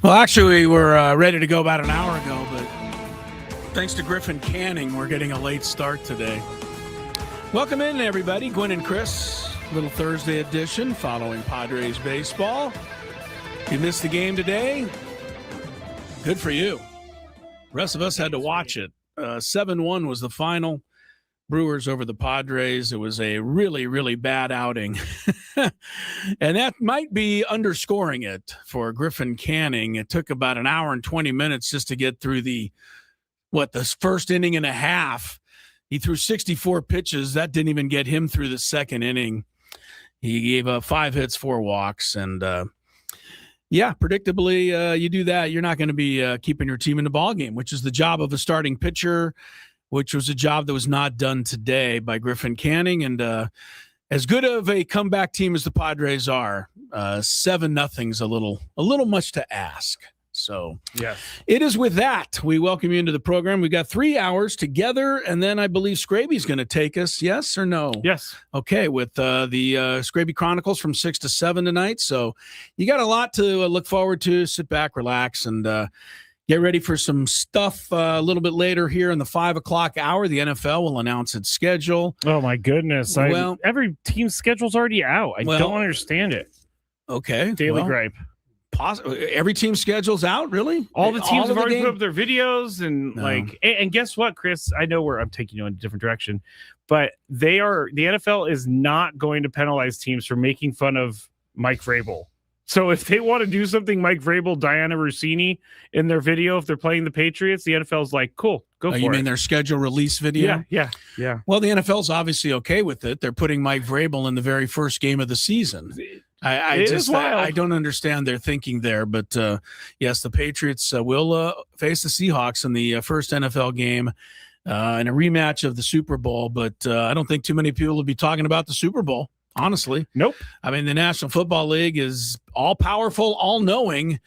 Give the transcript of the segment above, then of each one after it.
Well, actually, we were ready to go about an hour ago, but thanks to Griffin Canning, we're getting a late start today. Welcome in, everybody. Gwynn and Chris, little Thursday edition following Padres baseball. If you missed the game today, good for you. The rest of us had to watch it. 7-1 was the final. Brewers over the Padres. It was a really, really bad outing. And that might be underscoring it for Griffin Canning. It took about an hour and 20 minutes just to get through the first inning and a half. He threw 64 pitches. That didn't even get him through the second inning. He gave up 5 hits, 4 walks. And, predictably, you do that, you're not going to be keeping your team in the ballgame, which is the job of a starting pitcher, which was a job that was not done today by Griffin Canning. And as good of a comeback team as the Padres are, 7-0's a little much to ask. So yes, it is with that. We welcome you into the program. We've got 3 hours together, and then I believe Scraby's going to take us, yes or no? Yes. Okay, with the Scraby Chronicles from 6 to 7 tonight. So you got a lot to look forward to. Sit back, relax, and get ready for some stuff a little bit later here in the 5 o'clock hour. The NFL will announce its schedule. Oh, my goodness. Every team's schedule's already out. I don't understand it. Okay. Daily gripe. Every team's schedule's out, really? All the teams have already put up their videos and guess what, Chris? I know I'm taking you in a different direction, but the NFL is not going to penalize teams for making fun of Mike Vrabel. So if they want to do something Mike Vrabel, Diana Rossini in their video, if they're playing the Patriots, the NFL's like, cool, go for it. You mean their schedule release video? Yeah. Well, the NFL's obviously okay with it. They're putting Mike Vrabel in the very first game of the season. I don't understand their thinking there, but yes, the Patriots will face the Seahawks in the first NFL game in a rematch of the Super Bowl, but I don't think too many people will be talking about the Super Bowl. Honestly. Nope. I mean, the National Football League is all-powerful, all-knowing,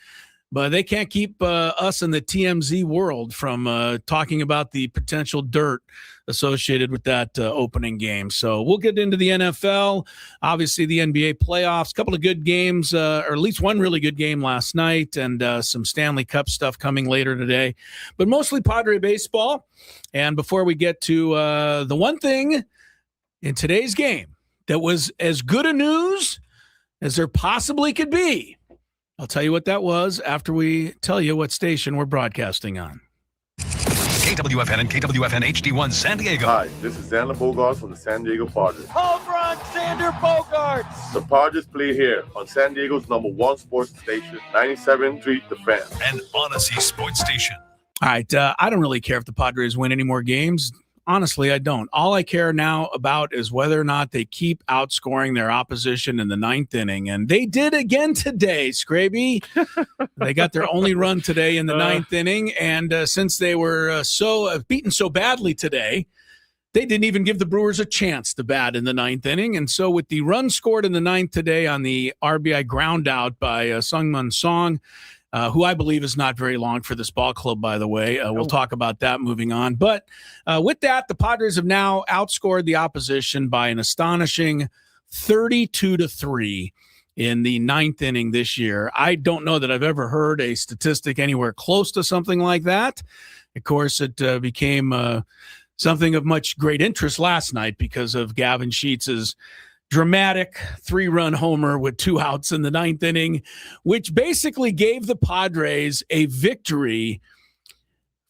but they can't keep us in the TMZ world from talking about the potential dirt associated with that opening game. So we'll get into the NFL, obviously the NBA playoffs, a couple of good games, or at least one really good game last night, and some Stanley Cup stuff coming later today, but mostly Padre baseball. And before we get to the one thing in today's game that was as good a news as there possibly could be, I'll tell you what that was after we tell you what station we're broadcasting on. KWFN and KWFN HD1 San Diego. Hi, this is Xander Bogaerts from the San Diego Padres. Home run, Xander Bogaerts! The Padres play here on San Diego's #1 sports station, 97.3 The Fan. And Odyssey Sports Station. All right, I don't really care if the Padres win any more games. Honestly, I don't. All I care now about is whether or not they keep outscoring their opposition in the 9th inning. And they did again today, Scraby. They got their only run today in the 9th inning. And since they were beaten so badly today, they didn't even give the Brewers a chance to bat in the 9th inning. And so with the run scored in the 9th today on the RBI ground out by Sungmun Song, who I believe is not very long for this ball club, by the way. We'll talk about that moving on. But with that, the Padres have now outscored the opposition by an astonishing 32-3 in the 9th inning this year. I don't know that I've ever heard a statistic anywhere close to something like that. Of course, it became something of much great interest last night because of Gavin Sheets's dramatic 3-run homer with 2 outs in the 9th inning, which basically gave the Padres a victory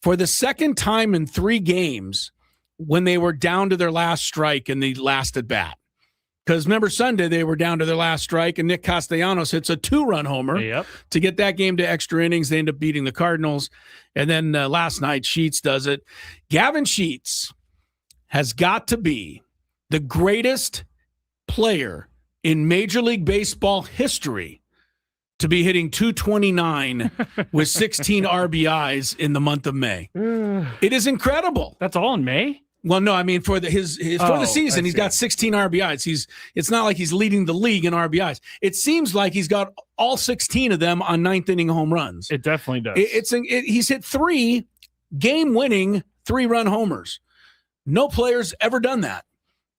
for the second time in 3 games when they were down to their last strike in the last at bat. Because remember Sunday, they were down to their last strike, and Nick Castellanos hits a 2-run homer to get that game to extra innings. They end up beating the Cardinals. And then last night, Sheets does it. Gavin Sheets has got to be the greatest player in Major League Baseball history to be hitting 229 with 16 RBIs in the month of May. It is incredible. That's all in May? Well, no, I mean for the season, he's got 16 RBIs. It's not like he's leading the league in RBIs. It seems like he's got all 16 of them on 9th inning home runs. It definitely does. He's hit 3 game-winning 3-run homers. No player's ever done that.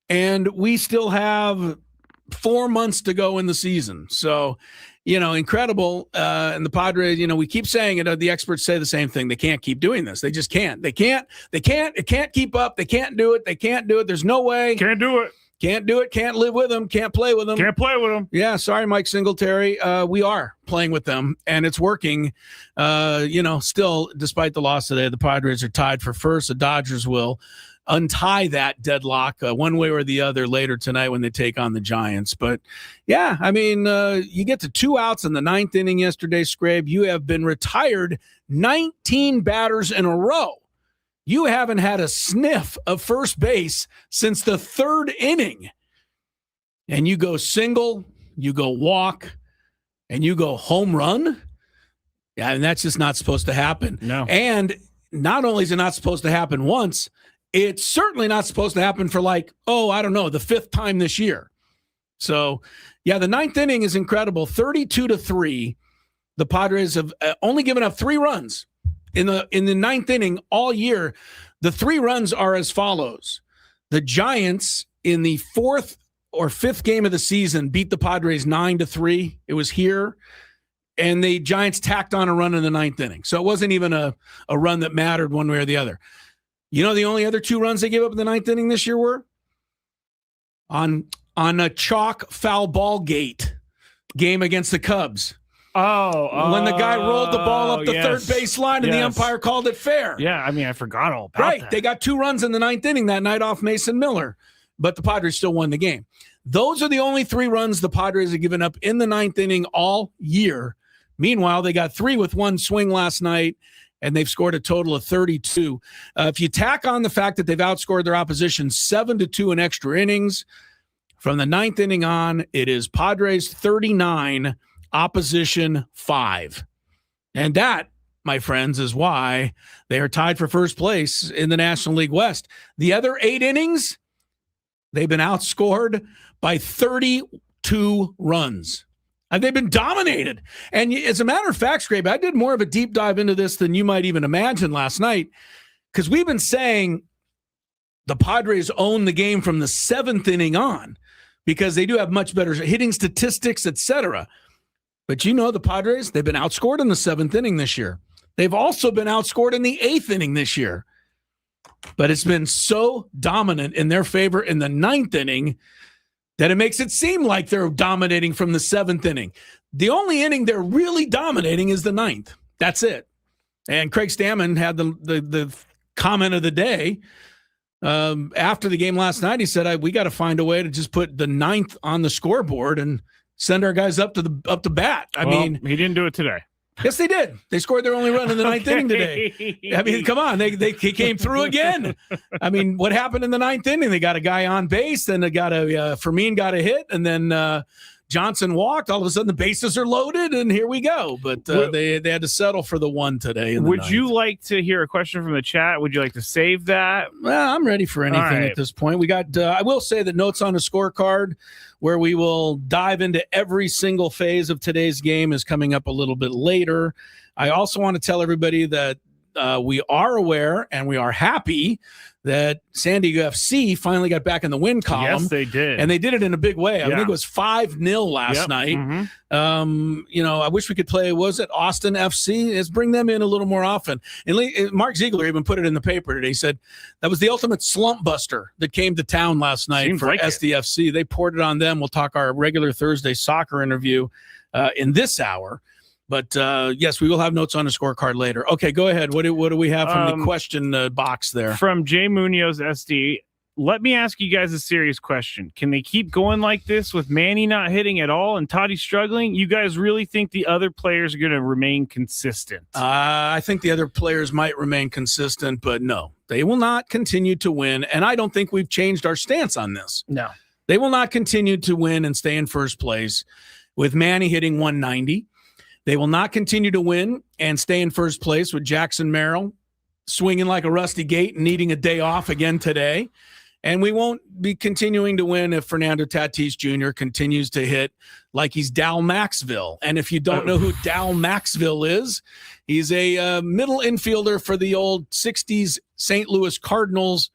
And we still have 4 months to go in the season. So incredible. And the Padres, we keep saying it. The experts say the same thing. They can't keep doing this. They just can't. It can't keep up. They can't do it. They can't do it. There's no way. Can't do it. Can't do it. Can't live with them. Can't play with them. Can't play with them. Yeah, sorry, Mike Singletary. We are playing with them, and it's working. Still, despite the loss today, the Padres are tied for first. The Dodgers will untie that deadlock one way or the other later tonight when they take on the Giants. But, yeah, you get to 2 outs in the 9th inning yesterday, Scrabe. You have been retired 19 batters in a row. You haven't had a sniff of first base since the 3rd inning. And you go single, you go walk, and you go home run? Yeah, and that's just not supposed to happen. No. And not only is it not supposed to happen once, it's certainly not supposed to happen for the 5th time this year. So, yeah, the 9th inning is incredible. 32-3. The Padres have only given up 3 runs. In the 9th inning all year. The 3 runs are as follows. The Giants in the 4th or 5th game of the season beat the Padres 9-3. It was here. And the Giants tacked on a run in the 9th inning. So it wasn't even a run that mattered one way or the other. The only other 2 runs they gave up in the 9th inning this year were on a chalk foul ball gate game against the Cubs. When the guy rolled the ball up the third base line and the umpire called it fair. Yeah, I forgot all about that. They got 2 runs in the 9th inning that night off Mason Miller, but the Padres still won the game. Those are the only 3 runs the Padres have given up in the 9th inning all year. Meanwhile, they got 3 with 1 swing last night, and they've scored a total of 32. If you tack on the fact that they've outscored their opposition 7-2 in extra innings, from the 9th inning on, it is Padres 39, opposition 5. And that, my friends, is why they are tied for first place in the National League West. The other 8 innings, they've been outscored by 32 runs. And they've been dominated. And as a matter of fact, Scrape, I did more of a deep dive into this than you might even imagine last night, because we've been saying the Padres own the game from the 7th inning on because they do have much better hitting statistics, etc. But the Padres, they've been outscored in the 7th inning this year. They've also been outscored in the 8th inning this year. But it's been so dominant in their favor in the 9th inning that it makes it seem like they're dominating from the 7th inning. The only inning they're really dominating is the 9th. That's it. And Craig Stammen had the comment of the day after the game last night. He said, we got to find a way to just put the 9th on the scoreboard and send our guys up to bat. He didn't do it today. Yes, they did. They scored their only run in the 9th inning today. Come on. They came through again. What happened in the 9th inning? They got a guy on base, then they got Fermin got a hit, and then Johnson walked. All of a sudden, the bases are loaded, and here we go. But they had to settle for the 1 today. Would you like to hear a question from the chat? Would you like to save that? Well, I'm ready for anything at this point. We got. I will say that notes on the scorecard, where we will dive into every single phase of today's game, is coming up a little bit later. I also want to tell everybody that we are aware and we are happy that San Diego FC finally got back in the win column. Yes, they did. And they did it in a big way. I think it was 5-0 last night. Mm-hmm. I wish we could play, was it Austin FC? Let's bring them in a little more often. And Mark Ziegler even put it in the paper today. He said that was the ultimate slump buster that came to town last night. Seems for like SDFC. They poured it on them. We'll talk our regular Thursday soccer interview in this hour. But, yes, we will have notes on the scorecard later. Okay, go ahead. What do we have from the question box there? From Jay Munoz SD, let me ask you guys a serious question. Can they keep going like this with Manny not hitting at all and Toddy struggling? You guys really think the other players are going to remain consistent? I think the other players might remain consistent, but no. They will not continue to win, and I don't think we've changed our stance on this. No. They will not continue to win and stay in first place with Manny hitting 190. They will not continue to win and stay in first place with Jackson Merrill swinging like a rusty gate and needing a day off again today. And we won't be continuing to win if Fernando Tatis Jr. continues to hit like he's Dal Maxville. And if you don't know who Dal Maxville is, he's a middle infielder for the old 60s St. Louis Cardinals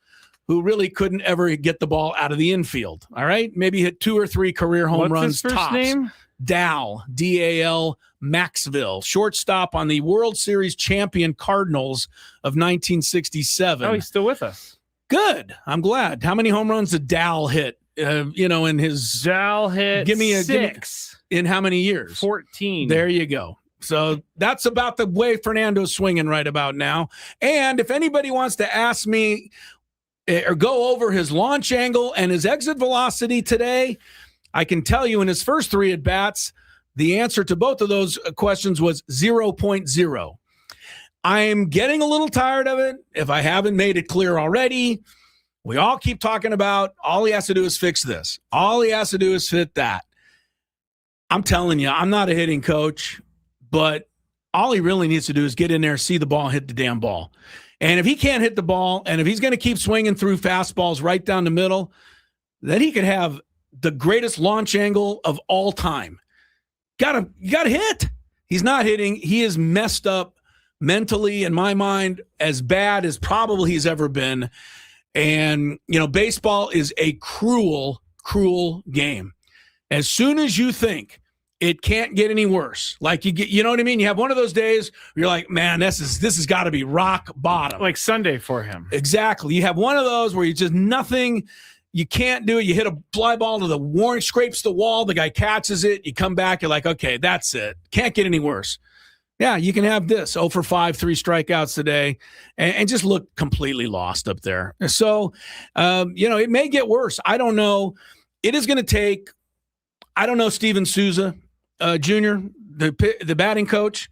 who really couldn't ever get the ball out of the infield. All right? Maybe hit 2 or 3 career home runs What's his first tops. name? Dal, D-A-L, Maxville, shortstop on the World Series champion Cardinals of 1967. Oh, he's still with us. Good. I'm glad. How many home runs did Dal hit? In his Dal hit give me 6 in how many years? 14. There you go. So that's about the way Fernando's swinging right about now. And if anybody wants to ask me or go over his launch angle and his exit velocity today, I can tell you in his first 3 at-bats, the answer to both of those questions was 0.0. I'm getting a little tired of it. If I haven't made it clear already, we all keep talking about all he has to do is fix this. All he has to do is fit that. I'm telling you, I'm not a hitting coach, but all he really needs to do is get in there, see the ball, hit the damn ball. And if he can't hit the ball, and if he's going to keep swinging through fastballs right down the middle, then he could have the greatest launch angle of all time. You gotta hit. He's not hitting. He is messed up mentally, in my mind, as bad as probably he's ever been. And, baseball is a cruel, cruel game. As soon as you think it can't get any worse, like you know what I mean? You have one of those days where you're like, man, this has got to be rock bottom. Like Sunday for him. Exactly. You have one of those where you just nothing, you can't do it. You hit a fly ball to the warning, scrapes the wall, the guy catches it, you come back, you're like, okay, that's it. Can't get any worse. Yeah, you can have this 0 for 5, 3 strikeouts today, and just look completely lost up there. So, it may get worse. I don't know. It is going to take, I don't know, Steven Souza Jr., the batting coach,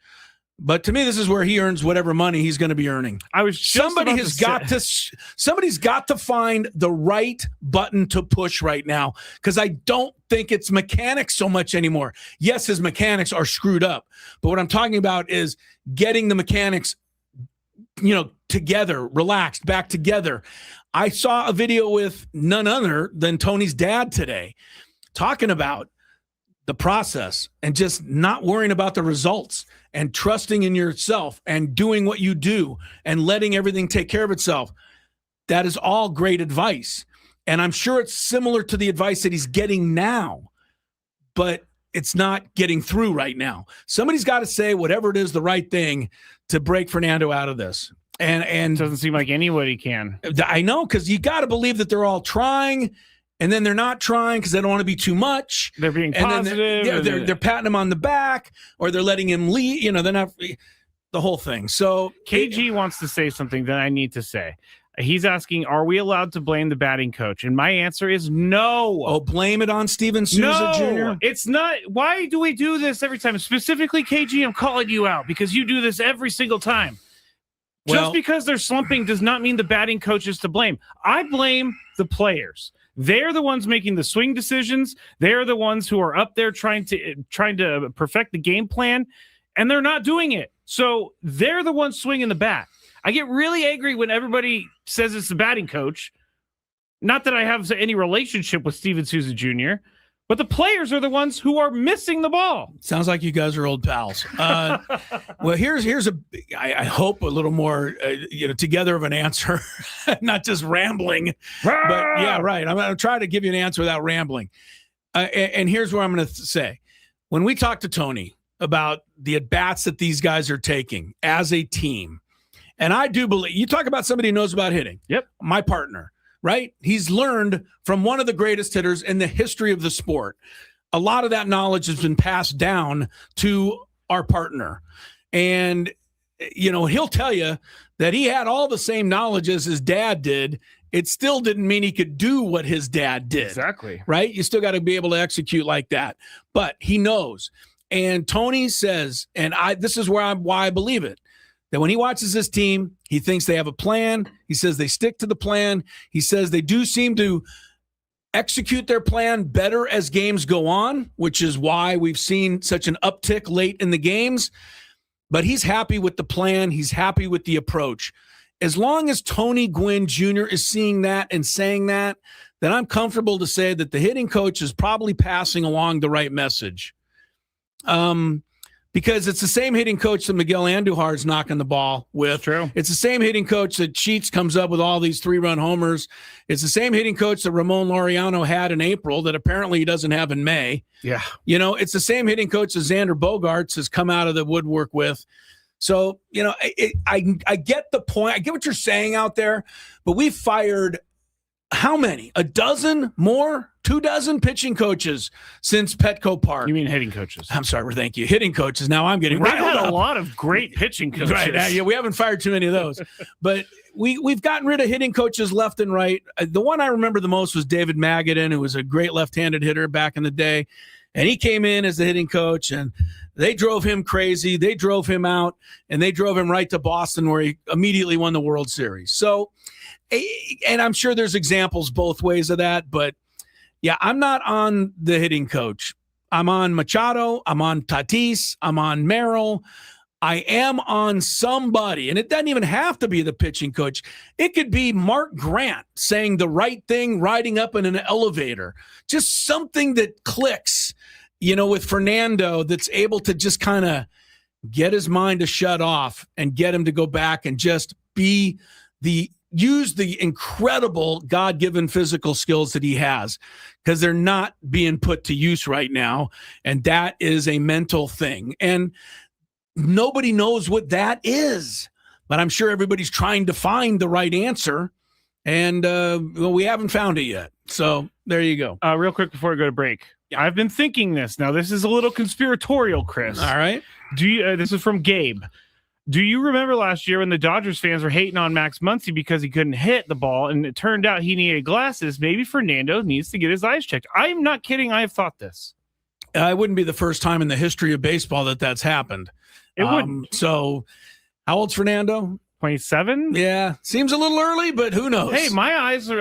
but to me, this is where he earns whatever money he's going to be earning. Somebody's got to find the right button to push right now, because I don't think it's mechanics so much anymore. Yes, his mechanics are screwed up, but what I'm talking about is getting the mechanics, together, relaxed, back together. I saw a video with none other than Tony's dad today talking about the process and just not worrying about the results and trusting in yourself and doing what you do and letting everything take care of itself. That is all great advice. And I'm sure it's similar to the advice that he's getting now, but it's not getting through right now. Somebody's got to say whatever it is, the right thing to break Fernando out of this. And it doesn't seem like anybody can. I know, because you got to believe that they're all trying, and then they're not trying because they don't want to be too much. They're being positive. They're patting him on the back, or they're letting him lead. They're not the whole thing. So KG wants to say something that I need to say. He's asking, are we allowed to blame the batting coach? And my answer is no. Oh, blame it on Steven Souza Jr.? It's not. Why do we do this every time? Specifically, KG, I'm calling you out because you do this every single time. Just because they're slumping does not mean the batting coach is to blame. I blame the players. They're the ones making the swing decisions. They're the ones who are up there trying to perfect the game plan, and they're not doing it. So they're the ones swinging the bat. I get really angry when everybody says it's the batting coach. Not that I have any relationship with Steven Souza Jr., but the players are the ones who are missing the ball. Sounds like you guys are old pals. Well, here's I hope a little more, together of an answer, not just rambling. But yeah, right. I'm going to try to give you an answer without rambling. And here's what I'm going to say. When we talk to Tony about the at-bats that these guys are taking as a team, and I do believe, you talk about somebody who knows about hitting. Yep. My partner. Right? He's learned from one of the greatest hitters in the history of the sport. A lot of that knowledge has been passed down to our partner. And, he'll tell you that he had all the same knowledge as his dad did. It still didn't mean he could do what his dad did. Exactly. Right? You still got to be able to execute like that. But he knows. And Tony says, and this is why I believe it, that when he watches this team, he thinks they have a plan. He says they stick to the plan. He says they do seem to execute their plan better as games go on, which is why we've seen such an uptick late in the games. But he's happy with the plan. He's happy with the approach. As long as Tony Gwynn Jr. is seeing that and saying that, then I'm comfortable to say that the hitting coach is probably passing along the right message. because it's the same hitting coach that Miguel Andujar's knocking the ball with. True. It's the same hitting coach that Cheats comes up with all these 3-run homers. It's the same hitting coach that Ramon Laureano had in April that apparently he doesn't have in May. Yeah. It's the same hitting coach that Xander Bogaerts has come out of the woodwork with. So, I get the point. I get what you're saying out there, but we've fired how many? A dozen more? 24 pitching coaches since Petco Park. You mean hitting coaches? I'm sorry. Thank you. Hitting coaches. Now I'm getting We've riled had up. a lot of great pitching coaches. Right. Yeah, we haven't fired too many of those. But we've gotten rid of hitting coaches left and right. The one I remember the most was David Magadan, who was a great left-handed hitter back in the day. And he came in as the hitting coach, and they drove him crazy. They drove him out, and they drove him right to Boston, where he immediately won the World Series. So, and I'm sure there's examples both ways of that, but yeah, I'm not on the hitting coach. I'm on Machado. I'm on Tatis. I'm on Merrill. I am on somebody, and it doesn't even have to be the pitching coach. It could be Mark Grant saying the right thing, riding up in an elevator, just something that clicks, with Fernando, that's able to just kind of get his mind to shut off and get him to go back and just use the incredible God-given physical skills that he has, because they're not being put to use right now. And that is a mental thing. And nobody knows what that is, but I'm sure everybody's trying to find the right answer. And we haven't found it yet. So there you go. Real quick before we go to break. Yeah. I've been thinking this. Now, this is a little conspiratorial, Chris. All right. This is from Gabe. Do you remember last year when the Dodgers fans were hating on Max Muncy because he couldn't hit the ball, and it turned out he needed glasses? Maybe Fernando needs to get his eyes checked. I'm not kidding. I have thought this. It wouldn't be the first time in the history of baseball that's happened. It wouldn't. So how old's Fernando? 27? Yeah. Seems a little early, but who knows? Hey, my eyes are,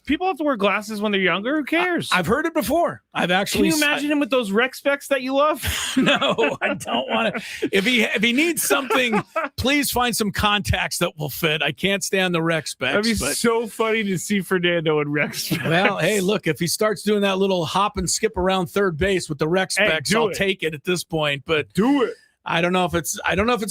people have to wear glasses when they're younger. Who cares? I've heard it before. I've actually. Can you imagine him with those rec specs that you love? No, I don't want to. If he needs something, please find some contacts that will fit. I can't stand the rec specs. That'd be so funny to see Fernando in rec specs. Well, hey, look, if he starts doing that little hop and skip around third base with the rec specs, I'll take it at this point. But do it. I don't know if it's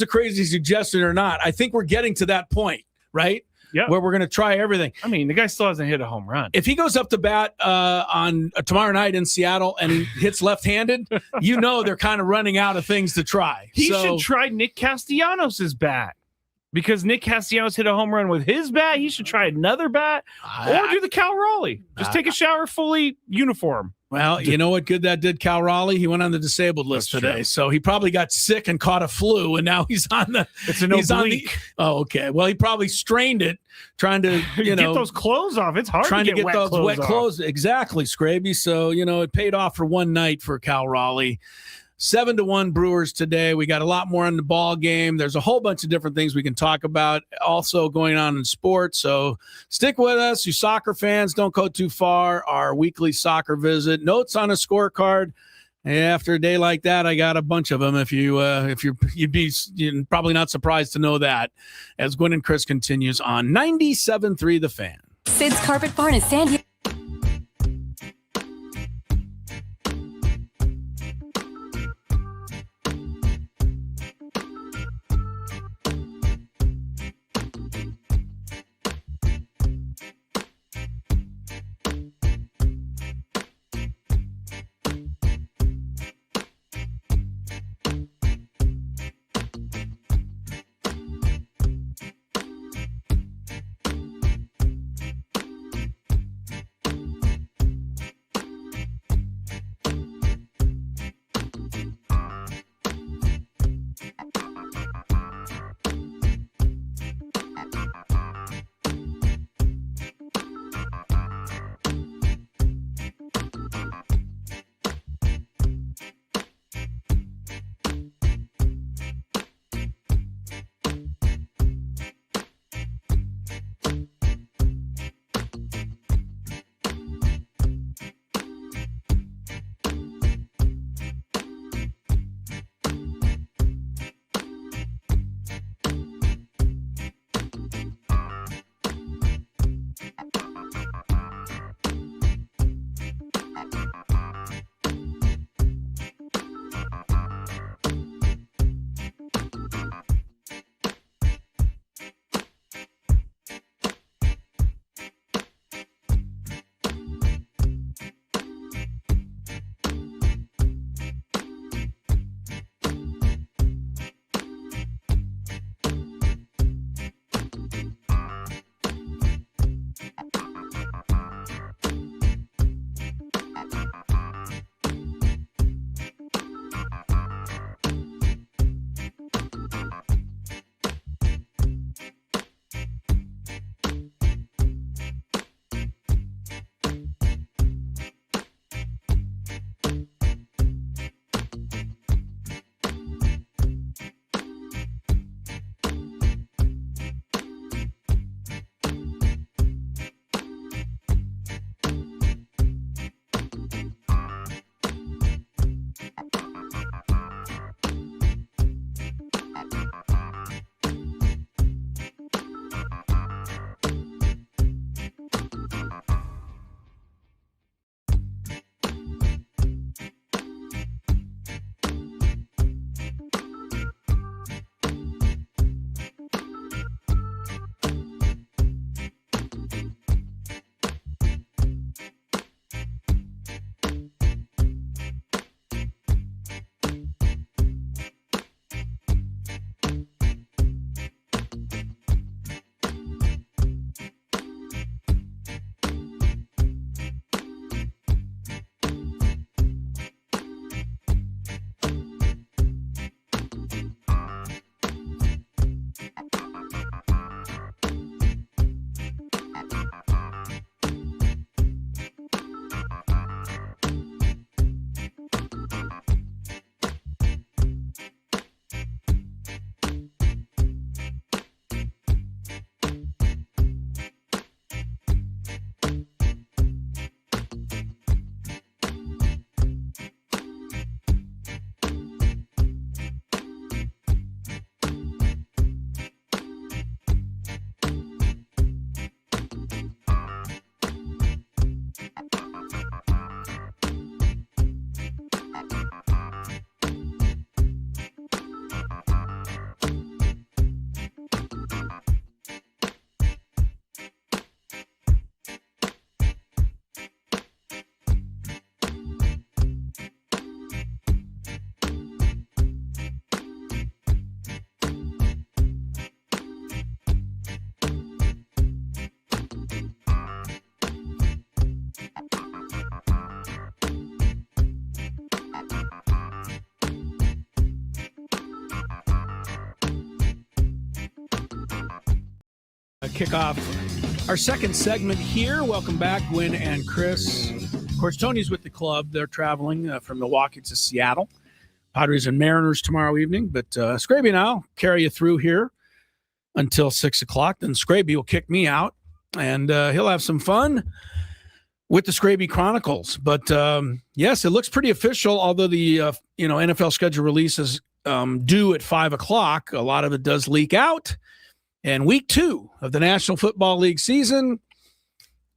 a crazy suggestion or not. I think we're getting to that point, right? Yeah. Where we're going to try everything. I mean, the guy still hasn't hit a home run. If he goes up to bat on tomorrow night in Seattle and he hits left-handed, they're kind of running out of things to try. He should try Nick Castellanos' bat, because Nick Castellanos hit a home run with his bat. He should try another bat or do the Cal Raleigh. Just take a shower fully uniform. Well, you know what good that did Cal Raleigh? He went on the disabled list today. So he probably got sick and caught a flu, and now he's on the – It's an oblique. Oh, okay. Well, he probably strained it trying to, get those clothes off. It's hard trying to get those wet clothes. Off. Exactly, Scraby. So, it paid off for one night for Cal Raleigh. 7-1 Brewers today. We got a lot more in the ball game. There's a whole bunch of different things we can talk about also going on in sports. So stick with us. You soccer fans, don't go too far. Our weekly soccer visit. Notes on a scorecard. After a day like that, I got a bunch of them. You'd be probably not surprised to know that, as Gwynn and Chris continues on 97.3 The Fan. Sid's Carpet Barn in San Diego. kick off our second segment here. Welcome back, Gwynn and Chris. Of course, Tony's with the club. They're traveling from Milwaukee to Seattle. Padres and Mariners tomorrow evening. But Scraby and I'll carry you through here until 6 o'clock. Then Scraby will kick me out, and he'll have some fun with the Scraby Chronicles. But yes, it looks pretty official, although the NFL schedule release is due at 5 o'clock. A lot of it does leak out. And week 2 of the National Football League season,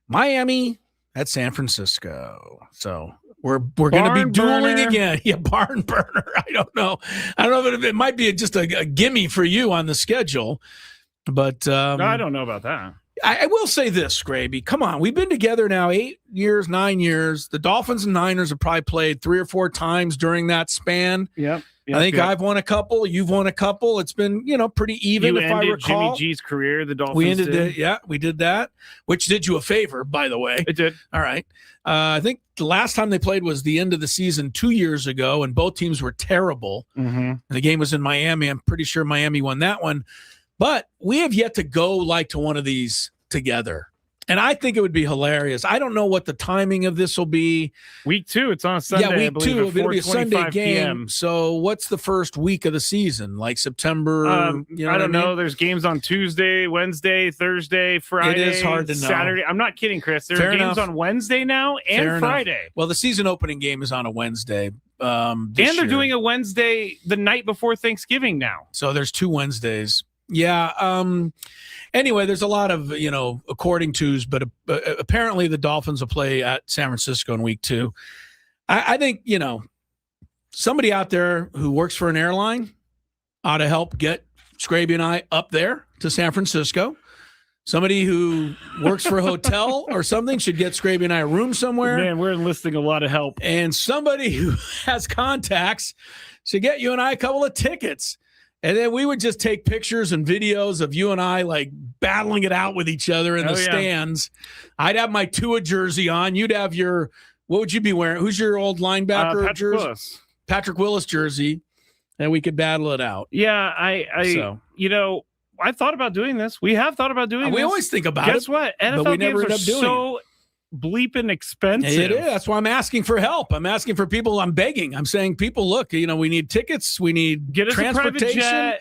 Miami at San Francisco. So we're going to be dueling again. Yeah, barn burner. I don't know if it might be just a gimme for you on the schedule. But no, I don't know about that. I will say this, Scraby. Come on. We've been together now 8 years, 9 years. The Dolphins and Niners have probably played 3 or 4 times during that span. Yep. I think I've won a couple. You've won a couple. It's been, pretty even. You if I recall. Jimmy G's career. The Dolphins. We ended it. Yeah, we did that, which did you a favor, by the way. It did. All right. I think the last time they played was the end of the season 2 years ago, and both teams were terrible. Mm-hmm. And the game was in Miami. I'm pretty sure Miami won that one. But we have yet to go to one of these together. And I think it would be hilarious. I don't know what the timing of this will be. Week 2, it's on a Sunday. Yeah, week 2, it'll be a Sunday game. PM. So what's the first week of the season? Like September? I don't know. There's games on Tuesday, Wednesday, Thursday, Friday. It is hard to know. Saturday. I'm not kidding, Chris. There are games on Wednesday now and Friday. Well, the season opening game is on a Wednesday. And they're doing a Wednesday the night before Thanksgiving now. So there's 2 Wednesdays. Yeah. Anyway, there's a lot of, according to's, but apparently the Dolphins will play at San Francisco in week 2. I think, somebody out there who works for an airline ought to help get Scraby and I up there to San Francisco. Somebody who works for a hotel or something should get Scraby and I a room somewhere. Man, we're enlisting a lot of help. And somebody who has contacts should get you and I a couple of tickets. And then we would just take pictures and videos of you and I battling it out with each other in the stands. I'd have my Tua jersey on. You'd have what would you be wearing? Who's your old linebacker Patrick jersey? Willis. Patrick Willis jersey. And we could battle it out. Yeah, I thought about doing this. We have thought about doing this. We always think about it. Guess what? NFL games are so bleeping expensive. It is. That's why I'm asking for help. I'm asking for people. I'm begging. I'm saying, people, look, we need tickets. We need transportation. A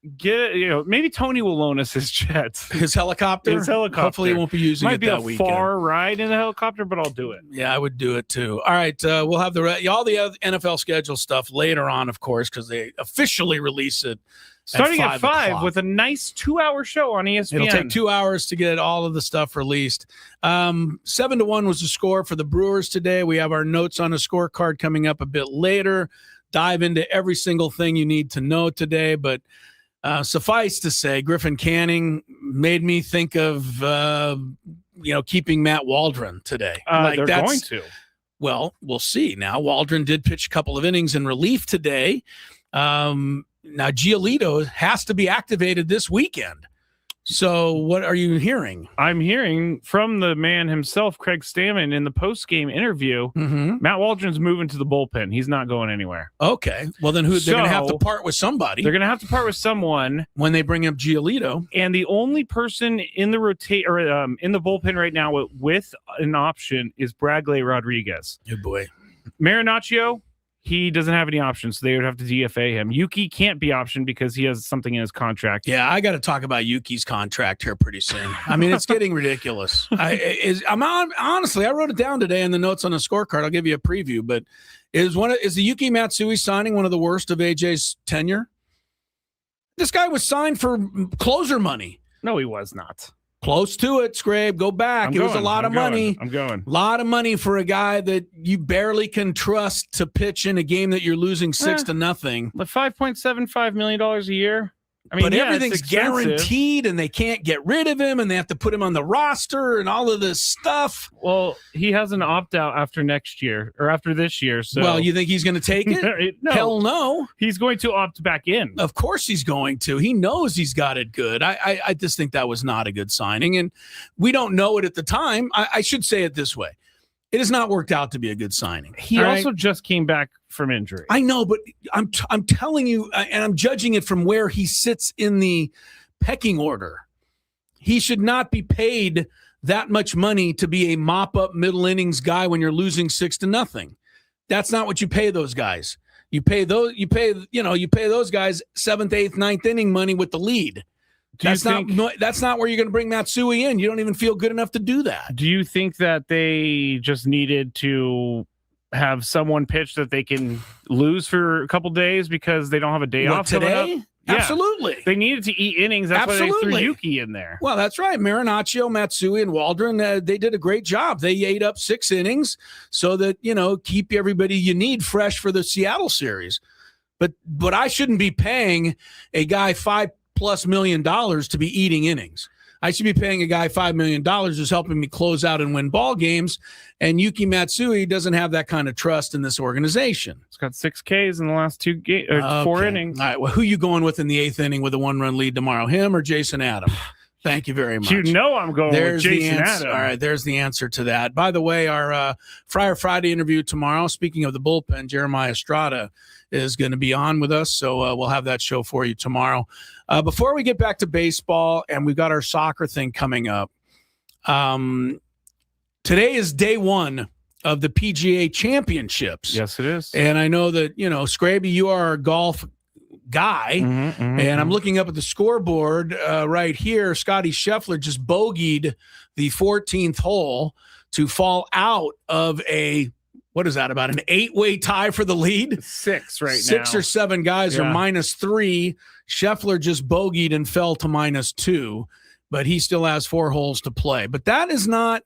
private jet. Maybe Tony will loan us his jet. His helicopter? Hopefully he won't be using it that weekend. Might be a far ride in the helicopter, but I'll do it. Yeah, I would do it too. All right. We'll have all the other NFL schedule stuff later on, of course, because they officially release it. Starting at 5 with a nice 2-hour show on ESPN. It'll take 2 hours to get all of the stuff released. 7-1 was the score for the Brewers today. We have our notes on a scorecard coming up a bit later. Dive into every single thing you need to know today. But suffice to say, Griffin Canning made me think of, keeping Matt Waldron today. They're going to. Well, we'll see. Now, Waldron did pitch a couple of innings in relief today. Now, Giolito has to be activated this weekend. So what are you hearing? I'm hearing from the man himself, Craig Stammen, in the post-game interview, Matt Waldron's moving to the bullpen. He's not going anywhere. Okay. Well, then they're going to have to part with somebody. They're going to have to part with someone when they bring up Giolito. And the only person in the in the bullpen right now with an option is Bradley Rodriguez. Good boy. Marinaccio, he doesn't have any options, so they would have to DFA him. Yuki can't be optioned because he has something in his contract. Yeah, I got to talk about Yuki's contract here pretty soon. I mean, it's getting ridiculous. Honestly, I wrote it down today in the notes on the scorecard. I'll give you a preview, but is the Yuki Matsui signing one of the worst of AJ's tenure? This guy was signed for closer money. No, he was not. Close to it, Scrabe. Go back. It was a lot of money. I'm going. A lot of money for a guy that you barely can trust to pitch in a game that you're losing 6-0. But $5.75 million a year. I mean, everything's guaranteed, and they can't get rid of him, and they have to put him on the roster and all of this stuff. Well, he has an opt-out after next year or after this year. So, well, you think he's going to take it? No. Hell no. He's going to opt back in. Of course he's going to. He knows he's got it good. I just think that was not a good signing, and we don't know it at the time. I should say it this way. It has not worked out to be a good signing. He also just came back from injury. I know, but I'm telling you, and I'm judging it from where he sits in the pecking order. he should not be paid that much money to be a mop-up middle innings guy when you're losing 6-0. That's not what you pay those guys. You pay those guys 7th, 8th, 9th inning money with the lead. That's not where you're going to bring Matsui in. You don't even feel good enough to do that. Do you think that they just needed to have someone pitch that they can lose for a couple days because they don't have a day off today? Yeah. Absolutely. They needed to eat innings. That's why they threw Yuki in there. Well, that's right. Marinaccio, Matsui, and Waldron, they did a great job. They ate up 6 innings so that, keep everybody you need fresh for the Seattle series. But I shouldn't be paying a guy $5+ million to be eating innings. I should be paying a guy $5 million who's helping me close out and win ball games. And Yuki Matsui doesn't have that kind of trust in this organization. It's got 6 Ks in the last 4 innings. All right. Well, who you going with in the 8th inning with a 1-run lead tomorrow? Him or Jason Adam? Thank you very much. I'm going with Jason Adam. All right, there's the answer to that. By the way, our Friar Friday interview tomorrow, speaking of the bullpen, Jeremiah Estrada is going to be on with us, so we'll have that show for you tomorrow. Before we get back to baseball, and we've got our soccer thing coming up, today is day 1 of the PGA Championships. Yes, it is. And I know that, Scraby, you are a golf guy, and I'm looking up at the scoreboard right here. Scotty Scheffler just bogeyed the 14th hole to fall out of what is that, about an 8-way tie for the lead? 6 right now. 6 or 7 guys are -3. Scheffler just bogeyed and fell to -2, but he still has 4 holes to play. But that is not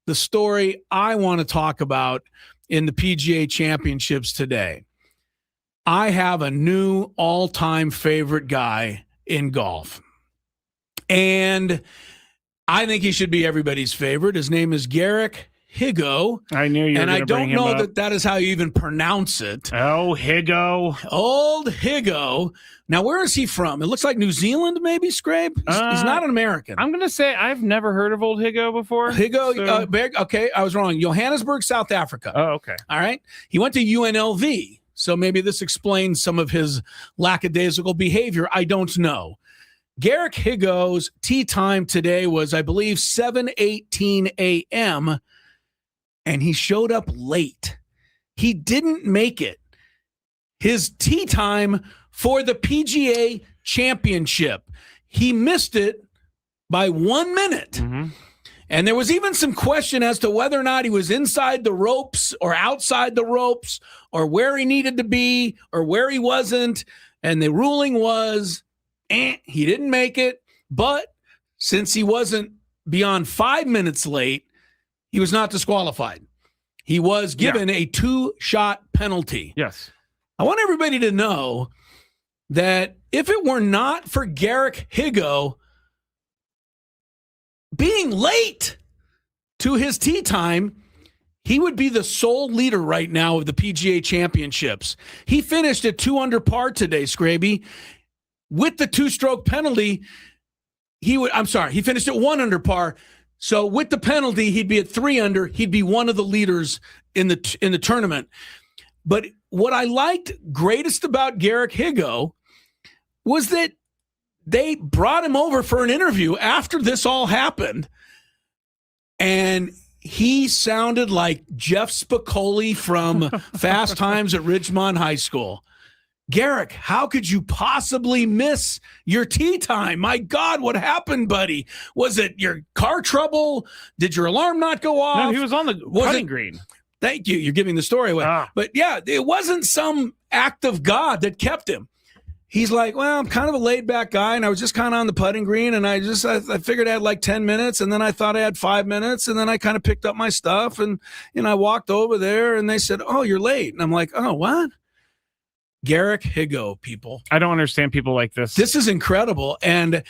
the story I want to talk about in the PGA Championships today. I have a new all-time favorite guy in golf. And I think he should be everybody's favorite. His name is Garrick Higgo. I knew you were going to bring him up. And I don't know that is how you even pronounce it. Oh, Higgo. Old Higgo. Now, where is he from? It looks like New Zealand, maybe, Scrape? He's not an American. I'm going to say I've never heard of Old Higgo before. Higgo, okay, I was wrong. Johannesburg, South Africa. Oh, okay. All right. He went to UNLV. So maybe this explains some of his lackadaisical behavior. I don't know. Garrick Higgo's tee time today was, I believe, 7:18 a.m., and he showed up late. He didn't make it. His tee time for the PGA Championship. He missed it by 1 minute. And there was even some question as to whether or not he was inside the ropes or outside the ropes or where he needed to be or where he wasn't. And the ruling was, he didn't make it. But since he wasn't beyond 5 minutes late, he was not disqualified. He was given a 2-shot penalty. Yes. I want everybody to know that if it were not for Garrick Higgo being late to his tee time, he would be the sole leader right now of the PGA Championships. He finished at 2 under par today, Scraby. With the 2-stroke penalty, he finished at 1 under par. So with the penalty, he'd be at 3 under. He'd be one of the leaders in the tournament. But what I liked greatest about Garrick Higgo was that they brought him over for an interview after this all happened, and he sounded like Jeff Spicoli from Fast Times at Ridgemont High School. Garrick, how could you possibly miss your tee time? My God, what happened, buddy? Was it your car trouble? Did your alarm not go off? No, he was on the putting green. Thank you. You're giving the story away. But yeah, it wasn't some act of God that kept him. He's like, well, I'm kind of a laid-back guy, and I was just kind of on the putting green, and I figured I had like 10 minutes, and then I thought I had 5 minutes, and then I kind of picked up my stuff, and I walked over there, and they said, oh, you're late. And I'm like, oh, what? Garrick Higgo, people. I don't understand people like this. This is incredible, and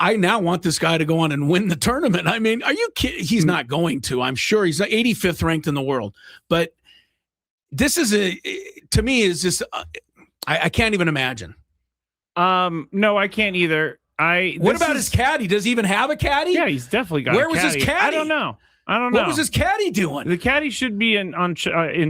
I now want this guy to go on and win the tournament. I mean, are you kidding? He's not going to. I'm sure he's 85th ranked in the world, but this is to me is just I can't even imagine. No, I can't either. What about his caddy? Does he even have a caddy? Yeah, he's definitely got. Where was his caddy? I don't know. I don't know. What was his caddy doing? The caddy should be in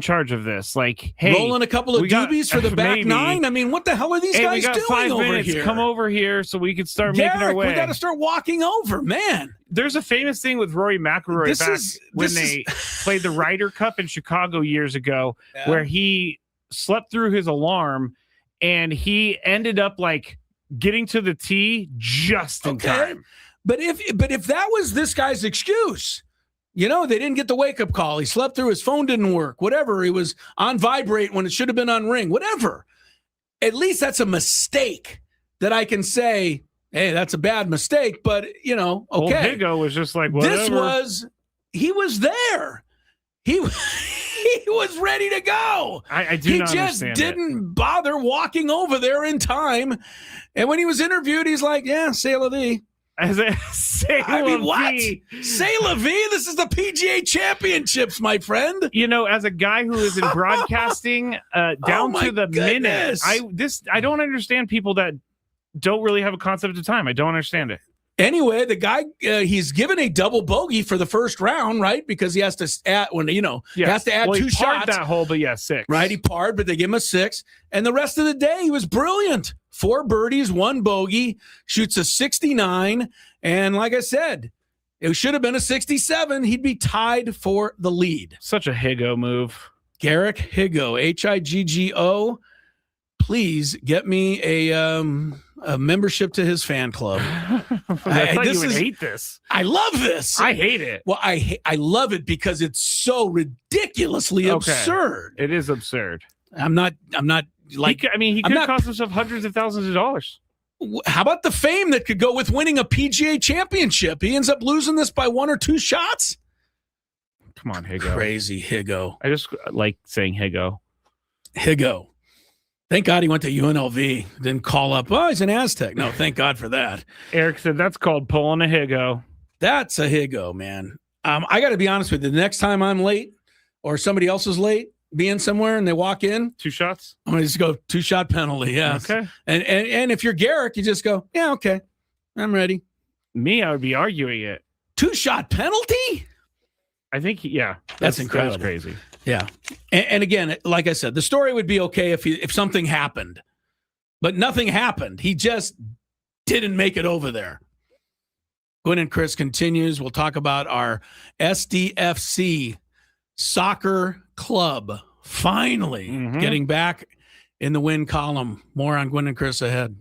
charge of this. Like, hey, rolling a couple of doobies for the back maybe. nine. I mean, what the hell are these guys we got doing 5 over minutes. here? Come over here so we can start making our way. We got to start walking over, man. There's a famous thing with Rory McIlroy when they played the Ryder Cup in Chicago years ago, where he slept through his alarm and he ended up like getting to the tee just in time. But if that was this guy's excuse. They didn't get the wake-up call. He slept through. His phone didn't work. Whatever. He was on vibrate when it should have been on ring. Whatever. At least that's a mistake that I can say, hey, that's a bad mistake. But, okay. Old Higo was just like, whatever. He was there. He was ready to go. I do not understand. He just didn't bother walking over there in time. And when he was interviewed, he's like, yeah, c'est la vie. What? Say la vie? This is the PGA Championships, my friend. As a guy who is in broadcasting, down to the minute, I don't understand people that don't really have a concept of time. I don't understand it. Anyway, the guy he's given a double bogey for the first round, right? Because he has to add has to add 2 shots. That hole, but 6. Right, he parred, but they give him a 6. And the rest of the day, he was brilliant. 4 birdies, 1 bogey, shoots a 69. And like I said, it should have been a 67. He'd be tied for the lead. Such a Higo move. Garrick Higgo, Higgo. Please get me a membership to his fan club. I thought you would hate this. I love this. I hate it. Well, I love it because it's so ridiculously absurd. It is absurd. I'm not like. He could cost himself hundreds of thousands of dollars. How about the fame that could go with winning a PGA championship? He ends up losing this by 1 or 2 shots. Come on, Higo. Crazy Higo. I just like saying Higo. Higo. Thank God he went to UNLV. Didn't call up, he's an Aztec. No, thank God for that. Eric said that's called pulling a Higo. That's a Higo, man. I got to be honest with you. The next time I'm late or somebody else is late, being somewhere and they walk in. 2 shots? I'm going to just go 2-shot penalty, yes. Okay. And if you're Garrick, you just go, yeah, okay, I'm ready. Me, I would be arguing it. 2-shot penalty? I think, That's incredible. That's crazy. Yeah. And again, like I said, the story would be okay if something happened, but nothing happened. He just didn't make it over there. Gwynn and Chris continues. We'll talk about our SDFC soccer club finally getting back in the win column. More on Gwynn and Chris ahead.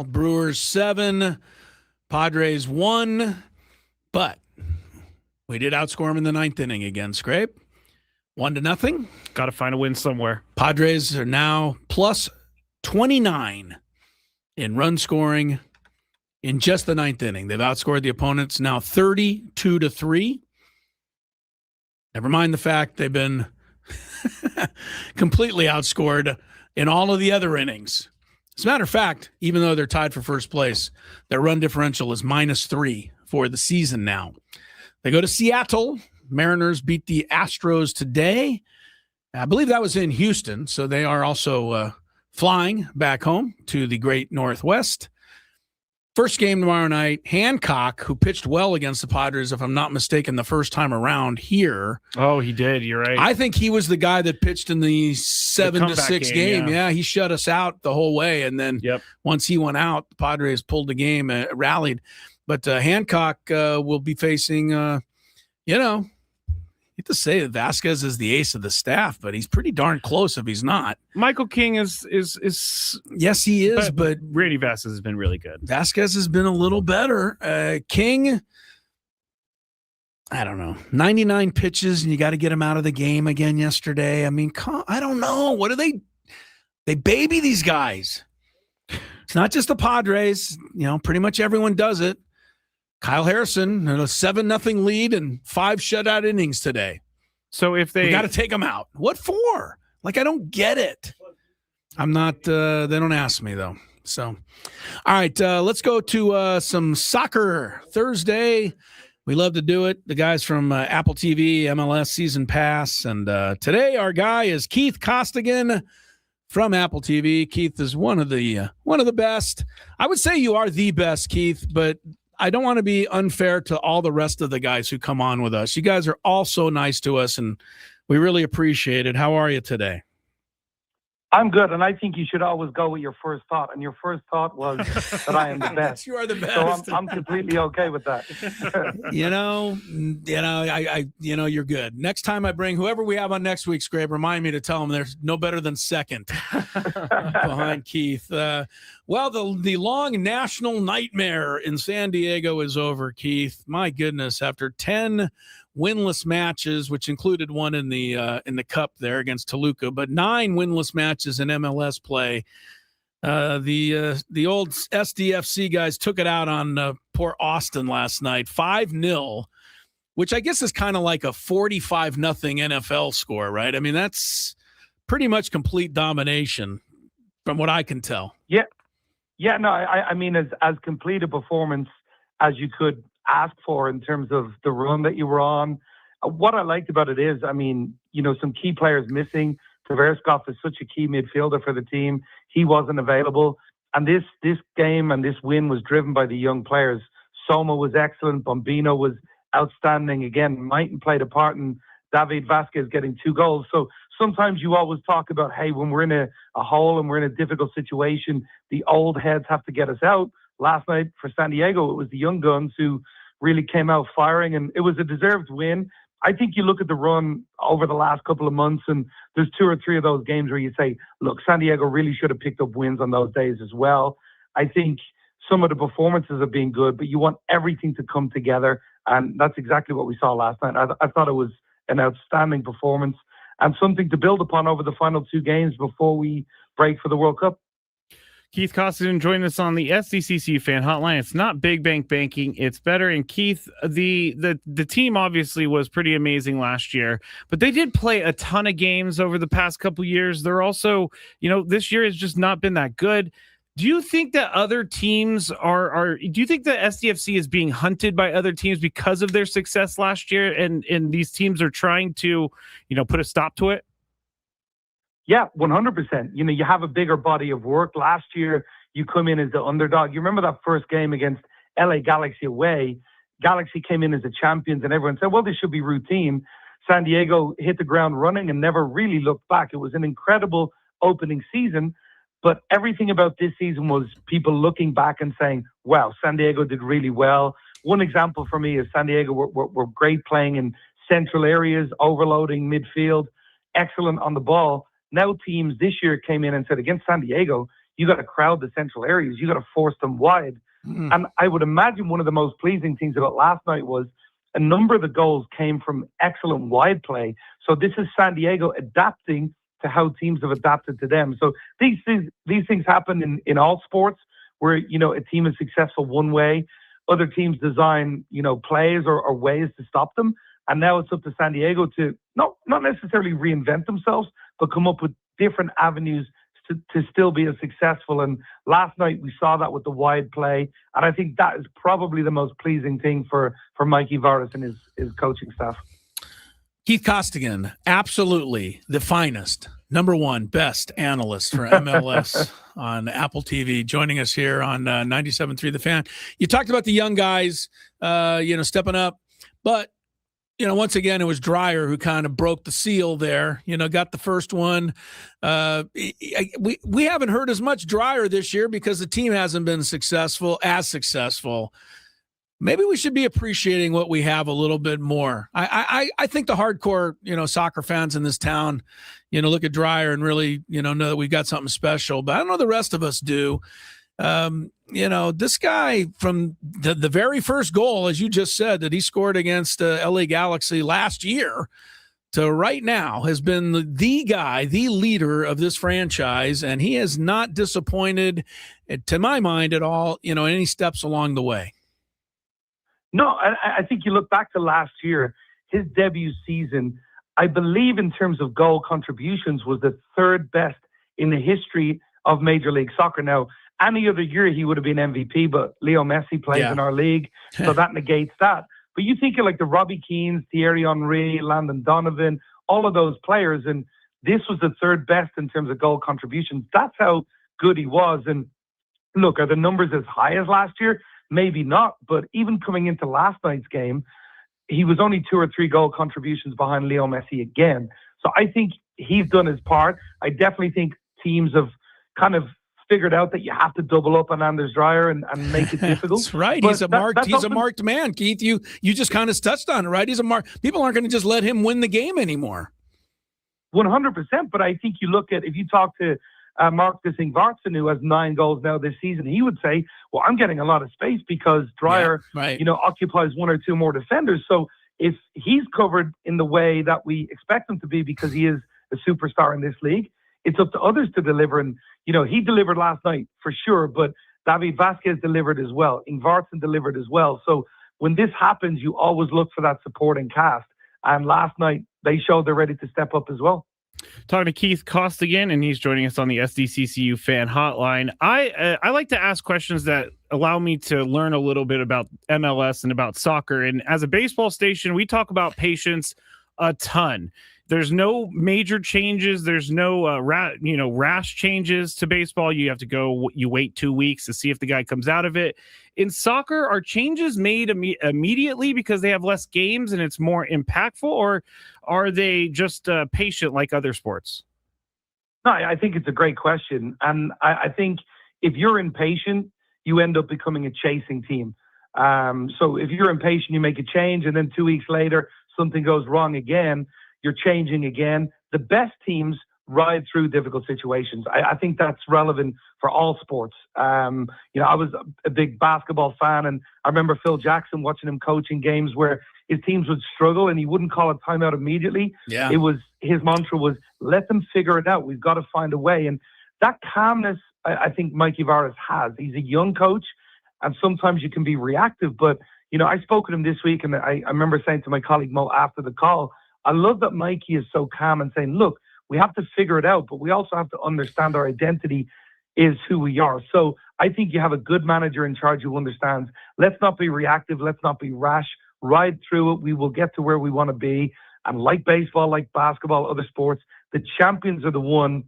Brewers 7, Padres 1, but we did outscore them in the 9th inning again, Scrape. 1-0. Got to find a win somewhere. Padres are now plus 29 in run scoring in just the 9th inning. They've outscored the opponents now 32-3. Never mind the fact they've been completely outscored in all of the other innings. As a matter of fact, even though they're tied for first place, their run differential is -3 for the season now. They go to Seattle. Mariners beat the Astros today. I believe that was in Houston, so they are also flying back home to the great Northwest. First game tomorrow night, Hancock, who pitched well against the Padres, if I'm not mistaken, the first time around here. Oh, he did. You're right. I think he was the guy that pitched in the 7-6 game. Yeah, he shut us out the whole way. And then once he went out, the Padres pulled the game, rallied. But Hancock will be facing, I hate to say that Vasquez is the ace of the staff, but he's pretty darn close if he's not. Michael King is yes, he is, but Randy Vasquez has been really good. Vasquez has been a little better. King, I don't know, 99 pitches, and you got to get him out of the game again yesterday. I mean, I don't know. What do they baby these guys? It's not just the Padres. Pretty much everyone does it. Kyle Harrison, a 7-0 lead and 5 shutout innings today. So if they got to take him out, what for? I don't get it. I'm not. They don't ask me though. So, all right, let's go to some soccer Thursday. We love to do it. The guys from Apple TV, MLS Season Pass, and today our guy is Keith Costigan from Apple TV. Keith is one of the best. I would say you are the best, Keith, but I don't want to be unfair to all the rest of the guys who come on with us. You guys are all so nice to us, and we really appreciate it. How are you today? I'm good, and I think you should always go with your first thought, and your first thought was that I am the best. You are the best. So I'm completely okay with that. You're good. Next time I bring whoever we have on next week's Scrape, remind me to tell them there's no better than second behind Keith. The long national nightmare in San Diego is over, Keith. My goodness, after 10 winless matches, which included one in the Cup there against Toluca, but 9 winless matches in MLS play. The old SDFC guys took it out on poor Austin last night, 5-0, which I guess is kind of like a 45-0 NFL score, right? I mean, that's pretty much complete domination from what I can tell. Yeah. No, I mean, as complete a performance as you could ask for in terms of the run that you were on. What I liked about it is, some key players missing. Tverskyov is such a key midfielder for the team. He wasn't available. And this game and this win was driven by the young players. Soma was excellent. Bombino was outstanding. Again, Mighton played a part in David Vasquez getting 2 goals. So sometimes you always talk about, hey, when we're in a hole and we're in a difficult situation, the old heads have to get us out. Last night for San Diego, it was the young guns who really came out firing, and it was a deserved win. I think you look at the run over the last couple of months, and there's 2 or 3 of those games where you say, look, San Diego really should have picked up wins on those days as well. I think some of the performances have been good, but you want everything to come together, and that's exactly what we saw last night. I thought it was an outstanding performance and something to build upon over the final 2 games before we break for the World Cup. Keith Costigan joined us on the SDCC fan hotline. It's not big bank banking, it's better. And Keith, the team obviously was pretty amazing last year, but they did play a ton of games over the past couple years. They're also, this year has just not been that good. Do you think that other teams do you think that SDFC is being hunted by other teams because of their success last year, and these teams are trying to, put a stop to it? Yeah, 100%. You have a bigger body of work. Last year, you come in as the underdog. You remember that first game against LA Galaxy away? Galaxy came in as the champions, and everyone said, well, this should be routine. San Diego hit the ground running and never really looked back. It was an incredible opening season, but everything about this season was people looking back and saying, wow, San Diego did really well. One example for me is San Diego were great playing in central areas, overloading midfield, excellent on the ball. Now teams this year came in and said, against San Diego, you got to crowd the central areas. You got to force them wide. And I would imagine one of the most pleasing things about last night was a number of the goals came from excellent wide play. So this is San Diego adapting to how teams have adapted to them. So these things happen in all sports where, a team is successful one way, other teams design, plays or ways to stop them. And now it's up to San Diego to not necessarily reinvent themselves, but come up with different avenues to still be as successful. And last night we saw that with the wide play. And I think that is probably the most pleasing thing for Mikey Varas and his coaching staff. Keith Costigan, absolutely the finest, number one, best analyst for MLS on Apple TV, joining us here on 97.3 The Fan. You talked about the young guys, stepping up, but once again, it was Dreyer who kind of broke the seal there, got the first one. We haven't heard as much Dreyer this year because the team hasn't been successful. Maybe we should be appreciating what we have a little bit more. I think the hardcore, soccer fans in this town, look at Dreyer and really, know that we've got something special, but I don't know the rest of us do. This guy from the very first goal, as you just said, that he scored against LA Galaxy last year to right now has been the guy, the leader of this franchise. And he has not disappointed, to my mind, at all, any steps along the way. No, I think you look back to last year, his debut season, I believe in terms of goal contributions was the third best in the history of Major League Soccer. Now, any other year he would have been MVP, but Leo Messi plays in our league, so that negates that. But you think of like the Robbie Keanes, Thierry Henry, Landon Donovan, all of those players, and this was the third best in terms of goal contributions. That's how good he was. And look, are the numbers as high as last year? Maybe not, but even coming into last night's game, he was only 2 or 3 goal contributions behind Leo Messi again. So I think he's done his part. I definitely think teams have kind of figured out that you have to double up on Anders Dreyer and make it difficult. That's right. He's a marked man, Keith. You just kind of touched on it, right? He's a people aren't going to just let him win the game anymore. 100%. But I think you look at, if you talk to Marcus Ingvartsen, who has 9 goals now this season, he would say, well, I'm getting a lot of space because Dreyer, occupies 1 or 2 more defenders. So if he's covered in the way that we expect him to be because he is a superstar in this league, it's up to others to deliver. And, he delivered last night for sure, but David Vasquez delivered as well. Ingvartsen delivered as well. So when this happens, you always look for that supporting cast. And last night, they showed they're ready to step up as well. Talking to Keith Costigan, and he's joining us on the SDCCU fan hotline. I like to ask questions that allow me to learn a little bit about MLS and about soccer. And as a baseball station, we talk about patience a ton. There's no major changes. There's no rash changes to baseball. You have to go. You wait 2 weeks to see if the guy comes out of it. In soccer, are changes made immediately because they have less games and it's more impactful, or are they just patient like other sports? No, I think it's a great question, and I think if you're impatient, you end up becoming a chasing team. So if you're impatient, you make a change, and then 2 weeks later something goes wrong again. You're changing again. The best teams ride through difficult situations. I think that's relevant for all sports. I was a big basketball fan, and I remember Phil Jackson watching him coaching games where his teams would struggle and he wouldn't call a timeout immediately. Yeah. It was, his mantra was, let them figure it out. We've got to find a way. And that calmness, I think Mikey Varas has. He's a young coach, and sometimes you can be reactive. But, I spoke with him this week, and I remember saying to my colleague Mo after the call, I love that Mikey is so calm and saying, look, we have to figure it out, but we also have to understand our identity is who we are. So I think you have a good manager in charge who understands, let's not be reactive, let's not be rash, ride through it. We will get to where we want to be. And like baseball, like basketball, other sports, the champions are the ones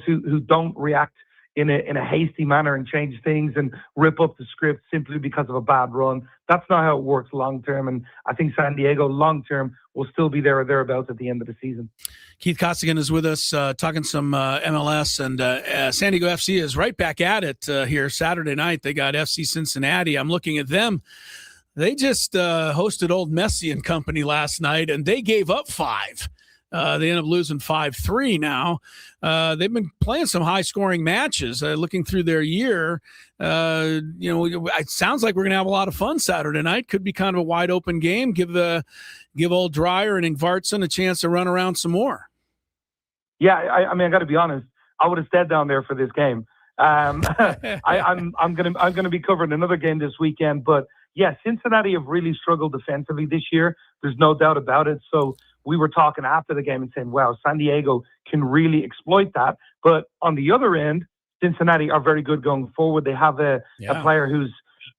who don't react in a hasty manner and change things and rip up the script simply because of a bad run. That's not how it works long term. And I think San Diego long term will still be there or thereabouts at the end of the season. Keith Costigan is with us talking some MLS, and San Diego FC is right back at it here Saturday night. They got FC Cincinnati. I'm looking at them. They just hosted old Messi and company last night, and they gave up 5. They end up losing 5-3 now. They've been playing some high-scoring matches. Looking through their year, it sounds like we're going to have a lot of fun Saturday night. Could be kind of a wide-open game. Give old Dreyer and Ingvartsen a chance to run around some more. Yeah, I mean, I got to be honest. I would have stayed down there for this game. I'm gonna be covering another game this weekend, but yeah, Cincinnati have really struggled defensively this year. There's no doubt about it. So we were talking after the game and saying, wow, San Diego can really exploit that. But on the other end, Cincinnati are very good going forward. They have a player who's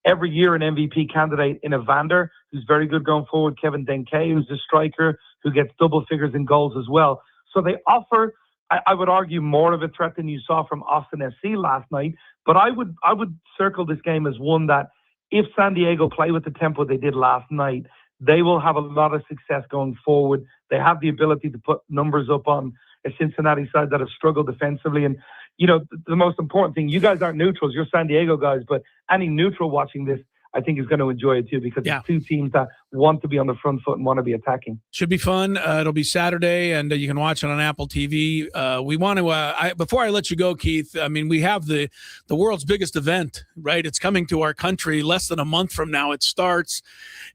every year an MVP candidate in Evander, who's very good going forward. Kevin Denke, who's a striker who gets double figures in goals as well. So they offer, I would argue, more of a threat than you saw from Austin FC last night. But I would circle this game as one that if San Diego play with the tempo they did last night, they will have a lot of success going forward. They have the ability to put numbers up on a Cincinnati side that have struggled defensively. And, the most important thing, you guys aren't neutrals, you're San Diego guys, but any neutral watching this, I think, is going to enjoy it too, because it's two teams that want to be on the front foot and want to be attacking. Should be fun. It'll be Saturday, and you can watch it on Apple TV. We want to, before I let you go, Keith, I mean, we have the world's biggest event, right? It's coming to our country less than a month from now. It starts,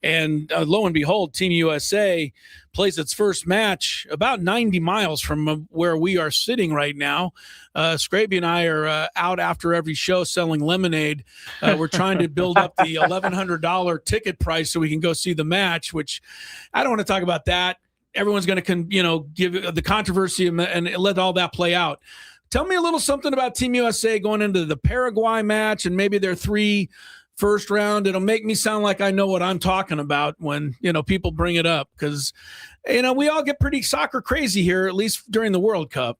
and lo and behold, Team USA plays its first match about 90 miles from where we are sitting right now. Scraby and I are out after every show selling lemonade. We're trying to build up the $1,100 ticket price so we can go see the match, which I don't want to talk about that. Everyone's going to, give the controversy and let all that play out. Tell me a little something about Team USA going into the Paraguay match and maybe their 3 first round. It'll make me sound like I know what I'm talking about when, people bring it up, because, we all get pretty soccer crazy here, at least during the World Cup.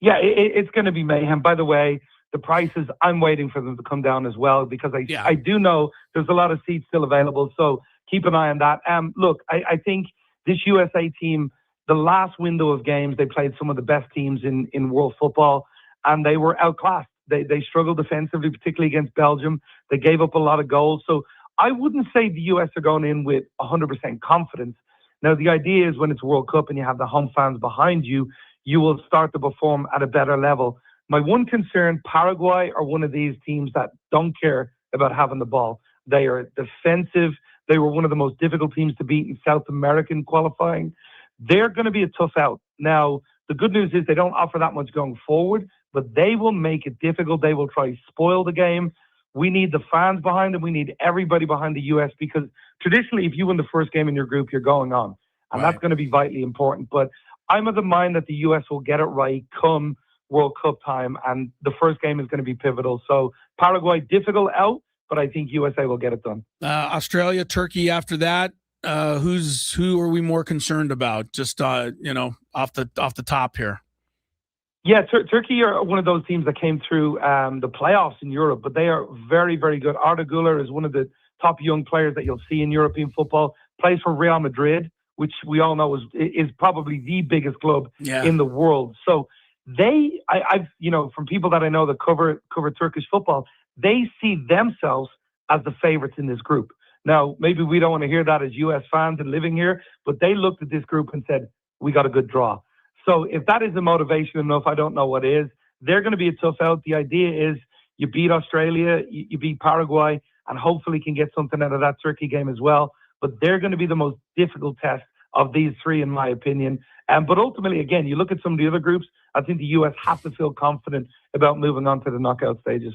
Yeah, it's going to be mayhem. By the way, the prices, I'm waiting for them to come down as well, because I do know there's a lot of seats still available. So keep an eye on that. Look, I think this USA team, the last window of games, they played some of the best teams in world football, and they were outclassed. They struggled defensively, particularly against Belgium. They gave up a lot of goals. So I wouldn't say the US are going in with 100% confidence. Now, the idea is when it's World Cup and you have the home fans behind you, you will start to perform at a better level. My one concern, Paraguay are one of these teams that don't care about having the ball. They are defensive. They were one of the most difficult teams to beat in South American qualifying. They're going to be a tough out. Now, the good news is they don't offer that much going forward, but they will make it difficult. They will try to spoil the game. We need the fans behind them. We need everybody behind the U.S. because traditionally, if you win the first game in your group, you're going on. And that's going to be vitally important. But I'm of the mind that the U.S. will get it right come World Cup time, and the first game is going to be pivotal. So Paraguay, difficult out, but I think USA will get it done. Australia, Turkey after that. Who are we more concerned about? Just off the top here. Yeah, Turkey are one of those teams that came through the playoffs in Europe, but they are very, very good. Arda Güler is one of the top young players that you'll see in European football. Plays for Real Madrid, which we all know is probably the biggest club in the world. So I've from people that I know that cover Turkish football, they see themselves as the favorites in this group. Now, maybe we don't want to hear that as U.S. fans and living here, but they looked at this group and said, we got a good draw. So if that isn't motivation enough, I don't know what is. They're going to be a tough out. The idea is you beat Australia, you beat Paraguay, and hopefully can get something out of that Turkey game as well. But they're going to be the most difficult test of these three, in my opinion. But ultimately, again, you look at some of the other groups, I think the U.S. has to feel confident about moving on to the knockout stages.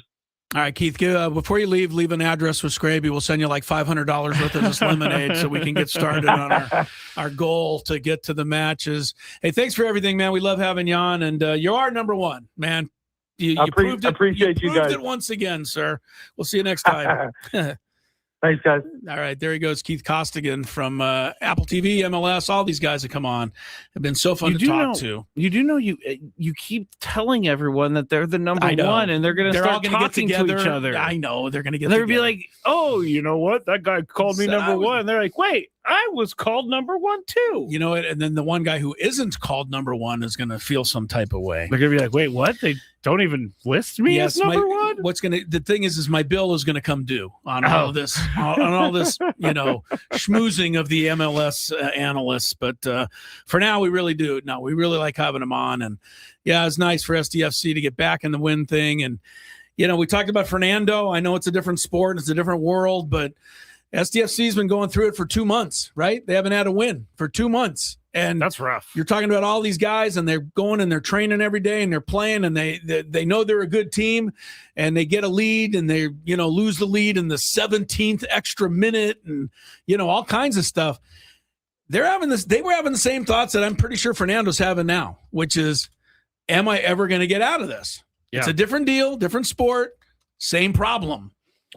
All right, Keith, before you leave an address with Scraby. We'll send you like $500 worth of this lemonade so we can get started on our goal to get to the matches. Hey, thanks for everything, man. We love having you on, and you are number one, man. You proved it. Appreciate you guys. Proved it once again, sir. We'll see you next time. Thanks, guys. All right, there he goes, Keith Costigan from Apple TV, MLS. All these guys that come on have been so fun to talk to. You do know you keep telling everyone that they're the number one, and they're going to start talking to each other. I know they're going to get. They're going to be like, "Oh, you know what? That guy called me number one." And they're like, "Wait, I was called number 1 too. You know, and then the one guy who isn't called number 1 is going to feel some type of way. They're going to be like, wait, what? They don't even list me as number 1? The thing is my bill is going to come due on all of this, on all this, schmoozing of the MLS analysts. But for now, we really do. No, we really like having them on. And yeah, it's nice for SDFC to get back in the win thing. And, we talked about Fernando. I know it's a different sport. It's a different world, but SDFC has been going through it for 2 months, right? They haven't had a win for 2 months. And that's rough. You're talking about all these guys, and they're going and they're training every day, and they're playing, and they know they're a good team, and they get a lead, and they lose the lead in the 17th extra minute, and all kinds of stuff. They were having the same thoughts that I'm pretty sure Fernando's having now, which is, am I ever going to get out of this? Yeah. It's a different deal, different sport, same problem.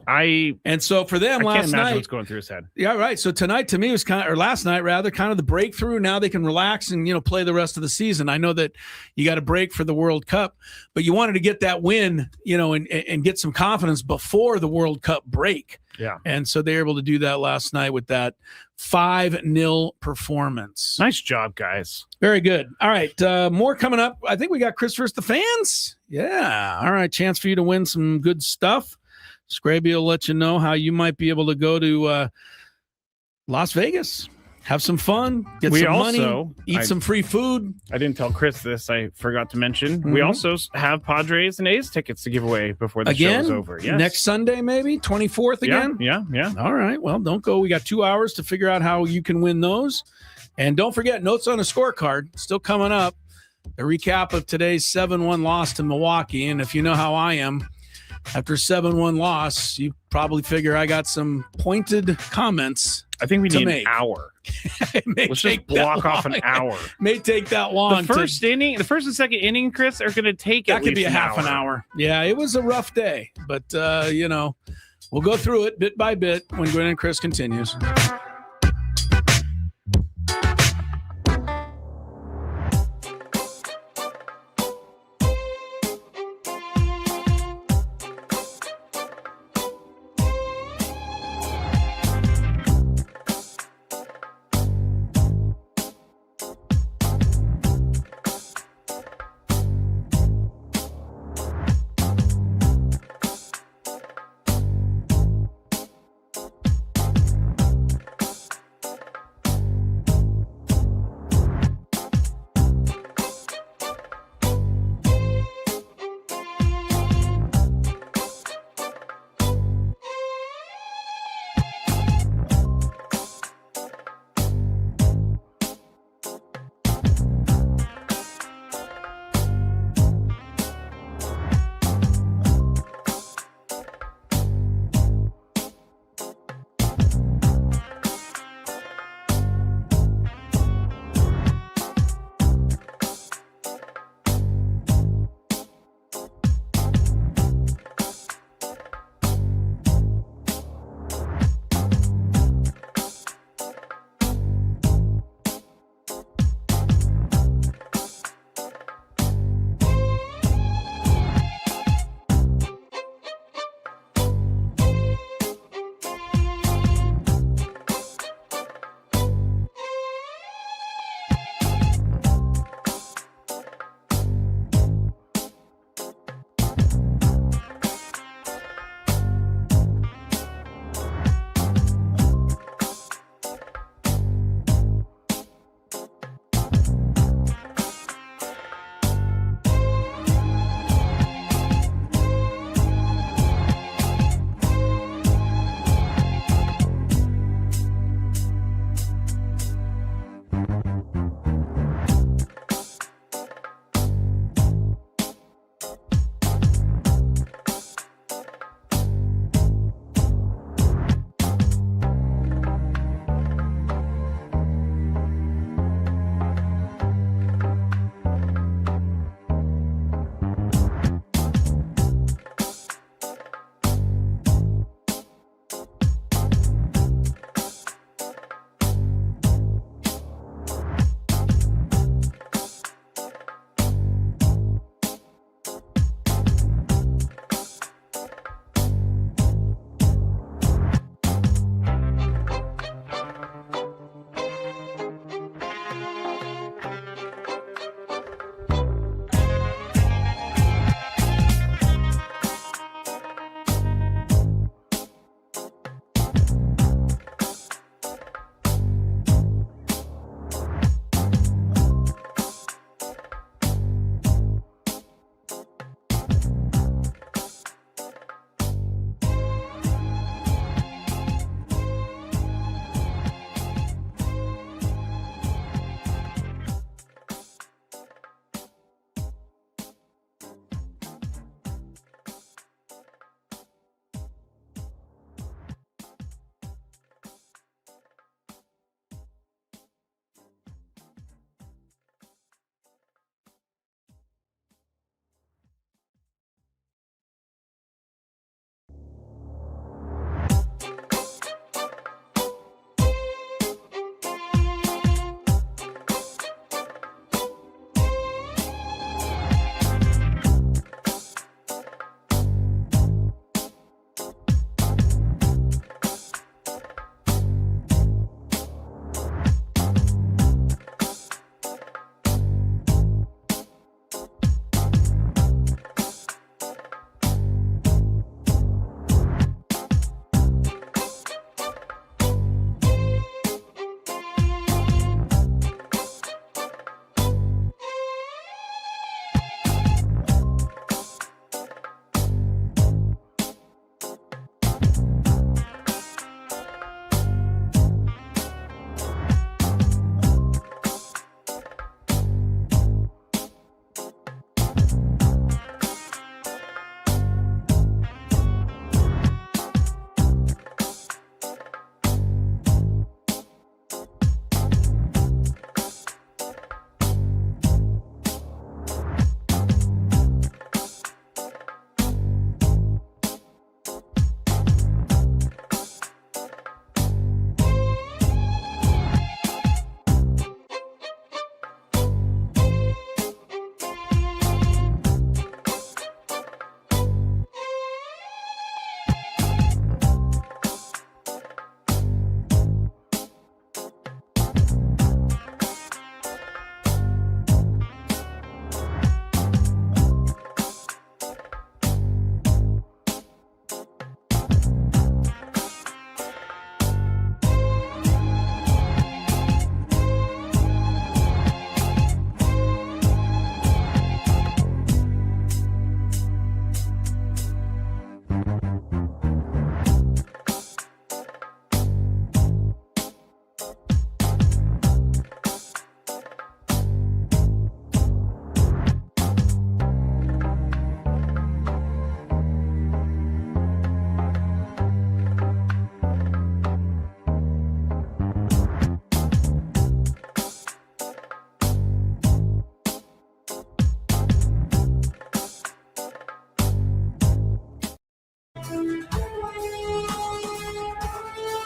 And so for them I last can't imagine night, what's going through his head. Yeah, right. So tonight to me was last night rather, kind of the breakthrough. Now they can relax and play the rest of the season. I know that you got a break for the World Cup, but you wanted to get that win, and get some confidence before the World Cup break. Yeah. And so they were able to do that last night with that 5-0 performance. Nice job, guys. Very good. All right. More coming up. I think we got Chris versus the fans. Yeah. All right. Chance for you to win some good stuff. Scraby will let you know how you might be able to go to Las Vegas, have some fun, get some money, eat some free food. I didn't tell Chris this. I forgot to mention. We also have Padres and A's tickets to give away before the show is over. Yes. Next Sunday, maybe 24th again. Yeah. All right. Well, don't go. We got 2 hours to figure out how you can win those. And don't forget, notes on a scorecard still coming up. A recap of today's 7-1 loss to Milwaukee. And if you know how I am, after 7-1 loss, you probably figure I got some pointed comments. I think we need an hour. Let's just block off an hour. May take that long. The first and second inning, Chris, are going to take that could be a half an hour. Yeah, it was a rough day, but we'll go through it bit by bit when Gwynn and Chris continues.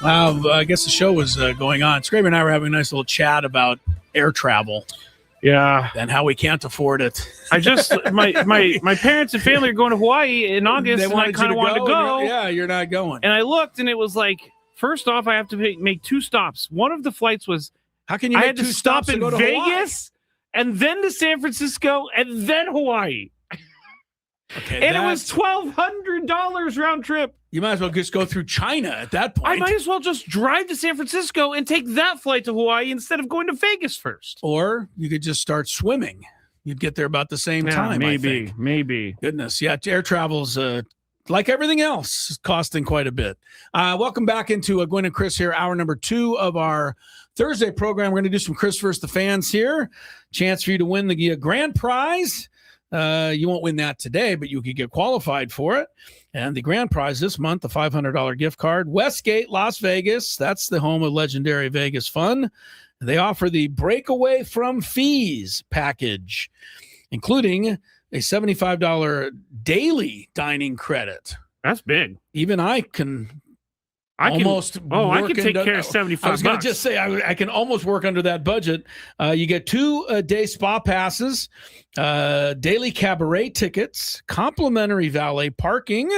I guess the show was going on. Scraper and I were having a nice little chat about air travel. Yeah, and how we can't afford it. I just my parents and family are going to Hawaii in August, and I kind of wanted to go. Yeah, you're not going. And I looked, and it was like, first off, I have to make 2 stops. One of the flights was how can you? I make had to 2 stop stops in to go to Vegas, and then to San Francisco, and then Hawaii. Okay, and it was $1,200 round trip. You might as well just go through China at that point. I might as well just drive to San Francisco and take that flight to Hawaii instead of going to Vegas first. Or you could just start swimming. You'd get there about the same time. Maybe. Goodness, yeah. Air travel's like everything else, is costing quite a bit. Welcome back into Gwynn and Chris here, hour number 2 of our Thursday program. We're going to do some Chris versus the fans here. Chance for you to win the grand prize. You won't win that today, but you could get qualified for it. And the grand prize this month, the $500 gift card, Westgate, Las Vegas. That's the home of legendary Vegas fun. They offer the Breakaway from Fees package, including a $75 daily dining credit. That's big. Even I can I can take care of $75. I was going to just say I can almost work under that budget. You get 2 day spa passes, daily cabaret tickets, complimentary valet parking,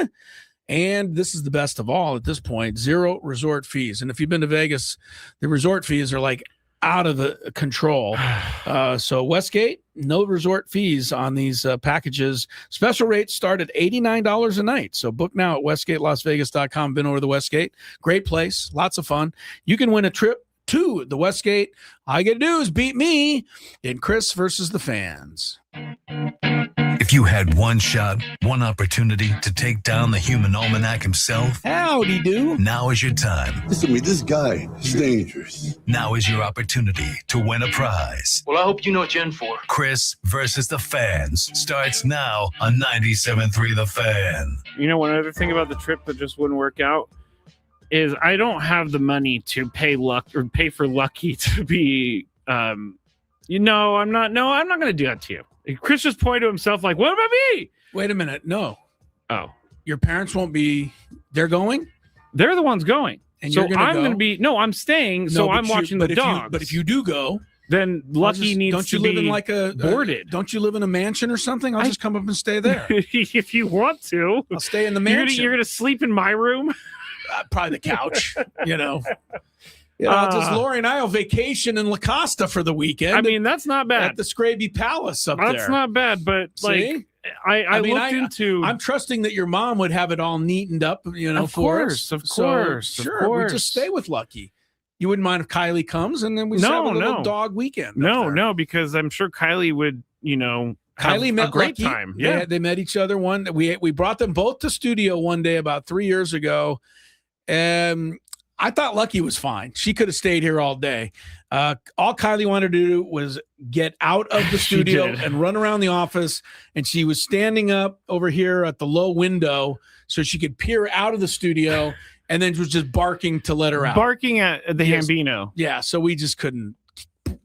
and this is the best of all at this point: 0 resort fees. And if you've been to Vegas, the resort fees are like out of the control. So Westgate, no resort fees on these packages. Special rates start at $89 a night. So book now at westgatelasvegas.com. Been over the Westgate. Great place. Lots of fun. You can win a trip to the Westgate. All you got to do is beat me in Chris versus the fans. If you had one shot, one opportunity to take down the human almanac himself, howdy do. Now is your time. Listen to me, this guy is dangerous. Now is your opportunity to win a prize. Well, I hope you know what you're in for. Chris versus the fans starts now on 97.3 The Fan. You know, one other thing about the trip that just wouldn't work out is I don't have the money to pay for Lucky to be, I'm not going to do that to you. Chris just pointed to himself like, what about me? Wait a minute. No. Oh. Your parents won't be, they're going? They're the ones going. And so you're I'm going to be, no, I'm staying. So I'm watching the dogs. But if you do go, then Lucky needs to be live in like boarded. Don't you live in a mansion or something? I'll just come up and stay there. If you want to. I'll stay in the mansion. You're going to sleep in my room? Probably the couch, just Lori and I will vacation in La Costa for the weekend. I mean, that's not bad. At the Scraby Palace up there. That's not bad, but like I looked into. I'm trusting that your mom would have it all neatened up, of for course, us. Of course, sure. We just stay with Lucky. You wouldn't mind if Kylie comes and then we have a little dog weekend. No, because I'm sure Kylie would, Kylie met a great Lucky. time. Yeah, they met each other we brought them both to studio one day about 3 years ago. And I thought Lucky was fine. She could have stayed here all day. All Kylie wanted to do was get out of the studio and run around the office. And she was standing up over here at the low window so she could peer out of the studio, and then was just barking to let her out. Barking at the Hambino. Yeah, so we just couldn't.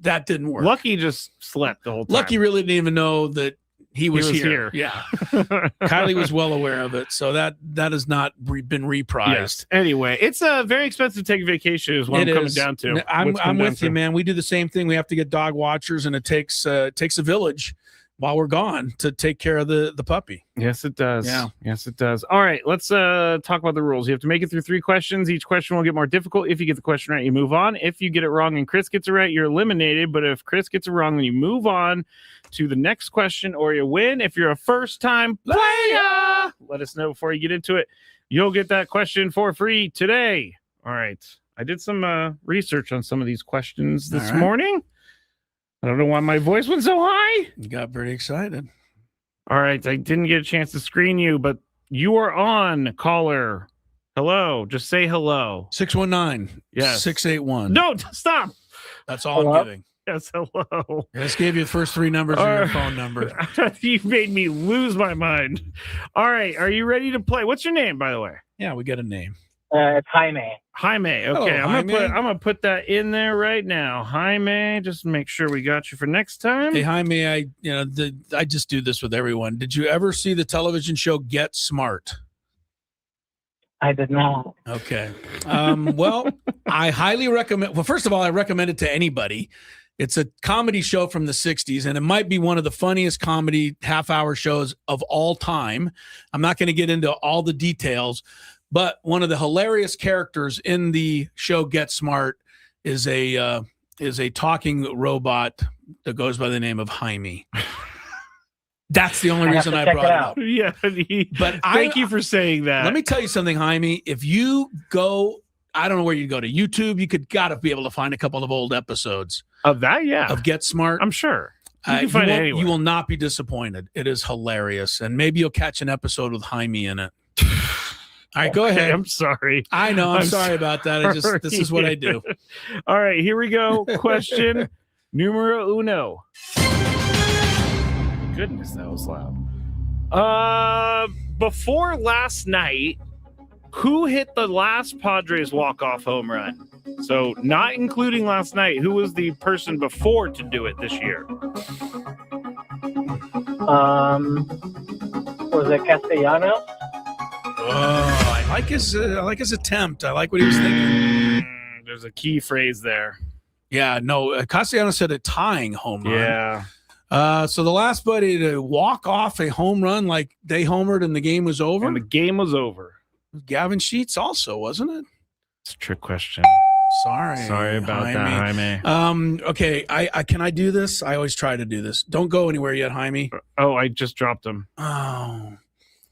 That didn't work. Lucky just slept the whole time. Lucky really didn't even know that he was here. Yeah. Kylie was well aware of it. So that has not been reprised. Yes. Anyway, it's very expensive to take vacation is what I'm coming down to. I'm with you, man. We do the same thing. We have to get dog watchers, and it takes a village while we're gone to take care of the puppy. Yes, it does. Yeah. Yes, it does. All right, let's talk about the rules. You have to make it through 3 questions. Each question will get more difficult. If you get the question right, you move on. If you get it wrong and Chris gets it right, you're eliminated. But if Chris gets it wrong, then you move on to the next question or you win. If you're a first-time player, let us know before you get into it. You'll get that question for free today. All right. I did some research on some of these questions this morning. I don't know why my voice went so high. You got pretty excited. All right. I didn't get a chance to screen you, but you are on, caller. Hello. Just say hello. 619. Yes. 681. No, stop. That's all I'm giving. Yes, hello. I just gave you the first 3 numbers of your phone number. You made me lose my mind. All right. Are you ready to play? What's your name, by the way? Yeah, we got a name. It's Jaime. Jaime. Okay, Hello, I'm gonna put that in there right now. Jaime, just make sure we got you for next time. Hey, Jaime, I just do this with everyone. Did you ever see the television show Get Smart? I did not. Okay. Well, I highly recommend. Well, first of all, I recommend it to anybody. It's a comedy show from the 60s, and it might be one of the funniest comedy half-hour shows of all time. I'm not going to get into all the details, but one of the hilarious characters in the show Get Smart is a talking robot that goes by the name of Jaime. That's the only reason I brought it up. Yeah, but thank you for saying that. Let me tell you something, Jaime. If you go, I don't know where you go to YouTube, you gotta be able to find a couple of old episodes of that. Yeah, of Get Smart. I'm sure you can find it anywhere. You will not be disappointed. It is hilarious, and maybe you'll catch an episode with Jaime in it. All right, go ahead. I'm sorry. I know. I'm sorry about that. This is what I do. All right, here we go. Question numero uno. Goodness, that was loud. Before last night, who hit the last Padres walk-off home run? So, not including last night, who was the person before to do it this year? Was it Castellanos? Oh, I like his attempt. I like what he was thinking. There's a key phrase there. Yeah, no, Castellanos said a tying home run. Yeah. So the last buddy to walk off a home run like they homered and the game was over. And the game was over. Gavin Sheets also, wasn't it? It's a trick question. Sorry about that, Jaime. Okay, I can I do this? I always try to do this. Don't go anywhere yet, Jaime. Oh, I just dropped him. Oh,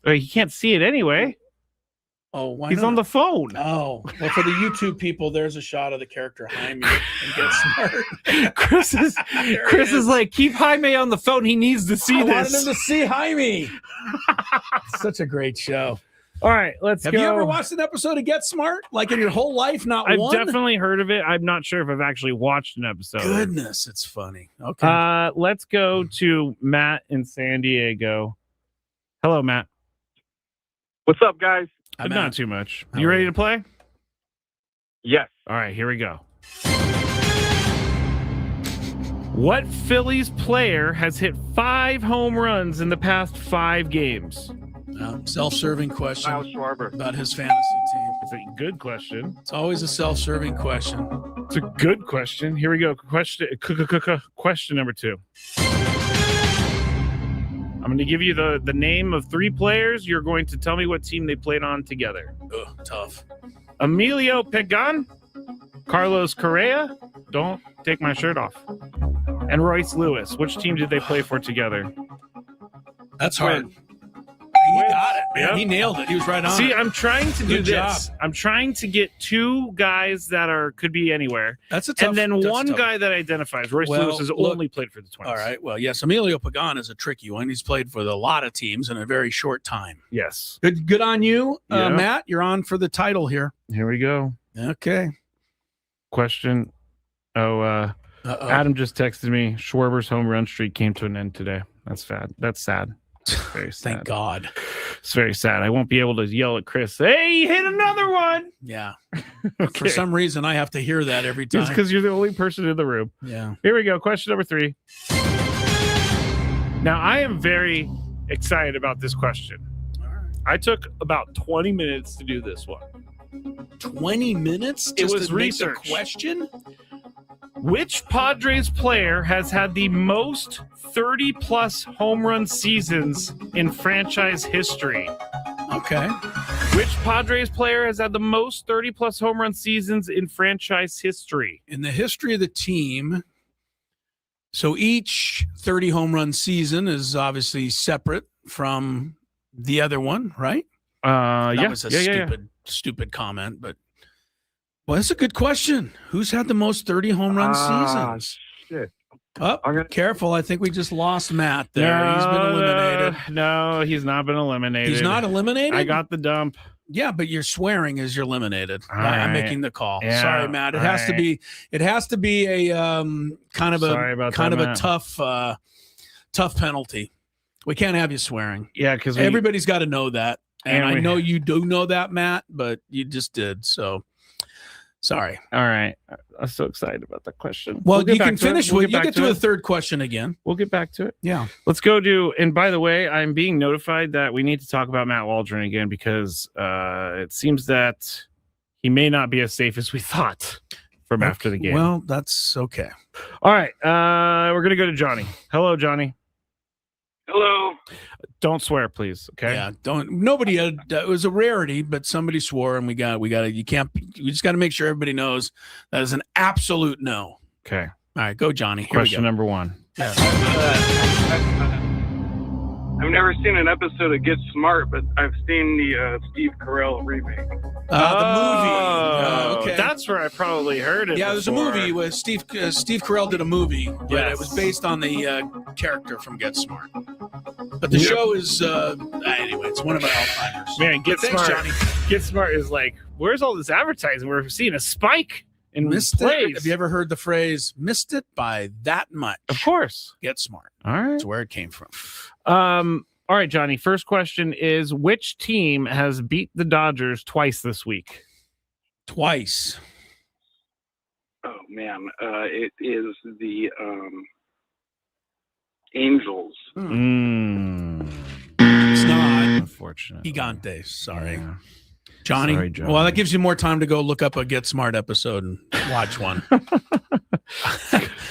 he can't see it anyway. Oh, why He's not? on the phone. Oh, well, for the YouTube people, there's a shot of the character Jaime and Get Smart. Chris is like, keep Jaime on the phone. He needs to see I this. wanted him to see Jaime. Such a great show. All right, let's go. Have you ever watched an episode of Get Smart? Like in your whole life, not one? I've definitely heard of it. I'm not sure if I've actually watched an episode. Goodness, it's funny. Okay. Let's go to Matt in San Diego. Hello, Matt. What's up, guys? Not too much. You ready to play? Yes. All right, here we go. What Phillies player has hit 5 home runs in the past 5 games? Self-serving question. Kyle Schwarber. About his fantasy team. It's a good question. It's always a self-serving question. It's a good question. Here we go. Question number 2. I'm going to give you the name of 3 players. You're going to tell me what team they played on together. Ugh, tough. Emilio Pagan, Carlos Correa, don't take my shirt off, and Royce Lewis. Which team did they play for together? That's hard. He got it, man. Yep. He nailed it. He was right on. See, I'm trying to do Good this. job. I'm trying to get 2 guys that could be anywhere. That's a tough. And then one guy that identifies. Royce Lewis has only played for the Twins. All right. Well, yes, Emilio Pagan is a tricky one. He's played for a lot of teams in a very short time. Yes. Good on you, Yeah. Matt. You're on for the title here. Here we go. Okay. Question. Adam just texted me. Schwarber's home run streak came to an end today. That's sad. That's sad. Very sad. Thank God. It's very sad. I won't be able to yell at Chris, hey, he hit another one. Yeah. For some reason, I have to hear that every time. It's because you're the only person in the room. Yeah. Here we go. Question number 3. Now, I am very excited about this question. All right. I took about 20 minutes to do this one. 20 minutes? It was to make research. the question? Which Padres player has had the most 30-plus home run seasons in franchise history? Okay. Which Padres player has had the most 30-plus home run seasons in franchise history? In the history of the team, so each 30 home run season is obviously separate from the other one, right? That was a stupid comment, but well, that's a good question. Who's had the most 30 home run seasons? Shit. Oh, careful. I think we just lost Matt there. He's been eliminated. No, he's not been eliminated. He's not eliminated? I got the dump. Yeah, but you're swearing as you're eliminated. All I'm right. making the call. Yeah, Sorry, Matt. It has to be a kind of a tough penalty. We can't have you swearing. Yeah, because everybody's got to know that. And And I know you do know that, Matt, but you just did. So Sorry. All right. I'm so excited about that question. Well, We'll get you back can to it. finish We'll with, you back get to it. a third question again. We'll get back to it. Yeah. Let's go to, and by the way, I'm being notified that we need to talk about Matt Waldron again because it seems that he may not be as safe as we thought from after the game. Well, that's okay. All right. We're going to go to Johnny. Hello, Johnny. Hello. Don't swear, please. Okay. Yeah. Nobody had, it was a rarity, but somebody swore and we got you just got to make sure everybody knows that is an absolute no. Okay. All right. Go, Johnny. Here Question we go. number one. Yeah. I've never seen an episode of Get Smart, but I've seen the Steve Carell remake. The movie. Okay. That's where I probably heard it. Yeah, there's a before. movie with Steve Carell did a movie, but Yes. it was based on the character from Get Smart. But the show is anyway, it's one of our Alzheimer's. Man, Get Thanks, Smart. Johnny. Get Smart is like, where's all this advertising? We're seeing a spike in Missed plays. it. Have you ever heard the phrase "missed it by that much"? Of course. Get Smart. All right. That's where it came from. All right, Johnny. First question is: which team has beat the Dodgers twice this week? Twice. Oh man, it is the Angels. It's not. Unfortunate. Gigantes. Sorry. Yeah. Johnny. Sorry, Johnny. Well, that gives you more time to go look up a Get Smart episode and watch one.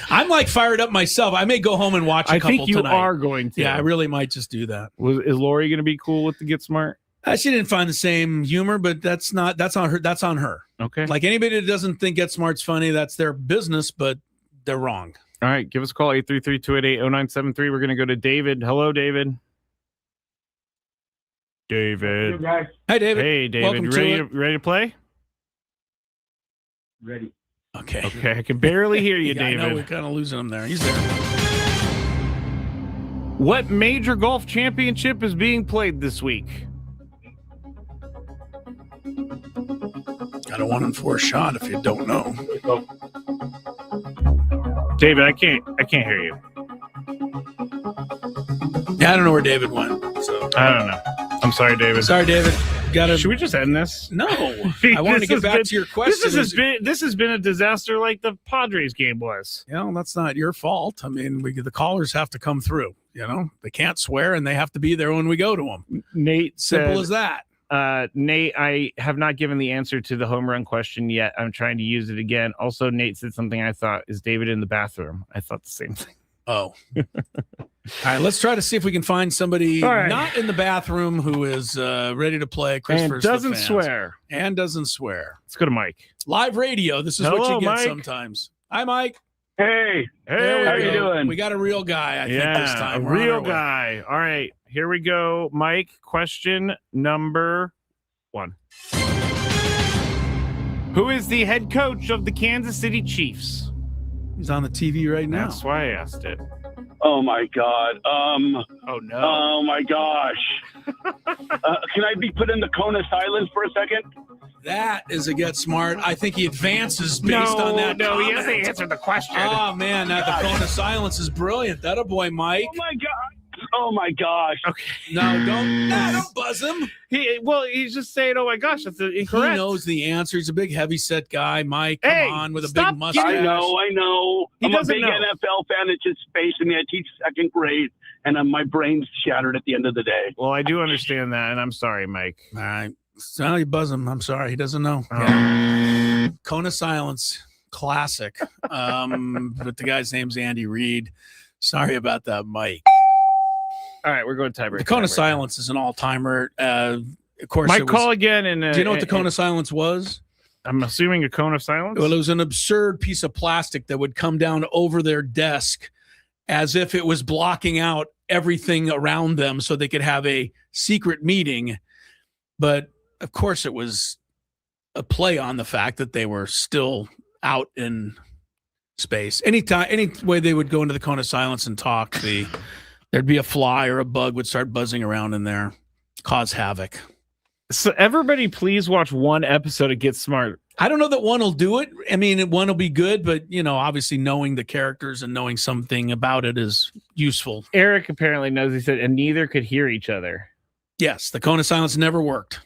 I'm like fired up myself. I may go home and watch a couple think you tonight. are going to. Yeah, I really might just do that. Is Lori going to be cool with the Get Smart? She didn't find the same humor, but that's on her. That's on her. Okay. Like anybody that doesn't think Get Smart's funny, that's their business, but they're wrong. All right. Give us a call, 833-288-0973. We're going to go to David. Hello, David. David. Hi, David. Hey, David. Welcome to Ready to play? Ready. Okay. Okay. I can barely hear you, Yeah, I know we're David. kind of losing him there. He's there. What major golf championship is being played this week? Got a 1-in-4 shot if you don't know. David, I can't hear you. Yeah, I don't know where David went. So I don't know. I'm sorry, David. sorry, David. Should we just end this? No. I wanted to get back to your question. This has been a disaster like the Padres game was. You know, that's not your fault. I mean, the callers have to come through. You know, they can't swear and they have to be there when we go to them. Nate Simple said, as that. Nate, I have not given the answer to the home run question yet. I'm trying to use it again. Also, Nate said something I thought, is David in the bathroom? I thought the same thing. Oh. All right, let's try to see if we can find somebody not in the bathroom who is ready to play. And doesn't swear. And doesn't swear. Let's go to Mike. Live radio. This is what Hello, you get Mike. sometimes. Hi, Mike. Hey, There we how go. you doing? We got a real guy, I think, this time. A We're on real our way. guy. All right, here we go. Mike, question number 1. Who is the head coach of the Kansas City Chiefs? He's on the TV right now. That's why I asked it. Oh my God. Oh, no. Oh my gosh. Can I be put in the cone of silence for a second? That is a Get Smart. I think he advances based on that. No, he comment. hasn't answered the question. Oh, man. Now the cone of silence is brilliant. That a boy, Mike. Oh my God. Oh my gosh. Okay. No, don't buzz him. He's just saying, oh my gosh, that's incorrect. He knows the answer. He's a big, heavy-set guy. Mike, come Hey, on, with a stop big mustache. I know. He I'm a doesn't big know. NFL fan. It's just spacing me. I teach second grade, and my brain's shattered at the end of the day. Well, I do understand that, and I'm sorry, Mike. All right. So you buzz him. I'm sorry. He doesn't know. Oh. Yeah. Cone of Silence. Classic. But the guy's name's Andy Reid. Sorry about that, Mike. All right, we're going to tiebreaker. The Cone of Silence is an all-timer. Of course, Mike, call again. And do you know what the Cone of Silence was? I'm assuming a cone of silence. Well, it was an absurd piece of plastic that would come down over their desk as if it was blocking out everything around them so they could have a secret meeting. But of course, it was a play on the fact that they were still out in space. Any way they would go into the Cone of Silence and talk, there'd be a fly or a bug would start buzzing around in there, cause havoc. So everybody, please watch one episode of Get Smart. I don't know that one will do it. I mean, one will be good, but, obviously knowing the characters and knowing something about it is useful. Eric apparently knows. He said, and neither could hear each other. Yes, the Cone of Silence never worked.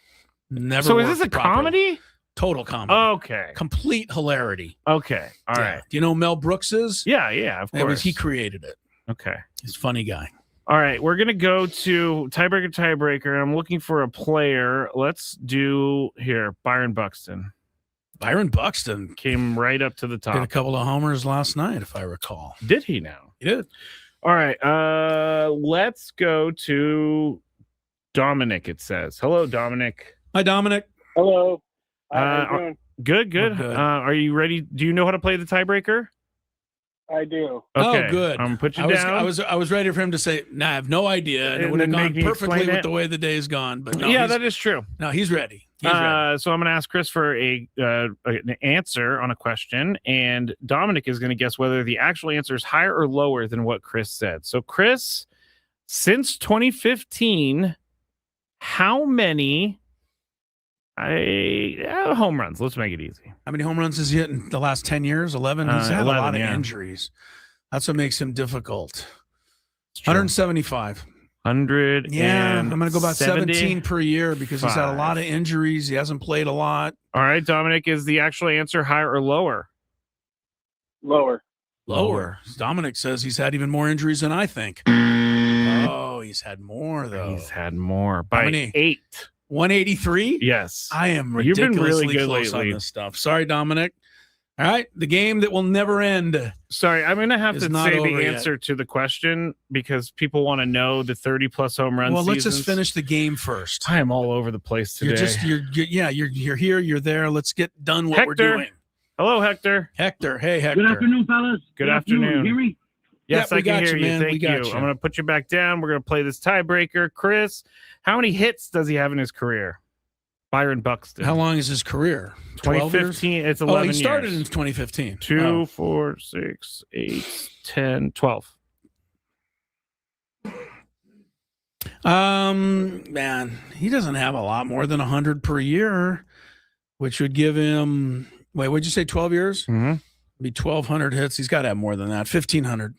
Never. So is worked this a properly. comedy? Total comedy. Okay. Complete hilarity. Okay. All right. Do you know who Mel Brooks is? Yeah, of course. He created it. Okay. He's a funny guy. All right, we're going to go to tiebreaker. I'm looking for a player. Let's do here, Byron Buxton. Byron Buxton came right up to the top. Did a couple of homers last night, if I recall. Did he now? He did. All right, let's go to Dominic, it says. Hello, Dominic. Hi, Dominic. Hello. How you doing? Good. Good. Are you ready? Do you know how to play the tiebreaker? I do. Okay. Oh, good. I'm put you down. I was ready for him to say, "Nah, I have no idea," and it would have gone perfectly with the way the day's gone. But no, that is true. No, he's ready. He's ready. So I'm going to ask Chris for an answer on a question, and Dominic is going to guess whether the actual answer is higher or lower than what Chris said. So, Chris, since 2015, how many home runs? Let's make it easy. How many home runs has he hit in the last 10 years? 11? He's had 11, a lot of injuries. That's what makes him difficult. 175. 100. Yeah, I'm going to go about 17 per year because he's had a lot of injuries. He hasn't played a lot. All right, Dominic, is the actual answer higher or lower? Lower. Dominic says he's had even more injuries than I think. Oh, he's had more, though. He's had more. By How many? 8. 183? Yes. I am You've ridiculously been really good close lately on this stuff. Sorry, Dominic. All right, the game that will never end. Sorry, I'm going to have to say the yet. answer to the question because people want to know the 30-plus home run seasons. Let's just finish the game first. I am all over the place today. You're here, you're there. Let's get done what we're doing. Hello, Hector. Hector, hey, Hector. Good afternoon, fellas. Good afternoon. Can you hear me? Yes, we I can got hear you, you. man. Thank you. I'm going to put you back down. We're going to play this tiebreaker. Chris, how many hits does he have in his career? Byron Buxton. How long is his career? 2015. It's 11 years. He started in 2015. 2, 4, 6, 8, 10, 12. Man, he doesn't have a lot more than 100 per year, which would give him. Wait, what'd you say? 12 years? Mm-hmm. Be 1,200 hits. He's got to have more than that. 1,500.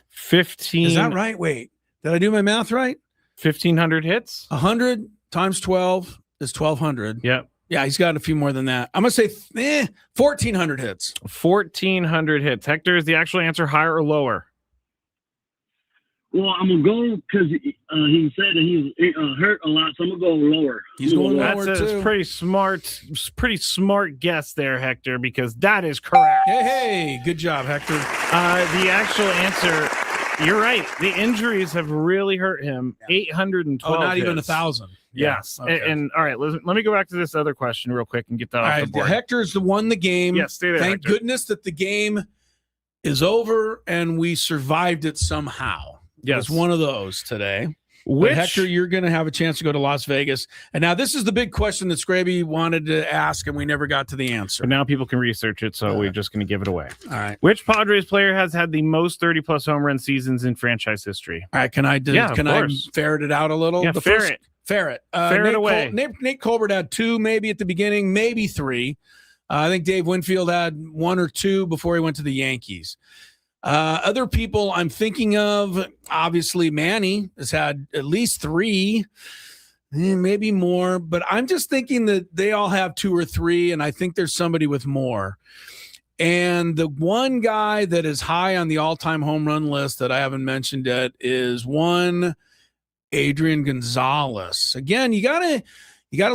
15. Is that right? Wait, did I do my math right? 1,500 hits. 100 times 12 is 1,200. Yep. Yeah, he's got a few more than that. I'm gonna say 1,400 hits. 1,400 hits. Hector, is the actual answer higher or lower? Well, I'm gonna go because he said that he's hurt a lot, so I'm gonna go lower. He's going lower That's too. a pretty smart guess there, Hector, because that is correct. Hey, good job, Hector. The actual answer, you're right. The injuries have really hurt him. 812. Not even hits. 1,000. Yes. Okay. And all right, let me go back to this other question real quick and get that off the board. Hector's won the game. Yes, stay there. Thank Hector. goodness that the game is over and we survived it somehow. Yes. It was one of those today. Which, but Hector, you're going to have a chance to go to Las Vegas. And now this is the big question that Scraby wanted to ask, and we never got to the answer. But now people can research it, so we're just going to give it away. All right. Which Padres player has had the most 30-plus home run seasons in franchise history? All right. Can I ferret it out a little? Yeah, ferret Nate away. Nate Colbert had 2, maybe at the beginning, maybe 3. I think Dave Winfield had 1 or 2 before he went to the Yankees. Other people I'm thinking of, obviously Manny has had at least 3, maybe more, but I'm just thinking that they all have 2 or 3, and I think there's somebody with more. And the one guy that is high on the all-time home run list that I haven't mentioned yet is one Adrian Gonzalez. Again, you gotta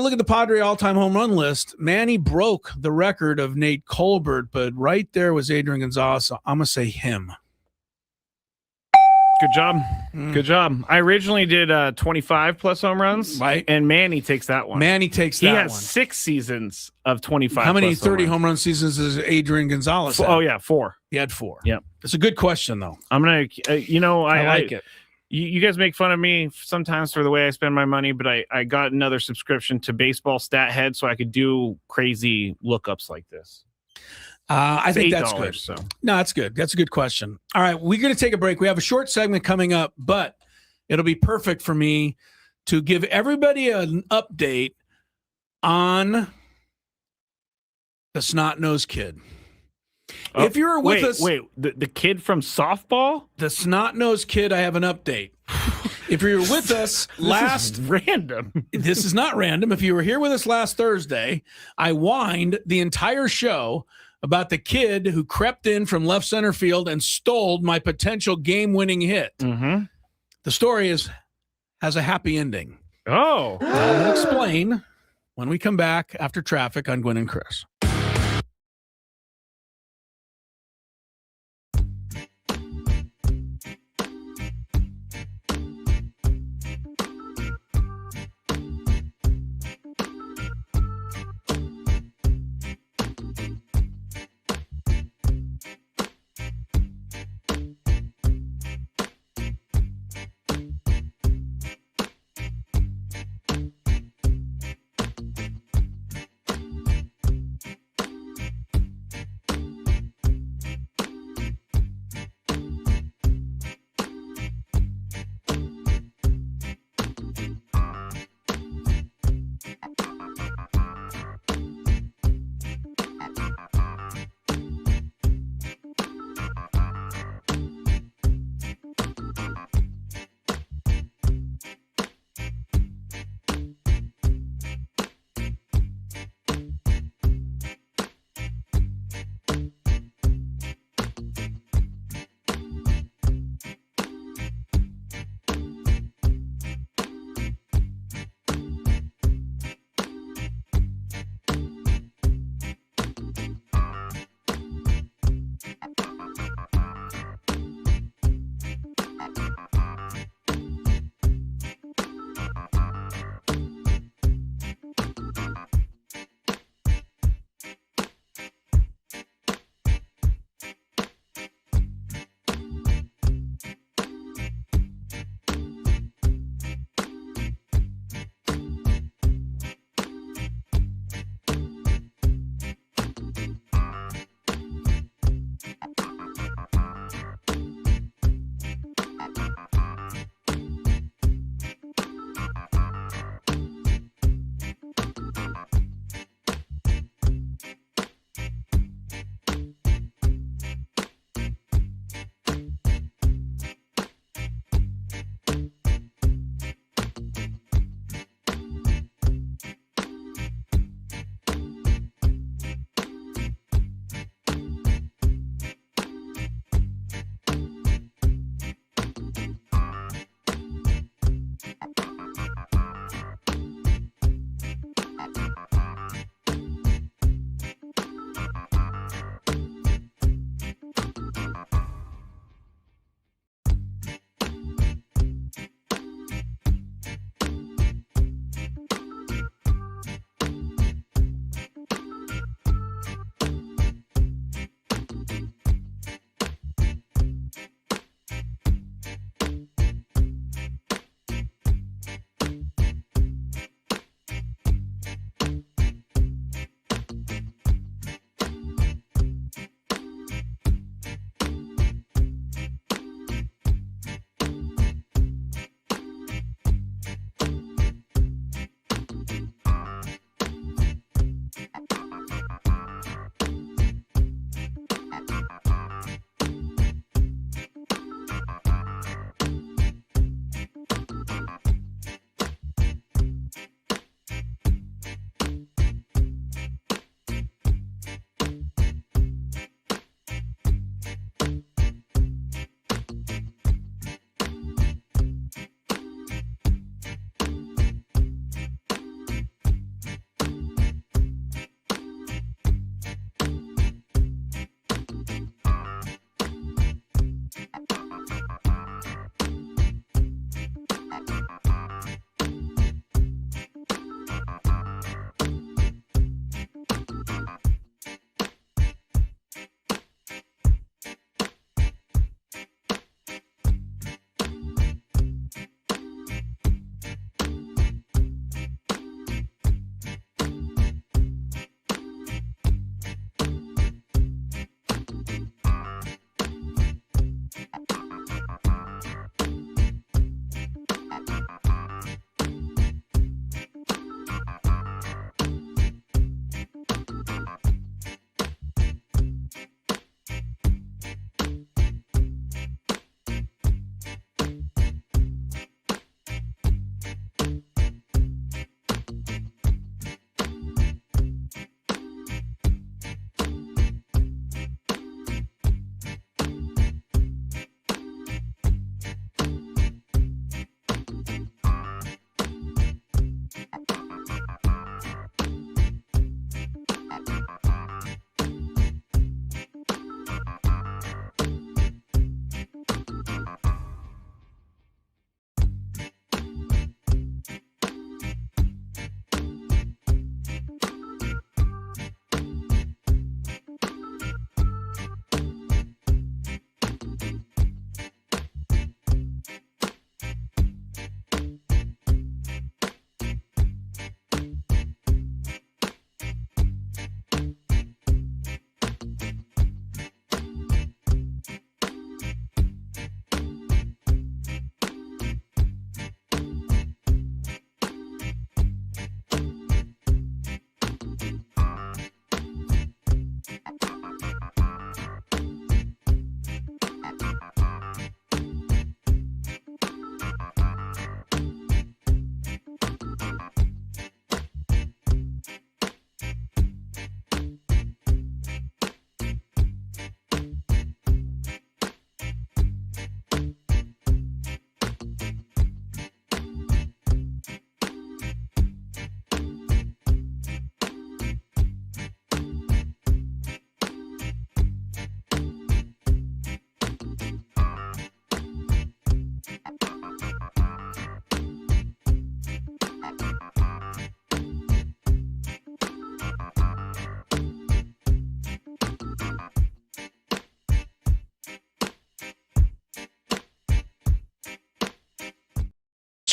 look at the Padre all-time home run list. Manny broke the record of Nate Colbert, but right there was Adrian Gonzalez. So I'm gonna say him. Good job. Good job. I originally did 25-plus home runs, right? And Manny takes that one. He has 6 seasons of 25. How many 30 home run seasons is Adrian Gonzalez had? Oh, yeah, 4. He had 4. Yep. It's a good question, though. I'm going to, I like it. You guys make fun of me sometimes for the way I spend my money, but I got another subscription to Baseball Stat Head so I could do crazy lookups like this. I think that's $8, good. So. No, that's good. That's a good question. All right, we're going to take a break. We have a short segment coming up, but it'll be perfect for me to give everybody an update on the snot-nosed kid. Oh, if you're with us... Wait, the kid from softball? The snot-nosed kid, I have an update. If you were with us This is random. this is not random. If you were here with us last Thursday, I whined the entire show about the kid who crept in from left center field and stole my potential game-winning hit. Mm-hmm. The story has a happy ending. Oh. I'll explain when we come back after traffic on Gwynn and Chris.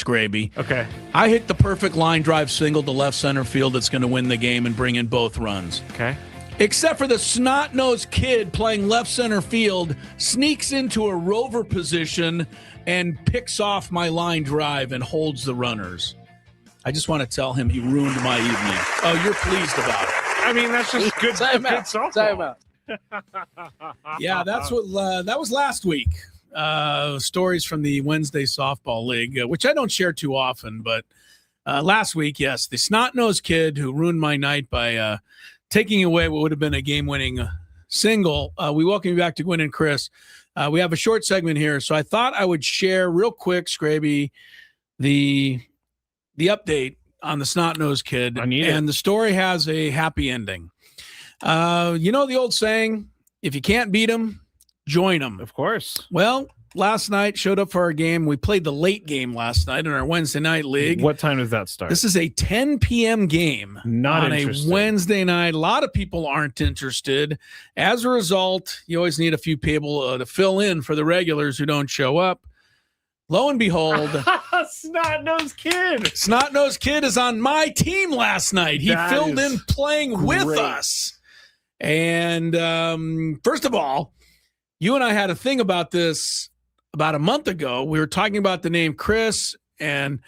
Scraby. Okay. I hit the perfect line drive single to left center field that's going to win the game and bring in both runs. Okay. Except for the snot-nosed kid playing left center field, sneaks into a rover position and picks off my line drive and holds the runners. I just want to tell him he ruined my evening. Oh, you're pleased about it. I mean, that's just good softball. Yeah, that's what that was last week. Stories from the Wednesday Softball League, which I don't share too often, but last week, yes, the snot-nosed kid who ruined my night by taking away what would have been a game-winning single. We welcome you back to Gwynn and Chris. We have a short segment here, so I thought I would share real quick, Scraby, the update on the snot-nosed kid. And the story has a happy ending. You know the old saying, if you can't beat them, join them. Of course. Well, last night showed up for our game. We played the late game last night in our Wednesday night league. What time does that start? This is a 10 p.m. game Not on a Wednesday night. A lot of people aren't interested. As a result, you always need a few people to fill in for the regulars who don't show up. Lo and behold, Snot-nosed kid. Snot-nosed kid is on my team last night. He filled in playing with us. And first of all, you and I had a thing about this about a month ago. We were talking about the name Chris and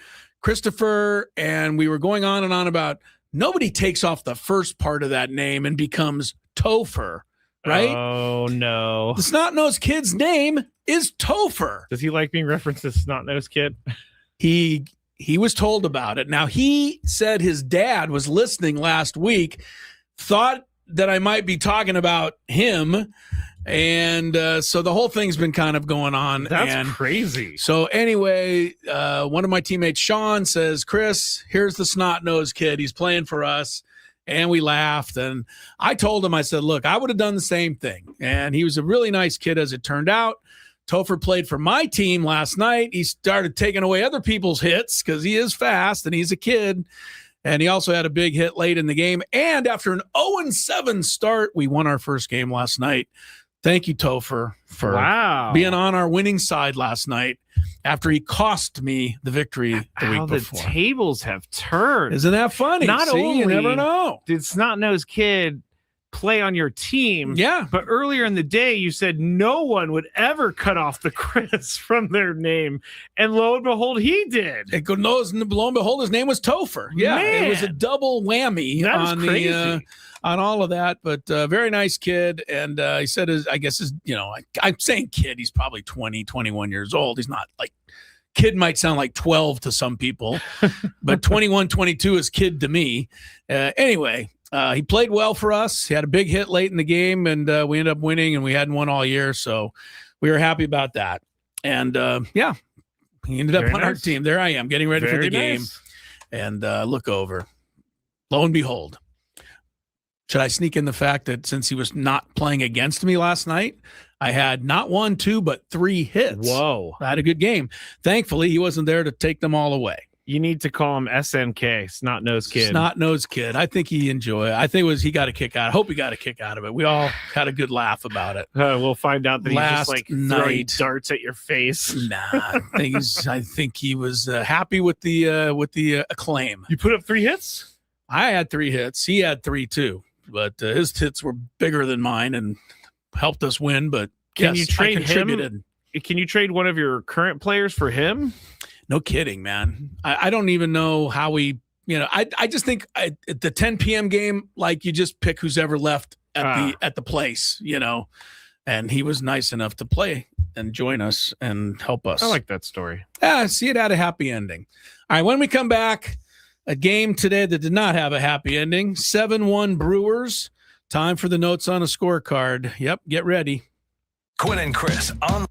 Christopher, and we were going on and on about nobody takes off the first part of that name and becomes Topher, right? Oh, no. The snot-nosed kid's name is Topher. Does he like being referenced as snot-nosed kid? He was told about it. Now, he said his dad was listening last week, thought that I might be talking about him, and so the whole thing's been kind of going on. That's crazy. So anyway, one of my teammates, Sean, says, Chris, here's the snot-nosed kid. He's playing for us. And we laughed. And I told him, I said, look, I would have done the same thing. And he was a really nice kid, as it turned out. Topher played for my team last night. He started taking away other people's hits because he is fast and he's a kid. And he also had a big hit late in the game. And after an 0-7 start, we won our first game last night. Thank you, Topher, for being on our winning side last night after he cost me the victory the week before. The tables have turned. Isn't that funny? Not only you never know. Did Snot-Nosed Kid play on your team, but earlier in the day you said no one would ever cut off the Chris from their name, and lo and behold, he did. Lo and behold, his name was Topher. Yeah, Man. It was a double whammy on the on all of that. But very nice kid, and he said I'm saying kid. He's probably 20, 21 years old. He's not like kid. Might sound like 12 to some people, but 21, 22 is kid to me. Anyway. He played well for us. He had a big hit late in the game, and we ended up winning, and we hadn't won all year, so we were happy about that. And, he ended up on our team. There I am, getting ready for the game, and look over. Lo and behold. Should I sneak in the fact that since he was not playing against me last night, I had not 1, 2, but 3 hits. Whoa. I had a good game. Thankfully, he wasn't there to take them all away. You need to call him SNK, Snot-Nosed Kid. Snot-Nosed Kid. I think he enjoyed it. I think he got a kick out. I hope he got a kick out of it. We all had a good laugh about it. We'll find out that Last he's just throwing darts at your face. Nah, I think he was happy with the acclaim. You put up 3 hits? I had 3 hits. He had 3 too, but his hits were bigger than mine and helped us win. But can you trade him? Can you trade one of your current players for him? No kidding, man. I don't even know how we, I just think at the 10 p.m. game, like you just pick who's ever left at the place, and he was nice enough to play and join us and help us. I like that story. See, it had a happy ending. All right, when we come back, a game today that did not have a happy ending, 7-1 Brewers. Time for the notes on a scorecard. Yep, get ready. Gwynn and Chris on.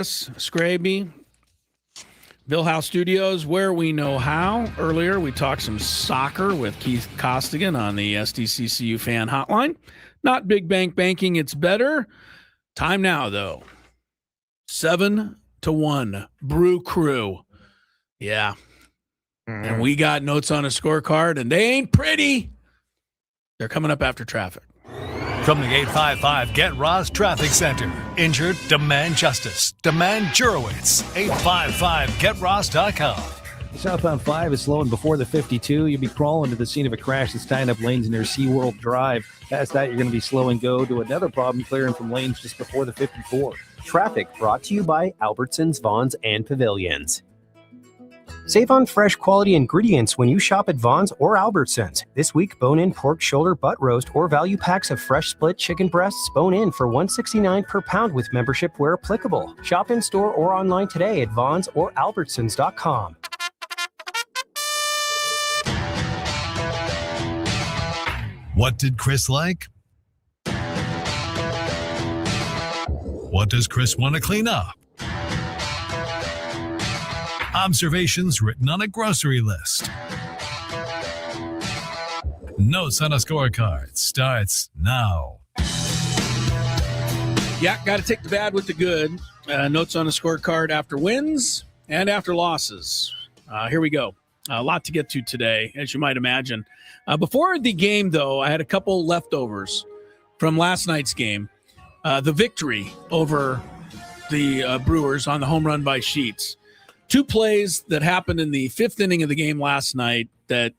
Chris Scraby, Bill House Studios, where we know how. Earlier, we talked some soccer with Keith Costigan on the SDCCU fan hotline. Not big bank banking, it's better. Time now, though. 7-1, Brew Crew. Yeah. And we got notes on a scorecard, and they ain't pretty. They're coming up after traffic. From the 855 Get Ross Traffic Center. Injured? Demand justice. Demand Jurowitz. 855GetRoss.com. Southbound 5 is slowing before the 52. You'll be crawling to the scene of a crash that's tying up lanes near SeaWorld Drive. Past that, you're going to be slow and go to another problem clearing from lanes just before the 54. Traffic brought to you by Albertsons, Vons, and Pavilions. Save on fresh quality ingredients when you shop at Vons or Albertsons. This week, bone-in pork shoulder butt roast or value packs of fresh split chicken breasts bone-in for $1.69 per pound with membership where applicable. Shop in-store or online today at Vons or Albertsons.com. What did Chris like? What does Chris want to clean up? Observations written on a grocery list. Notes on a scorecard starts now. Yeah, got to take the bad with the good. Notes on a scorecard after wins and after losses. Here we go. A lot to get to today, as you might imagine. Before the game, though, I had a couple leftovers from last night's game. The victory over the Brewers on the home run by Sheets. Two plays that happened in the fifth inning of the game last night that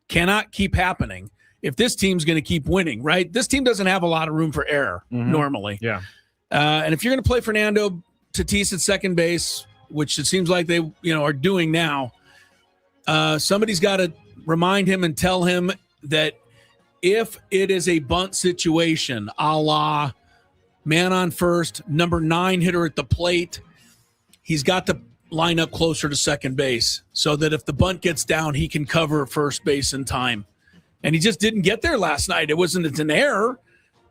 cannot keep happening if this team's going to keep winning, right? This team doesn't have a lot of room for error normally. Yeah. And if you're going to play Fernando Tatis at second base, which it seems like they are doing now, somebody's got to remind him and tell him that if it is a bunt situation, a la man on first, number 9 hitter at the plate, he's got to line up closer to second base so that if the bunt gets down, he can cover first base in time. And he just didn't get there last night. It wasn't an error,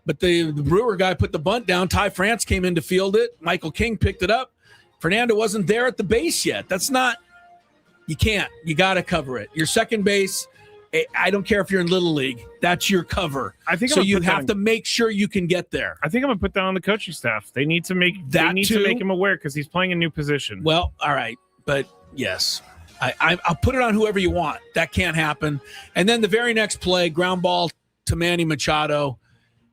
but the Brewer guy put the bunt down. Ty France came in to field it. Michael King picked it up. Fernando wasn't there at the base yet. That's not – you can't. You got to cover it. Your second base, I don't care if you're in Little League. That's your cover. I think so you have to make sure you can get there. I think I'm going to put that on the coaching staff. They need to make to make him aware because he's playing a new position. Well, all right. But, yes, I'll put it on whoever you want. That can't happen. And then the very next play, ground ball to Manny Machado.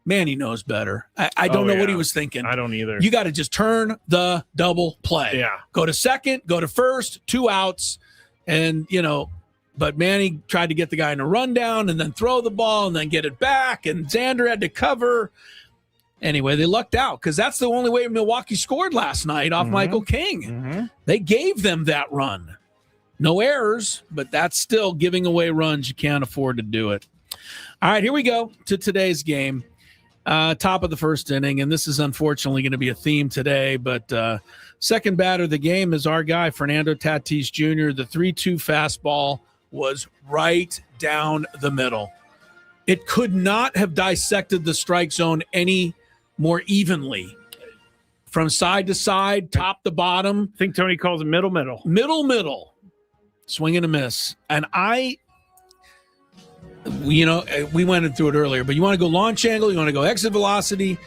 Manny knows better. I don't know what he was thinking. I don't either. You got to just turn the double play. Yeah. Go to second, go to first, 2 outs. And, but Manny tried to get the guy in a rundown and then throw the ball and then get it back. And Xander had to cover. Anyway, they lucked out because that's the only way Milwaukee scored last night off Michael King. They gave them that run. No errors, but that's still giving away runs. You can't afford to do it. All right, here we go to today's game. Top of the first inning, and this is unfortunately going to be a theme today, but second batter of the game is our guy, Fernando Tatis Jr. The 3-2 fastball was right down the middle. It could not have dissected the strike zone any more evenly. From side to side, top to bottom. I think Tony calls it middle. Middle. Swing and a miss. And we went through it earlier, but you want to go launch angle, you want to go exit velocity,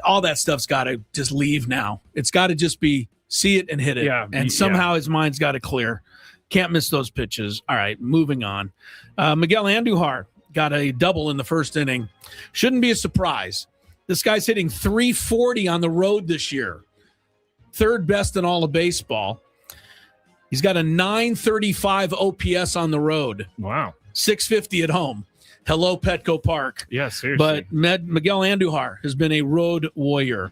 all that stuff's got to just leave now. It's got to just be see it and hit it. Yeah, and somehow his mind's got to clear. Can't miss those pitches. All right, moving on. Miguel Andujar got a double in the first inning. Shouldn't be a surprise. This guy's hitting .340 on the road this year. Third best in all of baseball. He's got a .935 OPS on the road. Wow. .650 at home. Hello, Petco Park. Yeah, seriously. But Miguel Andujar has been a road warrior.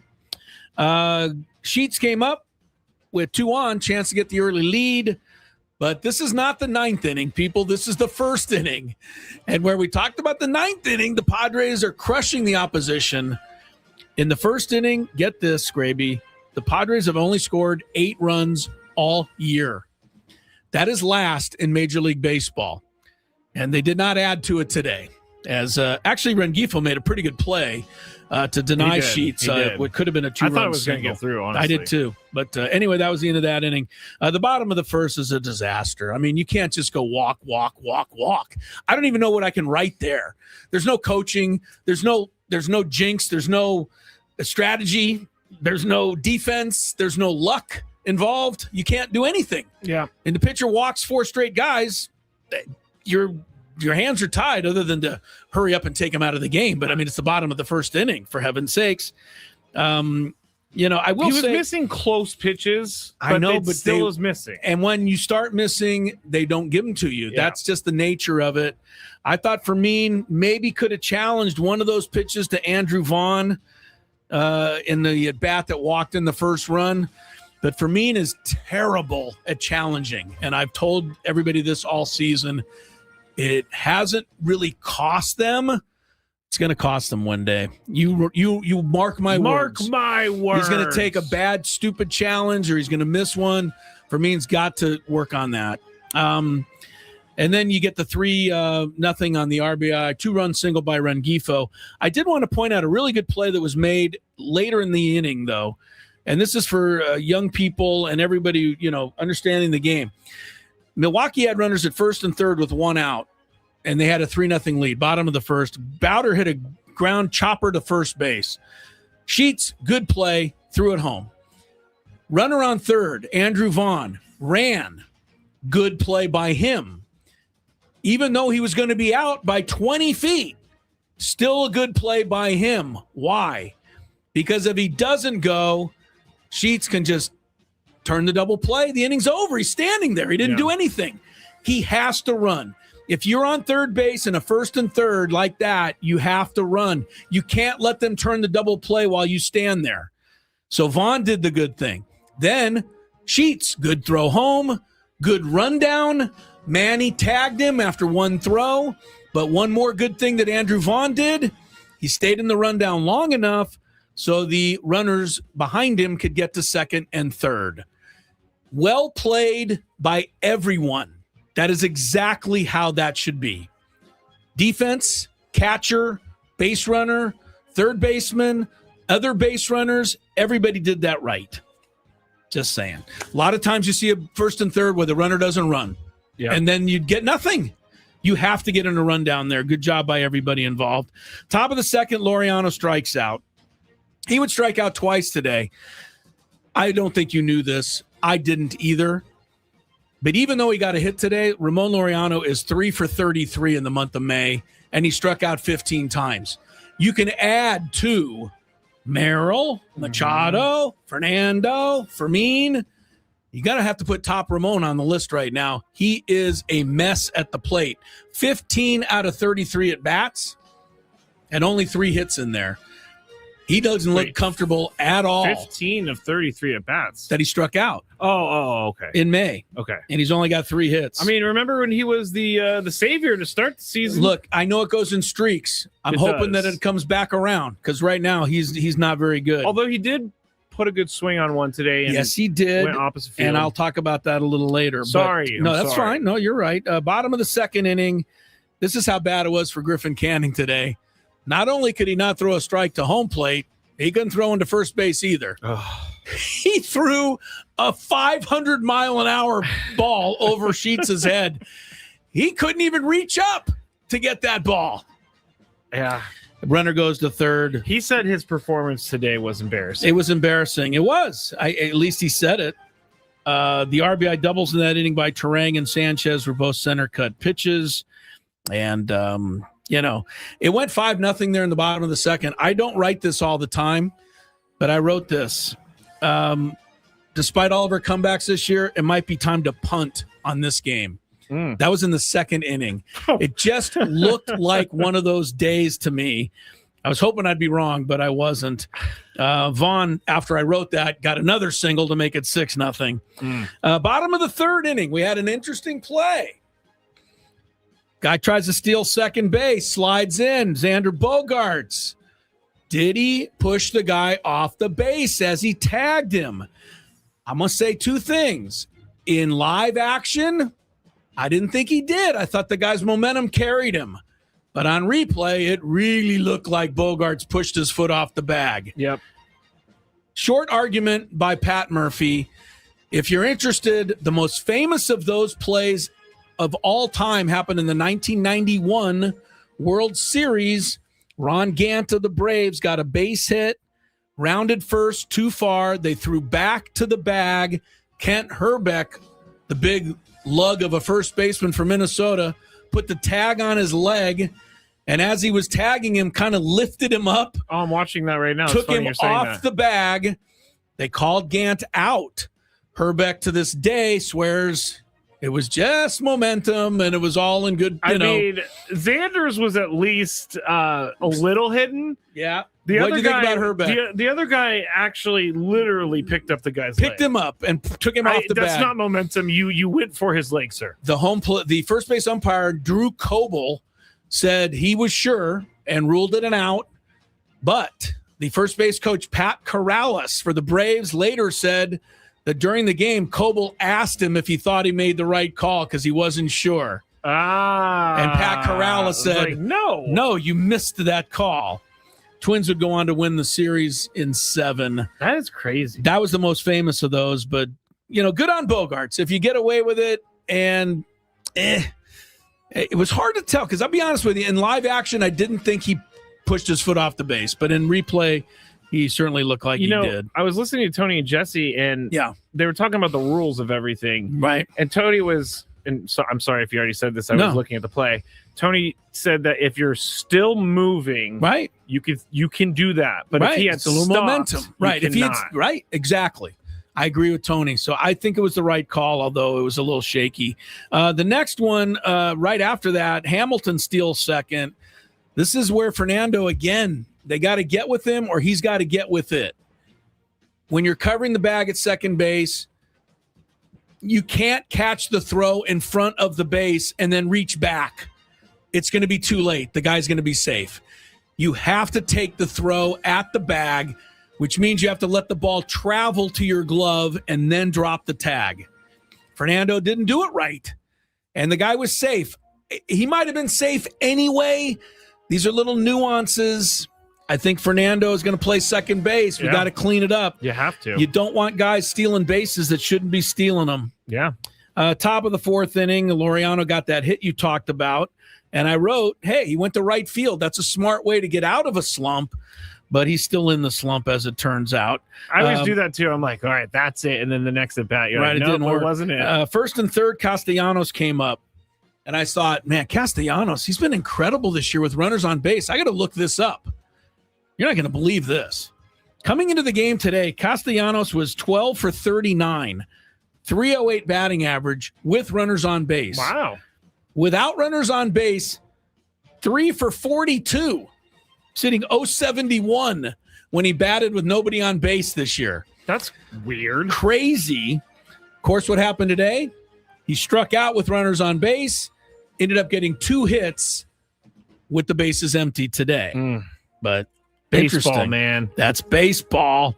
Sheets came up with 2 on, chance to get the early lead. But this is not the 9th inning, people. This is the first inning. And where we talked about the 9th inning, the Padres are crushing the opposition. In the first inning, get this, Scraby, the Padres have only scored 8 runs all year. That is last in Major League Baseball. And they did not add to it today. As actually, Rengifo made a pretty good play to deny Sheets what could have been a 2-run I thought it was going to single. get through, honestly. I did too. But anyway, that was the end of that inning. The bottom of the first is a disaster. I mean, you can't just go walk. I don't even know what I can write there. There's no coaching. There's no jinx. There's no strategy. There's no defense. There's no luck involved. You can't do anything. Yeah. And the pitcher walks 4 straight guys. Your hands are tied other than to hurry up and take them out of the game. But, I mean, it's the bottom of the first inning, for heaven's sakes. I will say... He was missing close pitches, I know, but still was missing. And when you start missing, they don't give them to you. Yeah. That's just the nature of it. I thought Fermin maybe could have challenged one of those pitches to Andrew Vaughn in the at-bat that walked in the first run. But Fermin is terrible at challenging. And I've told everybody this all season. It hasn't really cost them. It's going to cost them one day. You mark my words. Mark my words. He's going to take a bad, stupid challenge, or he's going to miss one. Fermin's got to work on that. And then you get the 3-0 on the RBI, 2-run single by Rengifo. I did want to point out a really good play that was made later in the inning, though. And this is for young people and everybody, understanding the game. Milwaukee had runners at first and third with 1 out, and they had a 3-0 lead, bottom of the first. Bowder hit a ground chopper to first base. Sheets, good play, threw it home. Runner on third, Andrew Vaughn, ran. Good play by him. Even though he was going to be out by 20 feet, still a good play by him. Why? Because if he doesn't go, Sheets can just turn the double play. The inning's over. He's standing there. He didn't do anything. He has to run. If you're on third base in a first and third like that, you have to run. You can't let them turn the double play while you stand there. So Vaughn did the good thing. Then Sheets, good throw home, good rundown. Manny tagged him after 1 throw. But one more good thing that Andrew Vaughn did, he stayed in the rundown long enough so the runners behind him could get to second and third. Well played by everyone. That is exactly how that should be. Defense, catcher, base runner, third baseman, other base runners, everybody did that right. Just saying. A lot of times you see a first and third where the runner doesn't run. Yeah. And then you'd get nothing. You have to get in a run down there. Good job by everybody involved. Top of the second, Laureano strikes out. He would strike out twice today. I don't think you knew this. I didn't either. But even though he got a hit today, Ramon Laureano is 3 for 33 in the month of May, and he struck out 15 times. You can add to Merrill, Machado, Fernando, Fermin. You got to have to put Top Ramon on the list right now. He is a mess at the plate. 15 out of 33 at bats and only 3 hits in there. He doesn't look comfortable at all. 15 of 33 at bats that he struck out. Oh, okay. In May. Okay. And he's only got 3 hits. I mean, remember when he was the savior to start the season? Look, I know it goes in streaks. I'm hoping that it comes back around because right now he's not very good. Although he did put a good swing on one today. And yes, he did. Went opposite field. And I'll talk about that a little later. Sorry. No, that's fine. No, you're right. Bottom of the second inning. This is how bad it was for Griffin Canning today. Not only could he not throw a strike to home plate, he couldn't throw into first base either. He threw a 500-mile-an-hour ball over Sheets' head. He couldn't even reach up to get that ball. Yeah. The runner goes to third. He said his performance today was embarrassing. It was embarrassing. It was. At least he said it. The RBI doubles in that inning by Terang and Sanchez were both center-cut pitches. And, it went 5-0 there in the bottom of the second. I don't write this all the time, but I wrote this. Despite all of our comebacks this year, it might be time to punt on this game. That was in the second inning. It just looked like one of those days to me. I was hoping I'd be wrong, but I wasn't. Vaughn, after I wrote that, got another single to make it 6-0. Bottom of the third inning, we had an interesting play. Guy tries to steal second base, slides in. Xander Bogaerts. Did he push the guy off the base as he tagged him? I'm going to say 2 things. In live action, I didn't think he did. I thought the guy's momentum carried him. But on replay, it really looked like Bogaerts pushed his foot off the bag. Yep. Short argument by Pat Murphy. If you're interested, the most famous of those plays of all time happened in the 1991 World Series. Ron Gant of the Braves got a base hit, rounded first too far. They threw back to the bag. Kent Herbeck, the big lug of a first baseman for Minnesota, put the tag on his leg, and as he was tagging him, kind of lifted him up. Oh, I'm watching that right now. Took him off the bag. They called Gant out. Herbeck to this day swears it was just momentum and it was all in good. I mean, Xander's was at least a little hidden. Yeah. What did you think about Herbeck? The other guy actually literally picked up the guy's leg. Picked him up and took him off the bag. That's not momentum. You went for his leg, sir. The first base umpire, Drew Coble, said he was sure and ruled it an out. But the first base coach, Pat Corrales, for the Braves, later said that during the game, Coble asked him if he thought he made the right call because he wasn't sure. And Pat Corrales said, no, you missed that call. Twins would go on to win the series in 7. That is crazy. That was the most famous of those, but good on Bogaerts. If you get away with it, and it was hard to tell because I'll be honest with you, in live action, I didn't think he pushed his foot off the base, but in replay, he certainly looked like he did. I was listening to Tony and Jesse, and they were talking about the rules of everything. Right. And Tony was, and so I'm sorry if you already said this. I was looking at the play. Tony said that if you're still moving, right, you can do that. But right. if he had it's a little stopped, momentum, right? If he had, right, exactly. I agree with Tony. So I think it was the right call, although it was a little shaky. The next one, right after that, Hamilton steals second. This is where Fernando, again, they got to get with him or he's got to get with it. When you're covering the bag at second base, you can't catch the throw in front of the base and then reach back. It's going to be too late. The guy's going to be safe. You have to take the throw at the bag, which means you have to let the ball travel to your glove and then drop the tag. Fernando didn't do it right, and the guy was safe. He might have been safe anyway. These are little nuances. I think Fernando is going to play second base. We got to clean it up. You have to. You don't want guys stealing bases that shouldn't be stealing them. Yeah. Top of the 4th inning, Laureano got that hit you talked about, and I wrote, hey, he went to right field. That's a smart way to get out of a slump, but he's still in the slump as it turns out. I always do that too. I'm like, all right, that's it. And then the next at bat, you're right, like, it didn't work. It wasn't it. First and third, Castellanos came up. And I thought, man, Castellanos, he's been incredible this year with runners on base. I got to look this up. You're not going to believe this. Coming into the game today, Castellanos was 12 for 39, 308 batting average with runners on base. Wow. Without runners on base, 3 for 42, sitting 071 when he batted with nobody on base this year. That's weird. Crazy. Of course, what happened today? He struck out with runners on base, ended up getting 2 hits with the bases empty today. But baseball, man. That's baseball.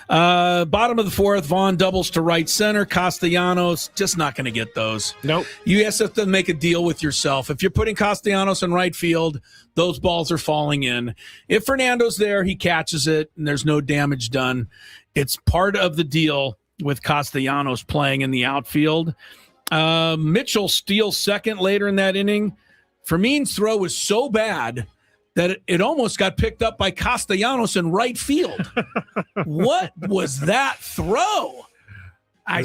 Bottom of the 4th, Vaughn doubles to right center. Castellanos, just not going to get those. Nope. You have to make a deal with yourself. If you're putting Castellanos in right field, those balls are falling in. If Fernando's there, he catches it, and there's no damage done. It's part of the deal with Castellanos playing in the outfield. Mitchell steals second later in that inning. Fermin's throw was so bad that it almost got picked up by Castellanos in right field. What was that throw?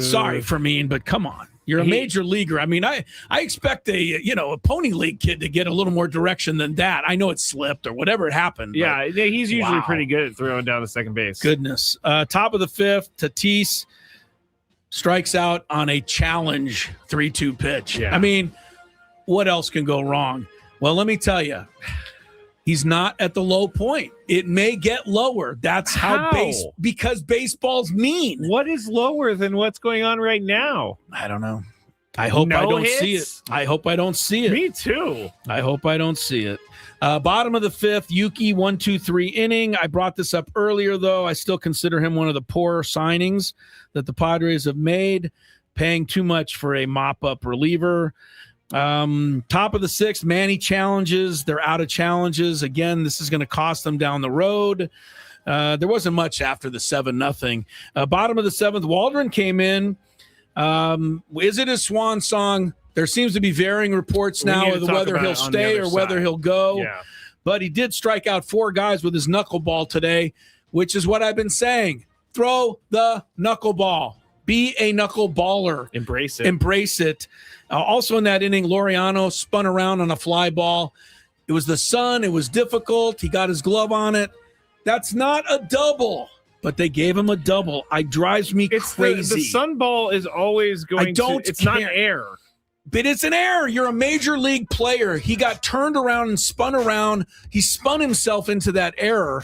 Sorry, Fermin, but come on. You're a major leaguer. I mean, I expect a pony league kid to get a little more direction than that. I know it slipped or whatever it happened. Yeah, he's usually pretty good at throwing down to second base. Goodness. Top of the 5th, Tatis strikes out on a challenge 3-2 pitch. Yeah. I mean, what else can go wrong? Well, let me tell you, he's not at the low point. It may get lower. That's how because baseball's mean. What is lower than what's going on right now? I don't know. I hope I don't see it. I hope I don't see it. Me too. I hope I don't see it. Bottom of the 5th, Yuki 1-2-3 inning. I brought this up earlier, though. I still consider him one of the poorer signings that the Padres have made, paying too much for a mop-up reliever. Top of the 6th, Manny challenges. They're out of challenges. Again, this is going to cost them down the road. There wasn't much after the 7-0. Bottom of the 7th, Waldron came in. Is it a swan song? There seems to be varying reports now of whether he'll stay or whether he'll go. Yeah. But he did strike out 4 guys with his knuckleball today, which is what I've been saying. Throw the knuckleball. Be a knuckleballer. Embrace it. Embrace it. Also in that inning, Laureano spun around on a fly ball. It was the sun. It was difficult. He got his glove on it. That's not a double, but they gave him a double. It drives me crazy. The sun ball is always going it's not air. But it's an error. You're a major league player. He got turned around and spun around. He spun himself into that error.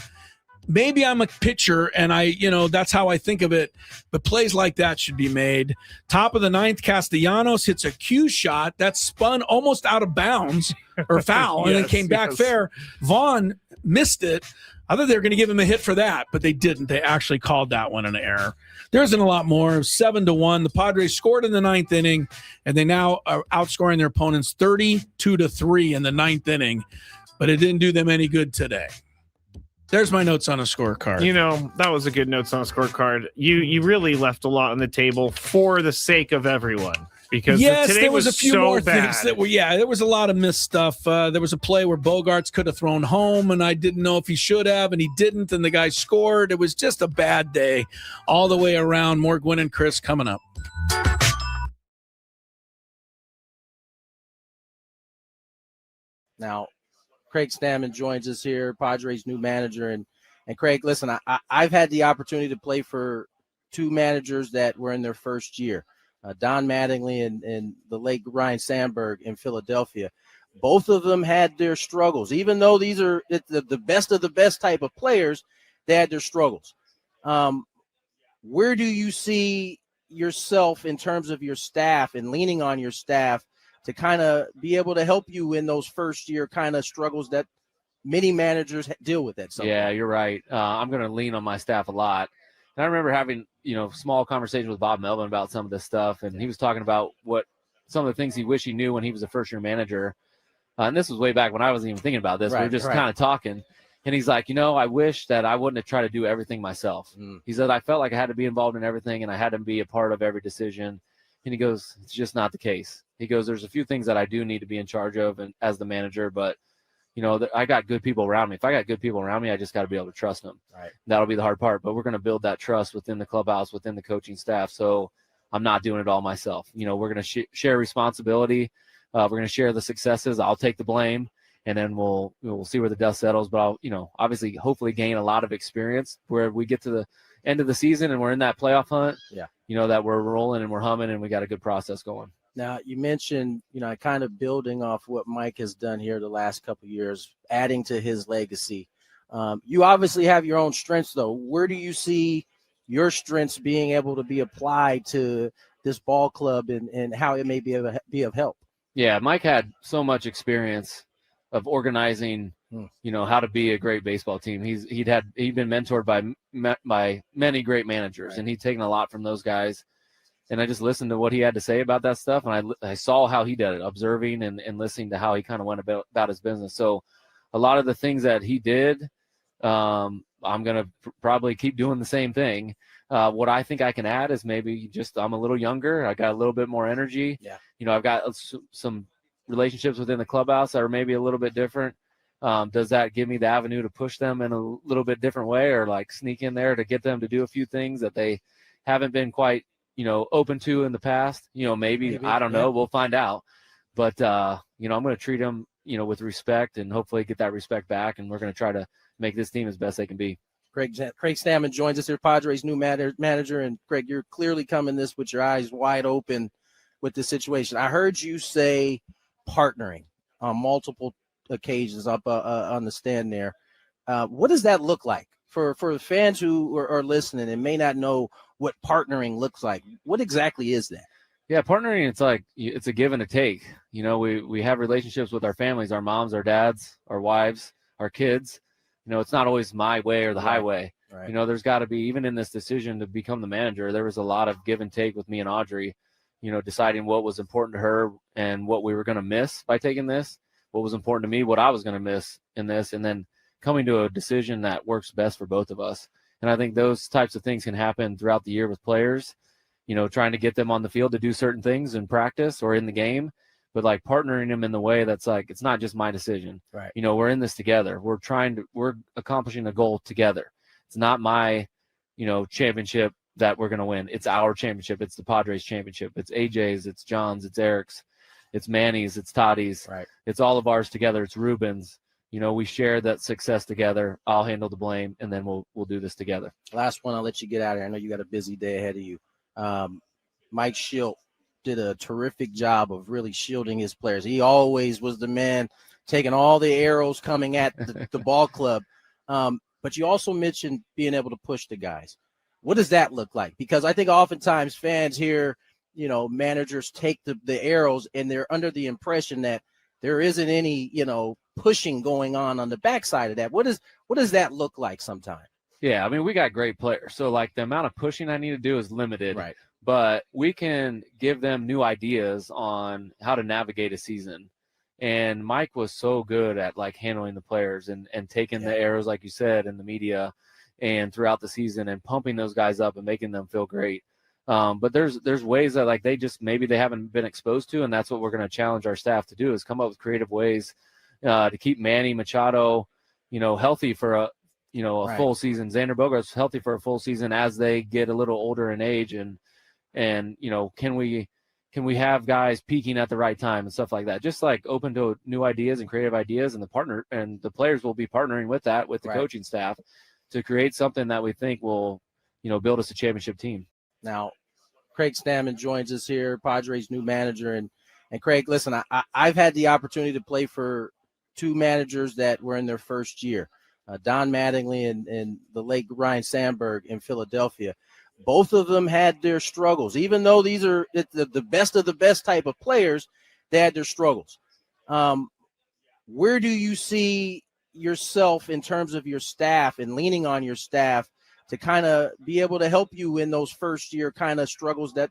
Maybe I'm a pitcher and that's how I think of it. But plays like that should be made. Top of the 9th, Castellanos hits a cue shot that spun almost out of bounds or foul and then came back fair. Vaughn missed it. I thought they were going to give him a hit for that, but they didn't. They actually called that one an error. There isn't a lot more. 7-1. The Padres scored in the 9th inning, and they now are outscoring their opponents 32-3 in the 9th inning, but it didn't do them any good today. There's my notes on a scorecard. That was a good notes on a scorecard. You really left a lot on the table for the sake of everyone. Because today there was a few so more bad. things that were, there was a lot of missed stuff. There was a play where Bogarts could have thrown home, and I didn't know if he should have, and he didn't, and the guy scored. It was just a bad day all the way around. More Gwynn and Chris coming up. Now, Craig Stammen joins us here, Padres' new manager. And Craig, listen, I've had the opportunity to play for 2 managers that were in their first year. Don Mattingly and the late Ryan Sandberg in Philadelphia. Both of them had their struggles. Even though these are the best of the best type of players, they had their struggles. Where do you see yourself in terms of your staff and leaning on your staff to kind of be able to help you in those first year kind of struggles that many managers deal with at some point? You're right. I'm going to lean on my staff a lot. And I remember having, small conversations with Bob Melvin about some of this stuff. And he was talking about some of the things he wished he knew when he was a first-year manager. And this was way back when I wasn't even thinking about this. We were just kind of talking. And he's like, I wish that I wouldn't have tried to do everything myself. He said, I felt like I had to be involved in everything and I had to be a part of every decision. And he goes, it's just not the case. He goes, there's a few things that I do need to be in charge of and as the manager, but I got good people around me. If I got good people around me, I just got to be able to trust them. Right. That'll be the hard part, but we're going to build that trust within the clubhouse, within the coaching staff. So I'm not doing it all myself. We're going to share responsibility. We're going to share the successes. I'll take the blame, and then we'll see where the dust settles. But I'll, obviously, hopefully gain a lot of experience where we get to the end of the season and we're in that playoff hunt. Yeah. That we're rolling and we're humming and we got a good process going. Now, you mentioned, kind of building off what Mike has done here the last couple of years, adding to his legacy. You obviously have your own strengths, though. Where do you see your strengths being able to be applied to this ball club and how it may be of help? Yeah, Mike had so much experience of organizing, how to be a great baseball team. He'd been mentored by many great managers, and he'd taken a lot from those guys. And I just listened to what he had to say about that stuff, and I saw how he did it, observing and listening to how he kind of went about his business. So a lot of the things that he did, I'm going to probably keep doing the same thing. What I think I can add is maybe just I'm a little younger. I got a little bit more energy. Yeah. I've got some relationships within the clubhouse that are maybe a little bit different. Does that give me the avenue to push them in a little bit different way, or like sneak in there to get them to do a few things that they haven't been quite open to in the past? Maybe I don't know. We'll find out. But, I'm going to treat them, with respect and hopefully get that respect back. And we're going to try to make this team as best they can be. Craig Stammen joins us here, Padres' new manager. And Craig, you're clearly coming this with your eyes wide open with the situation. I heard you say partnering on multiple occasions up on the stand there. What does that look like for the fans who are listening and may not know what partnering looks like? What exactly is that? Yeah, partnering, it's a give and a take. We have relationships with our families, our moms, our dads, our wives, our kids. It's not always my way or the highway. Right. There's got to be, even in this decision to become the manager, there was a lot of give and take with me and Audrey. deciding what was important to her and what we were going to miss by taking this, what was important to me, what I was going to miss in this, and then coming to a decision that works best for both of us. And I think those types of things can happen throughout the year with players, trying to get them on the field to do certain things in practice or in the game, but like partnering them in the way that's like, it's not just my decision. Right. We're in this together. We're accomplishing a goal together. It's not my, championship that we're going to win. It's our championship. It's the Padres championship. It's AJ's, it's John's, it's Eric's, it's Manny's, it's Toddy's. Right. It's all of ours together. It's Ruben's. We share that success together. I'll handle the blame, and then we'll do this together. Last one, I'll let you get out of here. I know you got a busy day ahead of you. Mike Schilt did a terrific job of really shielding his players. He always was the man taking all the arrows coming at the ball club. But you also mentioned being able to push the guys. What does that look like? Because I think oftentimes fans hear, managers take the arrows and they're under the impression that there isn't any, pushing going on the backside of that. What does that look like sometimes? Yeah, I mean, we got great players. So, like, the amount of pushing I need to do is limited. Right. But we can give them new ideas on how to navigate a season. And Mike was so good at, like, handling the players and taking the arrows, like you said, in the media and throughout the season and pumping those guys up and making them feel great. But there's ways that, like, maybe they haven't been exposed to, and that's what we're going to challenge our staff to do, is come up with creative ways to keep Manny Machado, healthy for a full season. Xander Bogaerts healthy for a full season as they get a little older in age, and can we have guys peaking at the right time and stuff like that? Just like open to new ideas and creative ideas, and the players will be partnering with that with the coaching staff to create something that we think will build us a championship team. Now, Craig Stammen joins us here, Padres' new manager, and Craig, listen, I've had the opportunity to play for two managers that were in their first year, Don Mattingly and the late Ryan Sandberg in Philadelphia. Both of them had their struggles. Even though these are the best of the best type of players, they had their struggles. Where do you see yourself in terms of your staff and leaning on your staff to kind of be able to help you in those first year kind of struggles that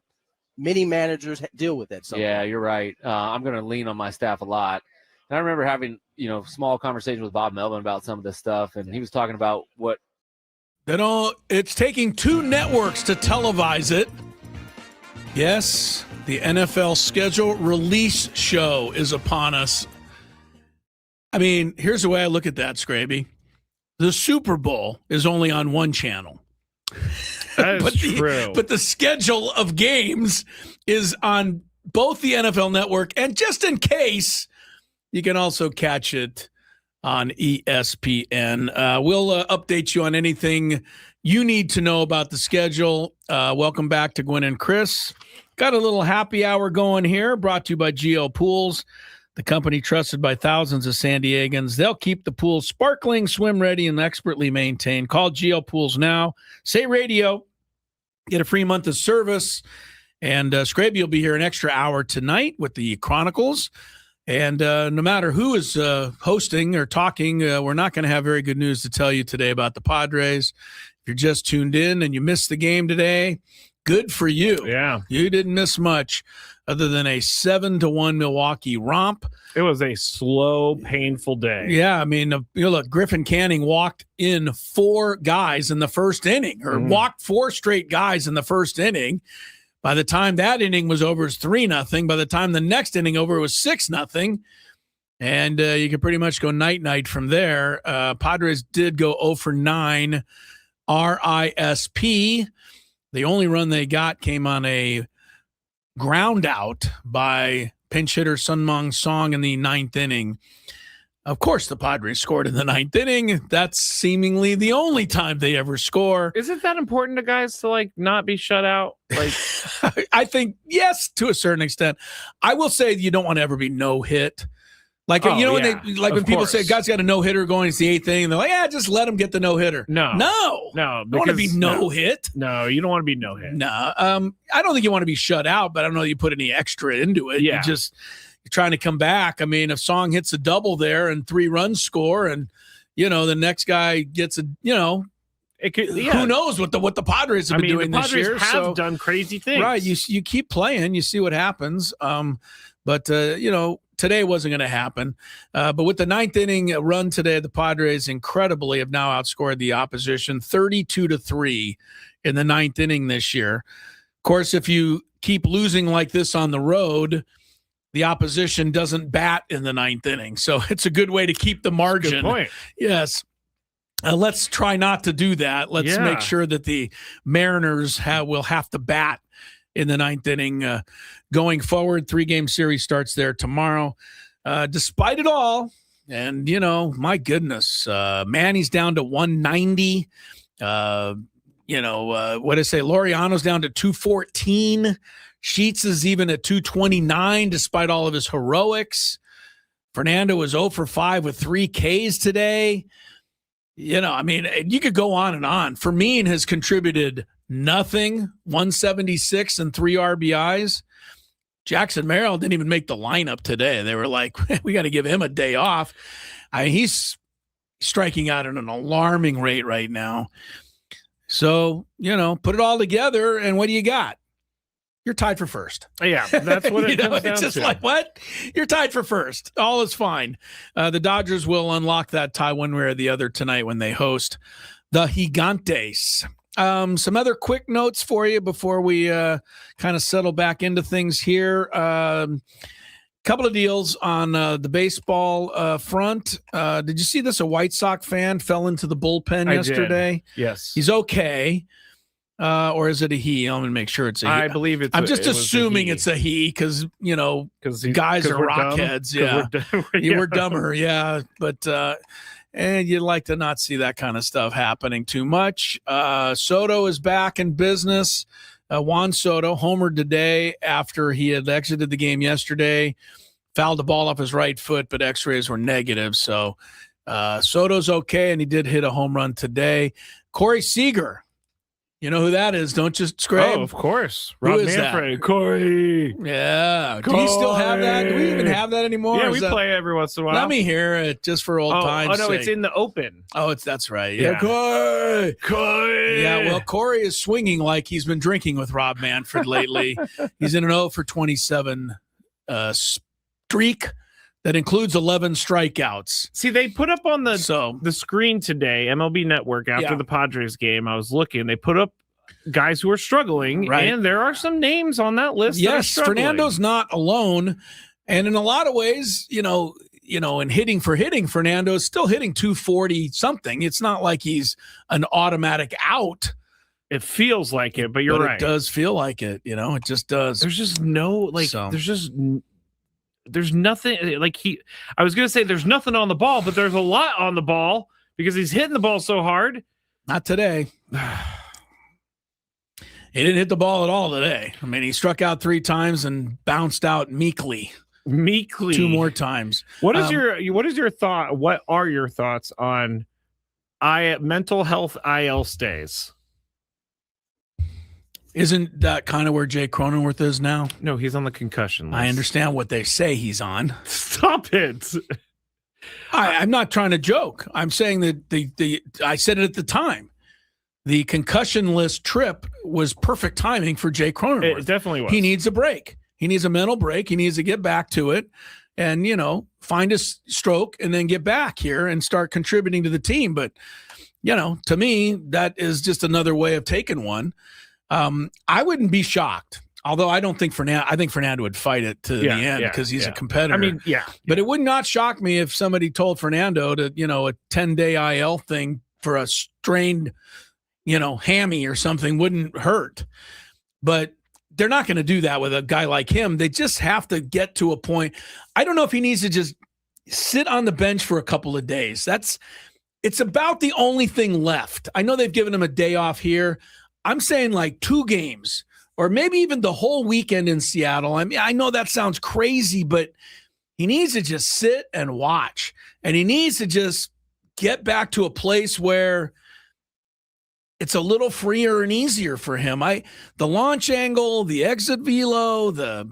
many managers deal with at some point? Yeah, you're right. I'm going to lean on my staff a lot. And I remember having, small conversations with Bob Melvin about some of this stuff, and he was talking about what it's taking two networks to televise it. Yes, the NFL schedule release show is upon us. I mean, here's the way I look at that, Scraby. The Super Bowl is only on one channel. That is true. But the schedule of games is on both the NFL Network, and just in case, you can also catch it on ESPN. We'll update you on anything you need to know about the schedule. Welcome back to Gwynn and Chris. Got a little happy hour going here, brought to you by GL Pools, the company trusted by thousands of San Diegans. They'll keep the pool sparkling, swim ready, and expertly maintained. Call GL Pools now. Say radio. Get a free month of service. And Scraby will be here an extra hour tonight with the Chronicles. And no matter who is hosting or talking, we're not going to have very good news to tell you today about the Padres. If you're just tuned in and you missed the game today, good for you. Yeah. You didn't miss much other than a 7-1 Milwaukee romp. It was a slow, painful day. Yeah, I mean, look, Griffin Canning walked in 4 guys in the first inning, or walked 4 straight guys in the first inning. By the time that inning was over, it was 3-0. By the time the next inning over, it was 6-0. And you could pretty much go night-night from there. Padres did go 0-for-9 RISP. The only run they got came on a ground out by pinch hitter Sunmong Song in the 9th inning. Of course, the Padres scored in the 9th inning. That's seemingly the only time they ever score. Isn't that important to guys to, like, not be shut out? Like, I think, yes, to a certain extent. I will say you don't want to ever be no-hit. Like, when people say guy's got a no-hitter going, it's the 8th inning, they're like, just let him get the no-hitter. No. You don't want to be no-hit. No, you don't want to be no-hit. No. I don't think you want to be shut out, but I don't know that you put any extra into it. Yeah. You're trying to come back. I mean, if Song hits a double there and 3 runs score and, the next guy gets It could, who knows what the Padres have been doing the this year? Padres have done crazy things, right? You keep playing, you see what happens. But today wasn't going to happen. But with the ninth inning run today, the Padres incredibly have now outscored the opposition 32-3 in the ninth inning this year. Of course, if you keep losing like this on the road, the opposition doesn't bat in the ninth inning. So it's a good way to keep the margin. Good point. Yes. Let's try not to do that. Let's make sure that the Mariners will have to bat in the ninth inning going forward. 3-game series starts there tomorrow. Despite it all, and, my goodness, Manny's down to 190. What did I say? Laureano's down to 214. Sheets is even at 229 despite all of his heroics. Fernando was 0 for 5 with 3 Ks today. You could go on and on. Fermin has contributed nothing, 176 and 3 RBIs. Jackson Merrill didn't even make the lineup today. They were like, we got to give him a day off. He's striking out at an alarming rate right now. So, put it all together, and what do you got? You're tied for first. Yeah, that's what it comes down it's just to. like, what? You're tied for first. All is fine. The Dodgers will unlock that tie one way or the other tonight when they host the Gigantes. Some other quick notes for you before we kind of settle back into things here. Couple of deals on the baseball front. Did you see this? A White Sox fan fell into the bullpen yesterday. Did. Yes. He's okay. Or is it a he? I'm going to make sure it's a he. I believe it's I'm just assuming it's a he because, guys are rockheads. Yeah. We're dumber. Yeah. But, and you'd like to not see that kind of stuff happening too much. Soto is back in business. Juan Soto homered today after he had exited the game yesterday, fouled the ball off his right foot, but x-rays were negative. So Soto's okay, and he did hit a home run today. Corey Seager. You know who that is, don't you, Scrape? Oh, of course. Who Rob is Manfred. that? Corey. Yeah. Do you still have that? Do we even have that anymore? Yeah, we play every once in a while. Let me hear it just for old times' sake. sake. It's in the open. Oh, that's right. Yeah. Corey. Yeah, well, Corey is swinging like he's been drinking with Rob Manfred lately. He's in an 0 for 27 streak that includes 11 strikeouts. See, they put up on the screen today, MLB Network, after the Padres game. I was looking. They put up guys who are struggling, and there are some names on that list. Yes, Fernando's not alone. And in a lot of ways, in hitting for hitting, Fernando's still hitting 240 something. It's not like he's an automatic out. It feels like it, but you're right. It does feel like it. It just does. There's just no there's nothing like I was going to say there's nothing on the ball, but there's a lot on the ball because he's hitting the ball so hard. Not today. He didn't hit the ball at all today. I mean, he struck out 3 times and bounced out meekly 2 more times. What is your thought? What are your thoughts on mental health IL stays? Isn't that kind of where Jay Cronenworth is now? No, he's on the concussion list. I understand what they say he's on. Stop it. I'm not trying to joke. I'm saying that I said it at the time. The concussion list trip was perfect timing for Jay Cronenworth. It definitely was. He needs a break. He needs a mental break. He needs to get back to it and, find a stroke and then get back here and start contributing to the team. But, to me, that is just another way of taking one. I wouldn't be shocked, although I don't think I think Fernando would fight it to the end because he's a competitor. I mean, but it would not shock me if somebody told Fernando to, a 10-day IL thing for a strained, hammy or something wouldn't hurt. But they're not going to do that with a guy like him. They just have to get to a point. I don't know if he needs to just sit on the bench for a couple of days. It's about the only thing left. I know they've given him a day off here. I'm saying like 2 games or maybe even the whole weekend in Seattle. I mean, I know that sounds crazy, but he needs to just sit and watch, and he needs to just get back to a place where it's a little freer and easier for him. The launch angle, the exit velo, the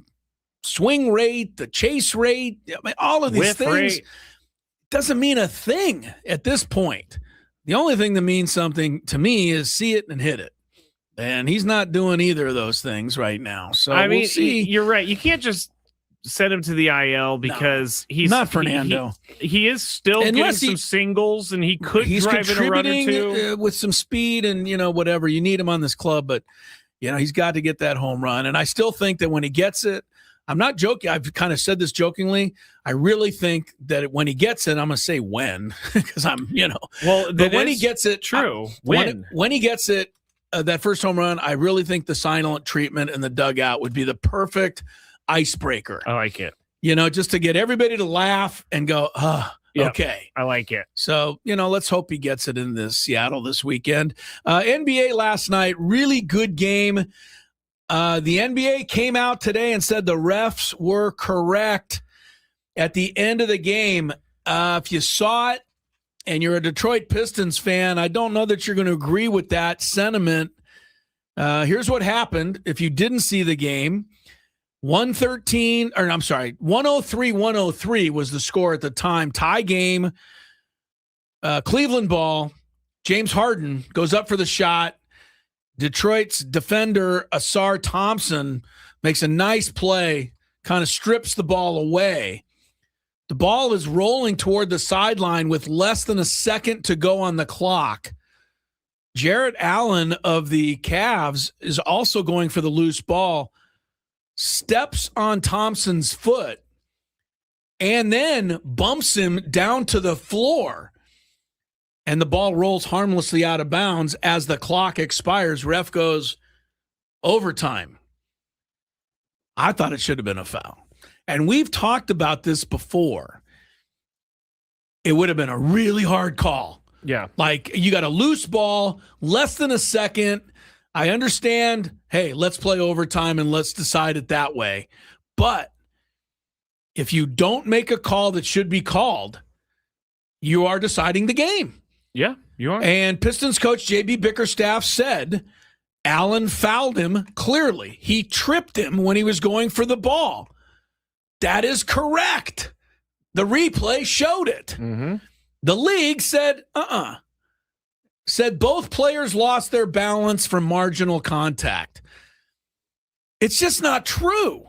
swing rate, the chase rate, all of these things doesn't mean a thing at this point. The only thing that means something to me is see it and hit it. And he's not doing either of those things right now. So I mean, we'll see. You're right. You can't just send him to the IL because he's not Fernando. He is still getting some singles, and he could drive in a run or two with some speed and whatever. You need him on this club, but he's got to get that home run. And I still think that when he gets it, I'm not joking. I've kind of said this jokingly. I really think that when he gets it, I'm going to say when, because Well, but when he gets it, true. When he gets it, that first home run, I really think the silent treatment in the dugout would be the perfect icebreaker. I like it. Just to get everybody to laugh and go, okay. I like it. So, let's hope he gets it in Seattle this weekend. NBA last night, really good game. The NBA came out today and said the refs were correct at the end of the game. If you saw it and you're a Detroit Pistons fan, I don't know that you're going to agree with that sentiment. Here's what happened. If you didn't see the game, 103-103 was the score at the time. Tie game. Cleveland ball. James Harden goes up for the shot. Detroit's defender, Asar Thompson, makes a nice play, kind of strips the ball away. The ball is rolling toward the sideline with less than a second to go on the clock. Jarrett Allen of the Cavs is also going for the loose ball, steps on Thompson's foot, and then bumps him down to the floor. And the ball rolls harmlessly out of bounds as the clock expires. Ref goes overtime. I thought it should have been a foul. And we've talked about this before. It would have been a really hard call. Yeah. Like, you got a loose ball, less than a second. I understand, hey, let's play overtime and let's decide it that way. But if you don't make a call that should be called, you are deciding the game. Yeah, you are. And Pistons coach J.B. Bickerstaff said Allen fouled him clearly. He tripped him when he was going for the ball. That is correct. The replay showed it. Mm-hmm. The league said, said both players lost their balance from marginal contact. It's just not true.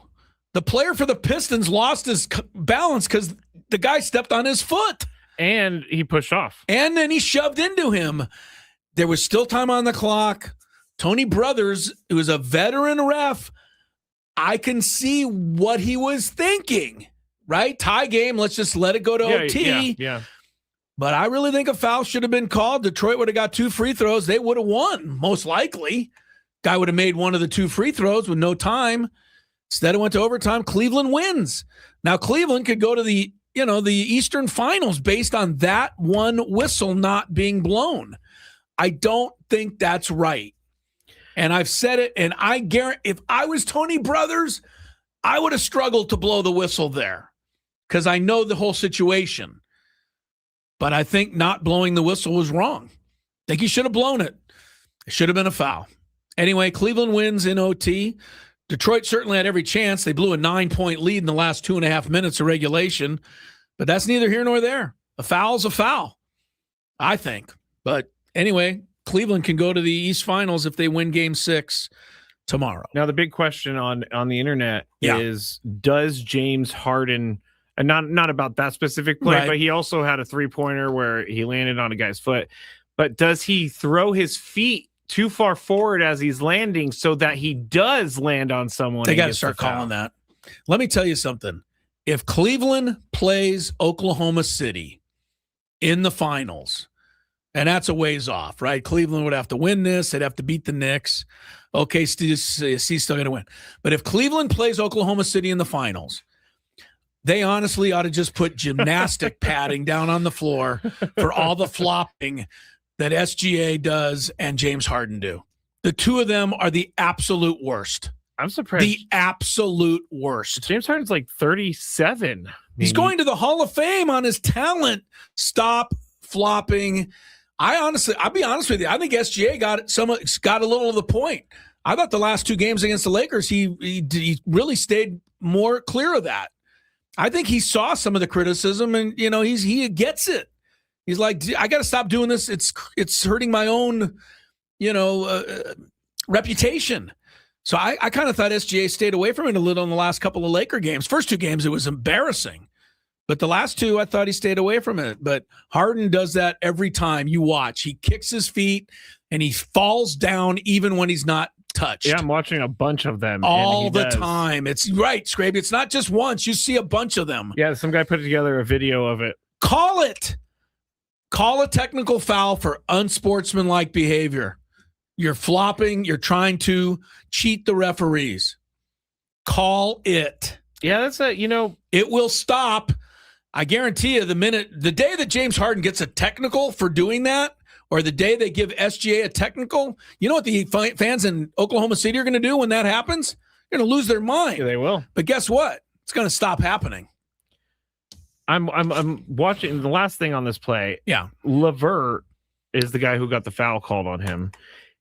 The player for the Pistons lost his balance because the guy stepped on his foot. And he pushed off. And then he shoved into him. There was still time on the clock. Tony Brothers, who is a veteran ref, I can see what he was thinking, right? Tie game, let's just let it go to OT. Yeah. But I really think a foul should have been called. Detroit would have got 2 free throws. They would have won, most likely. Guy would have made one of the 2 free throws with no time. Instead, it went to overtime. Cleveland wins. Now, Cleveland could go to the Eastern Finals based on that one whistle not being blown. I don't think that's right. And I've said it, and I guarantee if I was Tony Brothers, I would have struggled to blow the whistle there because I know the whole situation. But I think not blowing the whistle was wrong. I think he should have blown it. It should have been a foul. Anyway, Cleveland wins in OT. Detroit certainly had every chance. They blew a 9-point lead in the last 2.5 minutes of regulation. But that's neither here nor there. A foul's a foul, I think. But anyway, Cleveland can go to the East Finals if they win Game 6 tomorrow. Now, the big question on the internet is, does James Harden, and not about that specific play, but he also had a 3-pointer where he landed on a guy's foot, but does he throw his feet too far forward as he's landing so that he does land on someone? They got to start calling that. Let me tell you something. If Cleveland plays Oklahoma City in the finals, and that's a ways off, right? Cleveland would have to win this. They'd have to beat the Knicks. Okay, he's still going to win. But if Cleveland plays Oklahoma City in the finals, they honestly ought to just put gymnastic padding down on the floor for all the flopping that SGA does and James Harden do. The two of them are the absolute worst. I'm surprised. The absolute worst. James Harden's like 37. Maybe. He's going to the Hall of Fame on his talent. Stop flopping. I'll be honest with you. I think SGA got a little of the point. I thought the last 2 games against the Lakers, he really stayed more clear of that. I think he saw some of the criticism, and he gets it. He's like, I got to stop doing this. It's hurting my own, reputation. So I kind of thought SGA stayed away from it a little in the last couple of Laker games. First 2 games, it was embarrassing. But the last 2, I thought he stayed away from it. But Harden does that every time you watch. He kicks his feet and he falls down even when he's not touched. Yeah, I'm watching a bunch of them. All the time. It's right, Scraby. It's not just once. You see a bunch of them. Yeah, some guy put together a video of it. Call it. Call a technical foul for unsportsmanlike behavior. You're flopping. You're trying to cheat the referees. Call it. Yeah, that's it will stop. I guarantee you the day that James Harden gets a technical for doing that, or the day they give SGA a technical, you know what the fans in Oklahoma City are going to do when that happens? They're going to lose their mind. Yeah, they will. But guess what? It's going to stop happening. I'm watching the last thing on this play. Yeah. LeVert is the guy who got the foul called on him.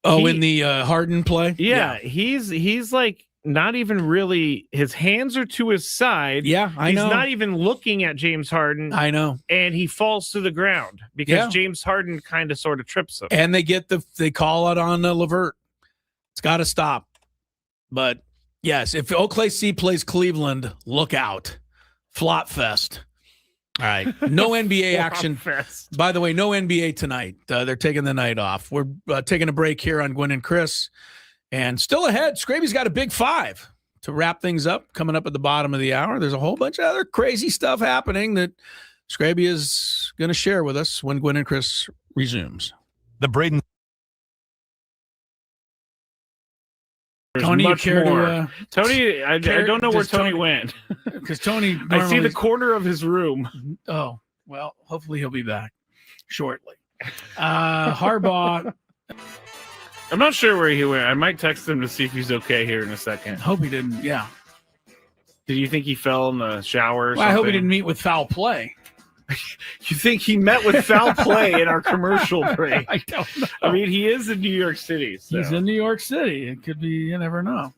In the Harden play? Yeah. He's like not even really, his hands are to his side. Yeah, I know. He's not even looking at James Harden. I know. And he falls to the ground because James Harden kind of sort of trips him. And they call it on LeVert. It's got to stop. But yes, if OKC plays Cleveland, look out. Flop fest. All right. No NBA action. By the way, no NBA tonight. They're taking the night off. We're taking a break here on Gwynn and Chris. And still ahead, Scraby's got a big 5 to wrap things up coming up at the bottom of the hour. There's a whole bunch of other crazy stuff happening that Scraby is going to share with us when Gwynn and Chris resumes. The Braden. Tony, you care to, Tony, I don't know where Tony went. Because Tony, I see the corner of his room. Oh, well, hopefully he'll be back shortly. Harbaugh. I'm not sure where he went. I might text him to see if he's okay here in a second. Hope he didn't. Yeah. Did you think he fell in the shower or something? I hope he didn't meet with foul play. You think he met with foul play in our commercial break? I don't know. I mean, he is in New York City. So. He's in New York City. It could be, you never know.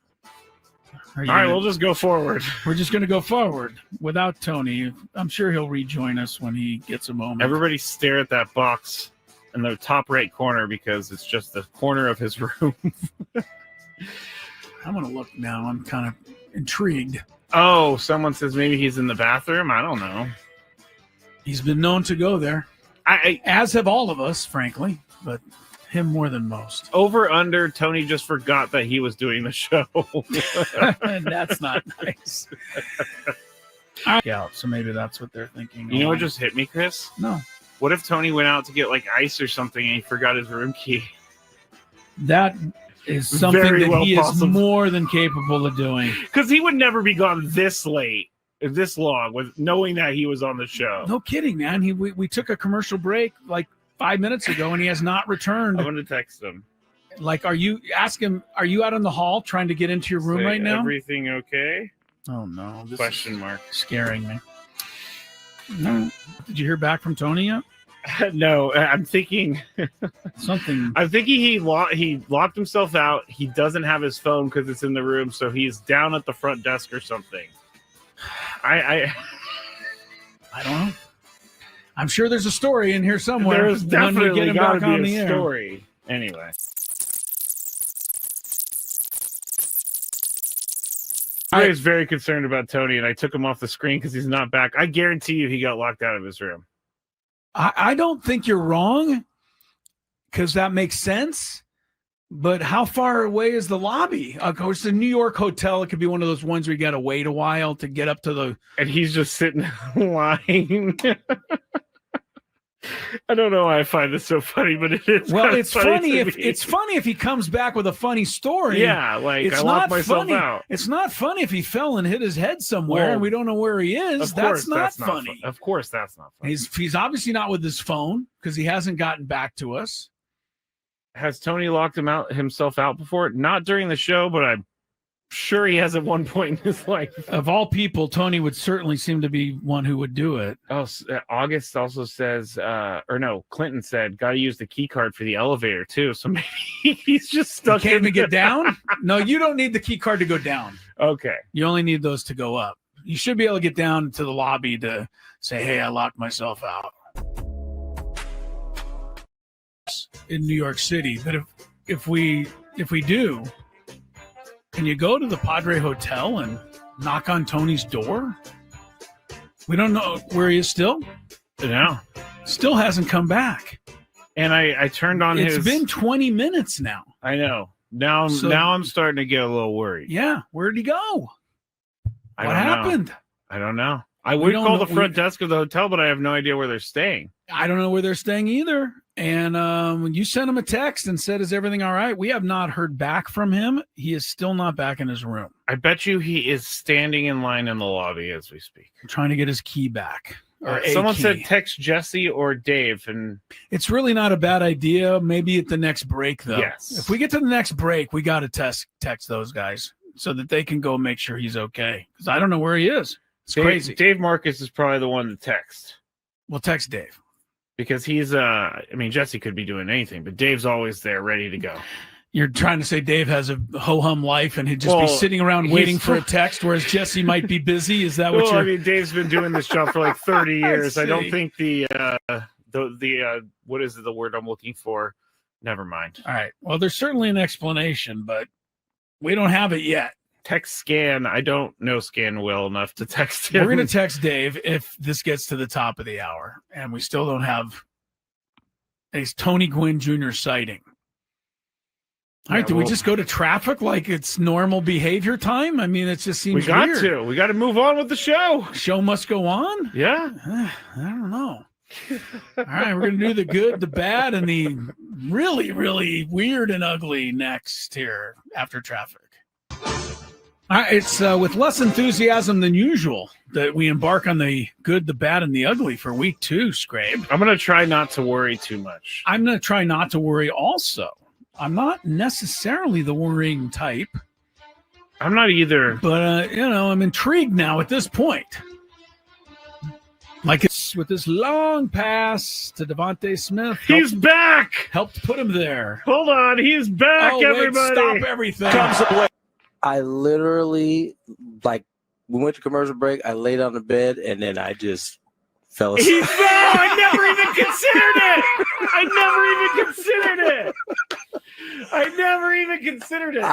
All right, we'll just go forward. We're just going to go forward without Tony. I'm sure he'll rejoin us when he gets a moment. Everybody stare at that box in the top right corner because it's just the corner of his room. I'm going to look now. I'm kind of intrigued. Oh, someone says maybe he's in the bathroom. I don't know. He's been known to go there. As have all of us, frankly, but him more than most. Over under, Tony just forgot that he was doing the show. That's not nice. Yeah, so maybe that's what they're thinking. You know what just hit me, Chris? No. What if Tony went out to get like ice or something and he forgot his room key? That is something Very that well he possible. is more than capable of doing. Because he would never be gone this late, this long, with knowing that he was on the show. No kidding, man. We took a commercial break like 5 minutes ago, and he has not returned. I'm going to text him. Like, are you out in the hall trying to get into your room right now? Everything okay? Oh, no. This Question mark. Scaring me. No. Did you hear back from Tony yet? No, I'm thinking something. I'm thinking he locked himself out. He doesn't have his phone because it's in the room, so he's down at the front desk or something. I don't know. I'm sure there's a story in here somewhere. There's definitely got to be a air. story. Anyway. I was very concerned about Tony, and I took him off the screen because he's not back. I guarantee you he got locked out of his room. I don't think you're wrong because that makes sense. But how far away is the lobby? Of course, the New York hotel, it could be one of those ones where you got to wait a while to get up to the... And he's just sitting in line. I don't know why I find this so funny, but it is. Well, it's funny if he comes back with a funny story. Yeah, like I locked myself out. It's not funny if he fell and hit his head somewhere and we don't know where he is. That's not funny. Of course, that's not funny. He's obviously not with his phone because he hasn't gotten back to us. Has Tony locked himself out before? Not during the show, but I'm sure he has at one point in his life. Of all people, Tony would certainly seem to be one who would do it. Oh, August also says, Clinton said, got to use the key card for the elevator too. So maybe he's just stuck. You can't even get down? No, you don't need the key card to go down. Okay. You only need those to go up. You should be able to get down to the lobby to say, hey, I locked myself out. in New York City. But if we do, can you go to the Padre Hotel and knock on Tony's door? We don't know where he is still. No. Still hasn't come back. And I turned on It's been 20 minutes now. I know. Now I'm starting to get a little worried. Yeah. Where'd he go? What happened? I don't know. I would call the front desk of the hotel, but I have no idea where they're staying. I don't know where they're staying either. And when you sent him a text and said, is everything all right? We have not heard back from him. He is still not back in his room. I bet you he is standing in line in the lobby as we speak. I'm trying to get his key back. Someone said text Jesse or Dave, and it's really not a bad idea. Maybe at the next break, though. Yes. If we get to the next break, we got to text those guys so that they can go make sure he's okay. Because I don't know where he is. It's crazy. Dave Marcus is probably the one to text. We'll text Dave. Because he's, Jesse could be doing anything, but Dave's always there ready to go. You're trying to say Dave has a ho-hum life and he'd just be sitting around waiting for a text, whereas Jesse might be busy. Is that what you're... Dave's been doing this job for like 30 years. I don't think the what is the word I'm looking for? Never mind. All right. Well, there's certainly an explanation, but we don't have it yet. Text Scan. I don't know Scan well enough to text him. We're going to text Dave if this gets to the top of the hour and we still don't have a Tony Gwynn Jr. sighting. All right, do we just go to traffic like it's normal behavior time? I mean, it just seems weird. We got to move on with the show. Show must go on? Yeah. I don't know. All right, we're going to do the good, the bad, and the really, really weird and ugly next here after traffic. All right, it's with less enthusiasm than usual that we embark on the good, the bad, and the ugly for week 2, Scrape. I'm going to try not to worry too much. I'm going to try not to worry also. I'm not necessarily the worrying type. I'm not either. But, I'm intrigued now at this point. Like it's with this long pass to Devontae Smith. He's back! Helped put him there. Hold on. He's back, everybody. Stop everything. I literally, we went to commercial break. I laid on the bed, and then I just fell asleep. I never even considered it.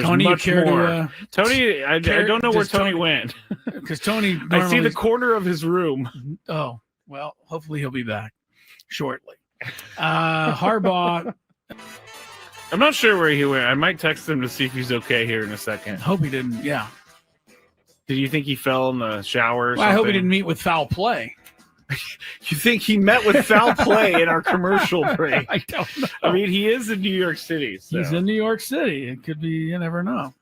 Tony, you care to Tony, I don't know where Tony went. Because Tony, I see the corner of his room. Oh, well, hopefully he'll be back shortly. Harbaugh. I'm not sure where he went. I might text him to see if he's okay here in a second. Hope he didn't. Yeah. Did you think he fell in the shower or something? I hope he didn't meet with foul play. You think he met with foul play in our commercial break? I don't know. I mean, he is in New York City. So. He's in New York City. It could be, you never know.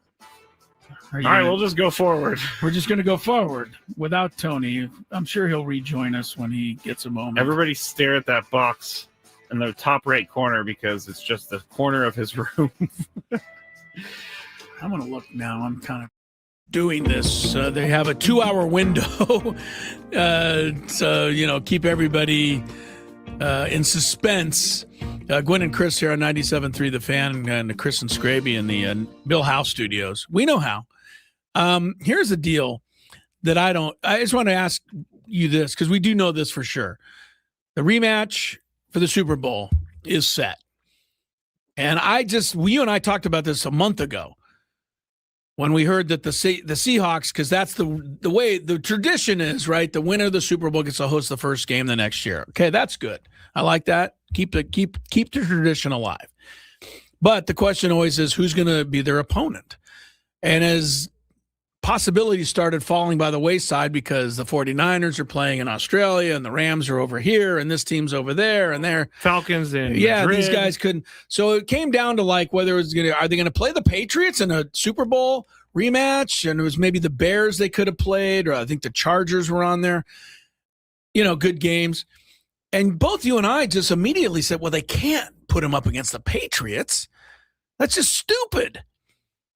All right, we'll just go forward. We're just going to go forward without Tony. I'm sure he'll rejoin us when he gets a moment. Everybody stare at that box in the top right corner because it's just the corner of his room. I'm going to look now. I'm kind of doing this. They have a 2-hour window. So, keep everybody in suspense. Gwynn and Chris here on 97.3 The Fan, and Chris and Scraby in the Bill House studios. We know how. Here's the deal that I just want to ask you this, because we do know this for sure. The rematch for the Super Bowl is set. And you and I talked about this a month ago when we heard that the Seahawks, because that's the way the tradition is, right? The winner of the Super Bowl gets to host the first game the next year. Okay, that's good. I like that. Keep the tradition alive. But the question always is, who's going to be their opponent? And as possibilities started falling by the wayside because the 49ers are playing in Australia and the Rams are over here and this team's over there and they're Falcons and Madrid. These guys couldn't. So it came down to whether are they going to play the Patriots in a Super Bowl rematch? And it was maybe the Bears they could have played, or I think the Chargers were on there. Good games. And both you and I just immediately said, well, they can't put them up against the Patriots. That's just stupid.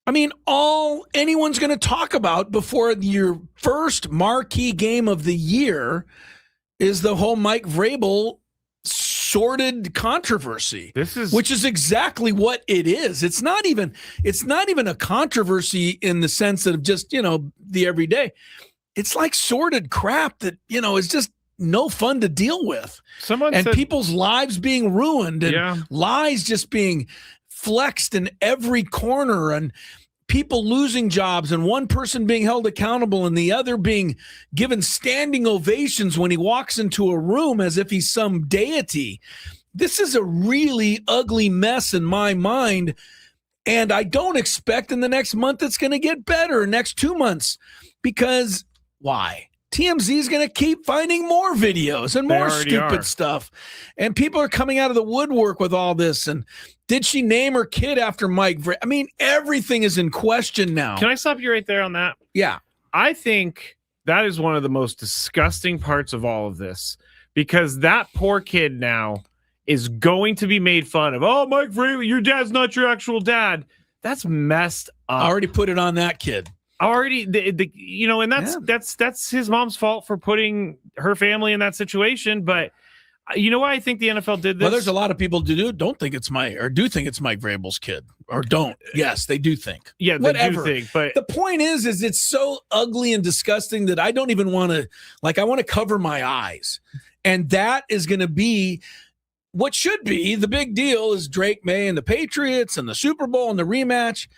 I mean, all anyone's going to talk about before your first marquee game of the year is the whole Mike Vrabel sordid controversy. Which is exactly what it is. It's not even a controversy in the sense of just, the everyday. It's like sordid crap that, is just no fun to deal with. Someone and said, people's lives being ruined and Yeah. lies just being flexed in every corner and people losing jobs and one person being held accountable and the other being given standing ovations when he walks into a room as if he's some deity. This is a really ugly mess in my mind. And I don't expect in the next month it's going to get better, next 2 months, because why? TMZ is going to keep finding more videos and more stupid stuff. And people are coming out of the woodwork with all this. And did she name her kid after Mike? I mean, everything is in question now. Can I stop you right there on that? Yeah. I think that is one of the most disgusting parts of all of this, because that poor kid now is going to be made fun of. Oh, Mike Vrabel, your dad's not your actual dad. That's messed up. I already put it on that kid. Already, and that's his mom's fault for putting her family in that situation. But you know why I think the NFL did this? Well, there's a lot of people who do think it's Mike Vrabel's kid, or don't. Yes, they do think. Yeah, they do think. But the point is it's so ugly and disgusting that I don't even want to. I want to cover my eyes, and that is going to be what should be the big deal. Is Drake May and the Patriots and the Super Bowl and the rematch.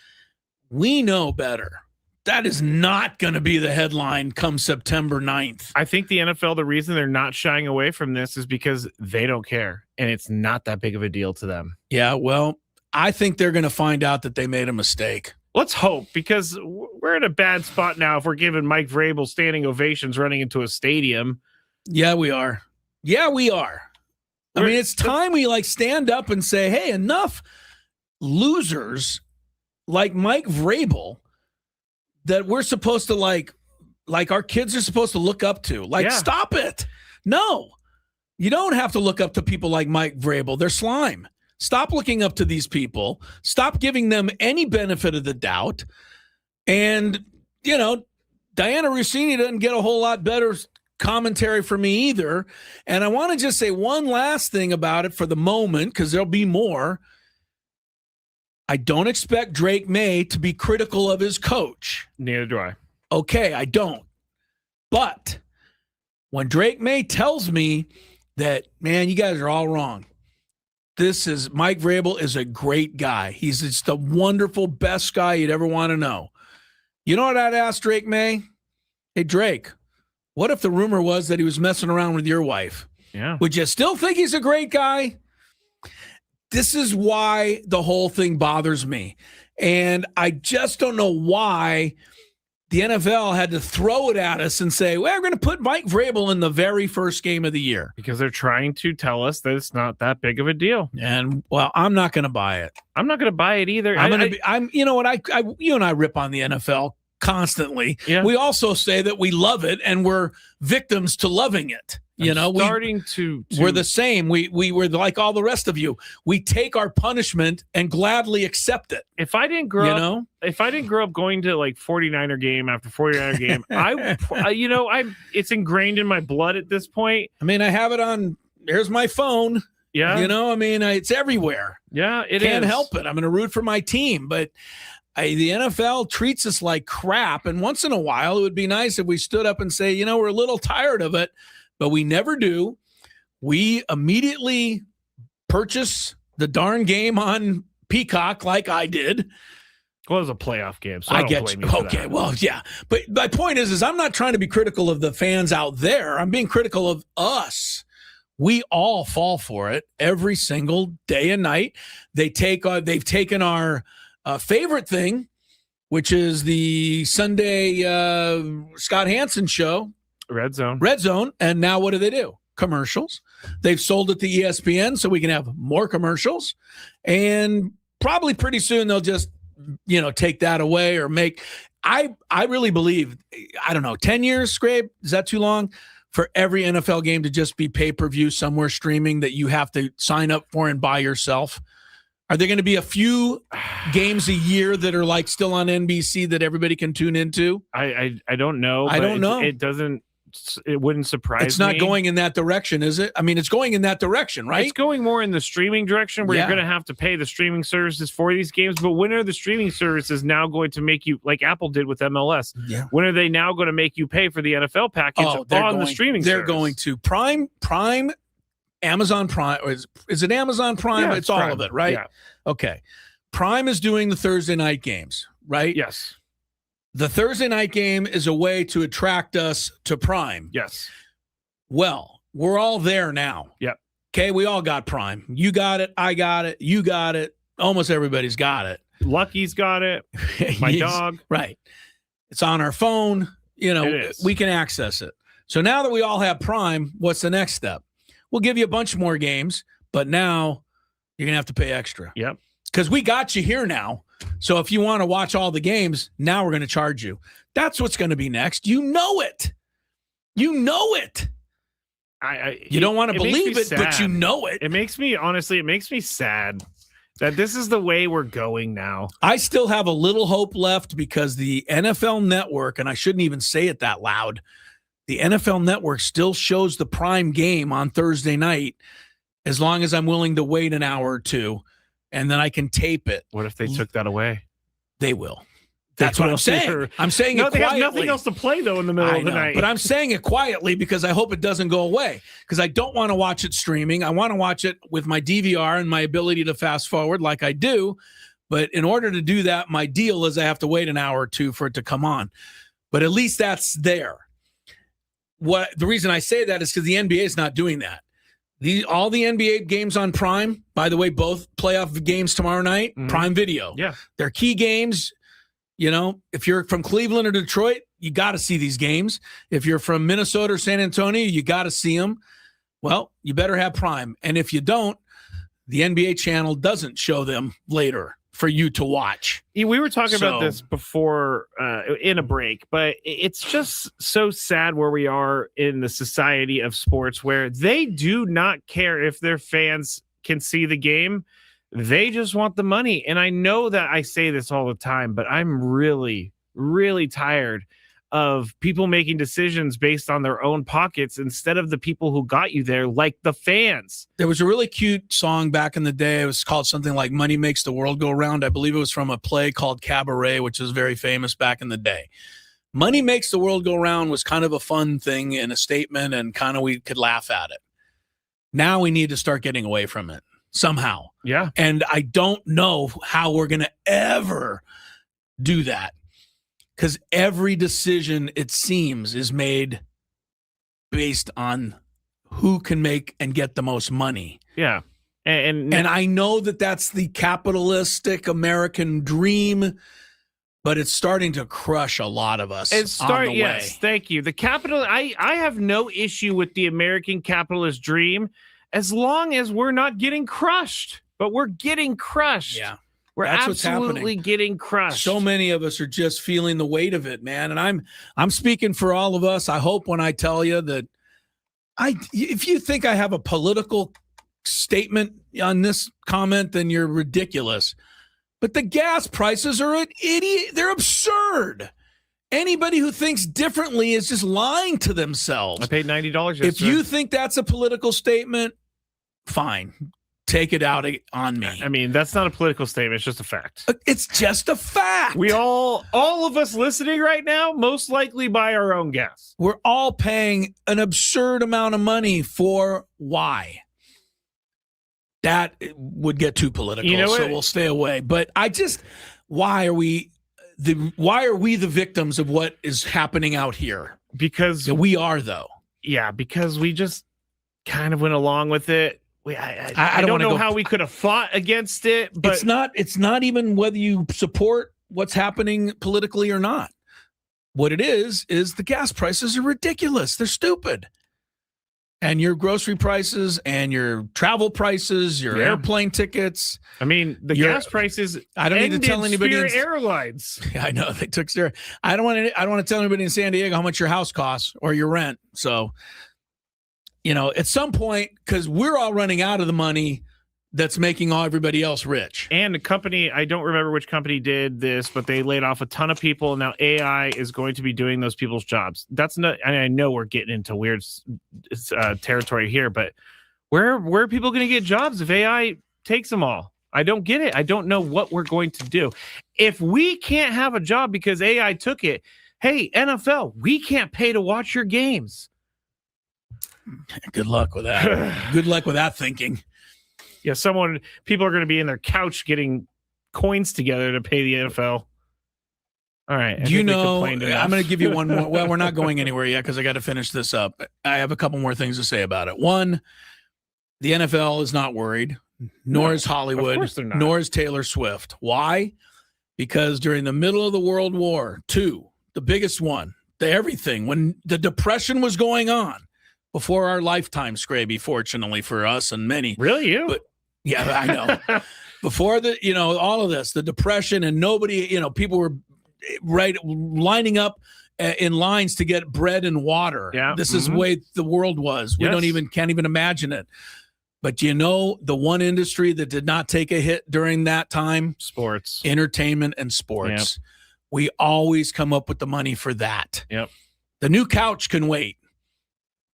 We know better. That is not going to be the headline come September 9th. I think the NFL, the reason they're not shying away from this is because they don't care, and it's not that big of a deal to them. Yeah, well, I think they're going to find out that they made a mistake. Let's hope, because we're in a bad spot now if we're giving Mike Vrabel standing ovations running into a stadium. Yeah, we are. I mean, it's time we stand up and say, hey, enough losers like Mike Vrabel that we're supposed to like our kids are supposed to look up to. Stop it. No, you don't have to look up to people like Mike Vrabel. They're slime. Stop looking up to these people. Stop giving them any benefit of the doubt. And, Diana Rossini doesn't get a whole lot better commentary from me either. And I want to just say one last thing about it for the moment, because there'll be more. I don't expect Drake May to be critical of his coach. Neither do I. Okay, I don't. But when Drake May tells me that, man, you guys are all wrong. Mike Vrabel is a great guy. He's just the wonderful, best guy you'd ever want to know. You know what I'd ask Drake May? Hey, Drake, what if the rumor was that he was messing around with your wife? Yeah. Would you still think he's a great guy? This is why the whole thing bothers me. And I just don't know why the NFL had to throw it at us and say, well, we're going to put Mike Vrabel in the very first game of the year. Because they're trying to tell us that it's not that big of a deal. And, well, I'm not going to buy it. I'm not going to buy it either. You know what? You and I rip on the NFL constantly. Yeah. We also say that we love it and we're victims to loving it. We're the same. We were like all the rest of you. We take our punishment and gladly accept it. If I didn't grow up going to 49er game after 49er game, it's ingrained in my blood at this point. I mean, I have it on. Here's my phone. Yeah. It's everywhere. Yeah, Can't help it. I'm going to root for my team, but the NFL treats us like crap. And once in a while, it would be nice if we stood up and say, we're a little tired of it. But we never do. We immediately purchase the darn game on Peacock like I did. Well, it was a playoff game, so I don't blame you for okay, that. well, yeah. But my point is I'm not trying to be critical of the fans out there. I'm being critical of us. We all fall for it every single day and night. They've taken our favorite thing, which is the Sunday Scott Hansen show. Red Zone. And now what do? Commercials. They've sold it to ESPN so we can have more commercials. And probably pretty soon they'll just, take that away or make. I really believe, 10 years, Scrape, is that too long? For every NFL game to just be pay-per-view somewhere streaming that you have to sign up for and buy yourself? Are there going to be a few games a year that are still on NBC that everybody can tune into? I don't know. I don't know. It doesn't it wouldn't surprise me. It's not going in that direction, is it? I mean, it's going in that direction, right? It's going more in the streaming direction where you're going to have to pay the streaming services for these games. But when are the streaming services now going to make you, like Apple did with MLS? Yeah. When are they now going to make you pay for the NFL package on the streaming They're service? going to Prime, Amazon Prime. Or is it Amazon Prime? Yeah, it's all Prime. of it, right? Yeah. Okay. Prime is doing the Thursday night games, right? Yes. The Thursday night game is a way to attract us to Prime. Yes. Well, we're all there now. Yep. Okay, we all got Prime. You got it. I got it. You got it. Almost everybody's got it. Lucky's got it. My dog. Right. It's on our phone. You know, It is. we can access it. So now that we all have Prime, what's the next step? We'll give you a bunch more games, but now you're going to have to pay extra. Yep. Because we got you here now. So if you want to watch all the games, now we're going to charge you. That's what's going to be next. You know it. You know it. You don't want to believe it, but you know it. It makes me sad that this is the way we're going now. I still have a little hope left because the NFL Network, and I shouldn't even say it that loud, the NFL Network still shows the Prime game on Thursday night as long as I'm willing to wait an hour or two, and then I can tape it. What if they took that away? They will. That's what I'm saying. I'm saying it quietly. They have nothing else to play, though, in the middle of the night. But I'm saying it quietly because I hope it doesn't go away. Because I don't want to watch it streaming. I want to watch it with my DVR and my ability to fast forward like I do. But in order to do that, my deal is I have to wait an hour or two for it to come on. But at least that's there. The reason I say that is because the NBA is not doing that. All the NBA games on Prime, by the way, both playoff games tomorrow night, Prime Video. Yeah. They're key games. You know, if you're from Cleveland or Detroit, you got to see these games. If you're from Minnesota or San Antonio, you got to see them. Well, you better have Prime. And if you don't, the NBA channel doesn't show them later for you to watch. We were talking about this before in a break, but it's just so sad where we are in the society of sports where they do not care if their fans can see the game. They just want the money. And I know that I say this all the time, but I'm really, really tired of people making decisions based on their own pockets instead of the people who got you there, like the fans. There was a really cute song back in the day. It was called something like Money Makes the World Go Round. I believe it was from a play called Cabaret, which was very famous back in the day. Money Makes the World Go Round was kind of a fun thing and a statement, and kind of we could laugh at it. Now we need to start getting away from it somehow. Yeah. And I don't know how we're going to ever do that. Because every decision, it seems, is made based on who can make and get the most money. Yeah. And I know that that's the capitalistic American dream, but it's starting to crush a lot of us. Yes, thank you. The capital, I have no issue with the American capitalist dream as long as we're not getting crushed. But we're getting crushed. Yeah. We're That's what's absolutely happening. getting crushed. So many of us are just feeling the weight of it, man. And I'm speaking for all of us. I hope when I tell you that if you think I have a political statement on this comment, then you're ridiculous. But the gas prices are an idiot. They're absurd. Anybody who thinks differently is just lying to themselves. I paid $90 yesterday. If you think that's a political statement, fine. Take it out on me. I mean, that's not a political statement. It's just a fact. It's just a fact. We all of us listening right now, most likely buy our own gas. We're all paying an absurd amount of money for why? That would get too political, so we'll stay away. But why are we the victims of what is happening out here? Because we are, though. Yeah, because we just kind of went along with it. I don't know how we could have fought against it, but it's not even whether you support what's happening politically or not. What it is the gas prices are ridiculous. They're stupid. And your grocery prices and your travel prices, your airplane tickets. I mean, the gas prices. I don't need to tell anybody. Spirit Airlines. I know they took Spirit. I don't want to tell anybody in San Diego how much your house costs or your rent. So, at some point, because we're all running out of the money that's making everybody else rich. And a company, I don't remember which company did this, but they laid off a ton of people. Now AI is going to be doing those people's jobs. That's not, I know we're getting into weird territory here, but where are people going to get jobs if AI takes them all? I don't get it. I don't know what we're going to do. If we can't have a job because AI took it, hey, NFL, we can't pay to watch your games. Good luck with that. Good luck with that thinking. Yeah, people are going to be in their couch getting coins together to pay the NFL. All right. Do you know, I'm going to give you one more. Well, we're not going anywhere yet because I got to finish this up. I have a couple more things to say about it. One, the NFL is not worried, nor is Hollywood, of course they're not. nor is Taylor Swift. Why? Because during the middle of the World War II, the biggest one, everything, when the Depression was going on, before our lifetime, Scraby, fortunately for us and many. Really, you? But yeah, I know. Before all of this, the Depression, and nobody, people were lining up in lines to get bread and water. Yeah. This is the way the world was. We can't even imagine it. But the one industry that did not take a hit during that time? Sports. Entertainment and sports. Yep. We always come up with the money for that. Yep. The new couch can wait.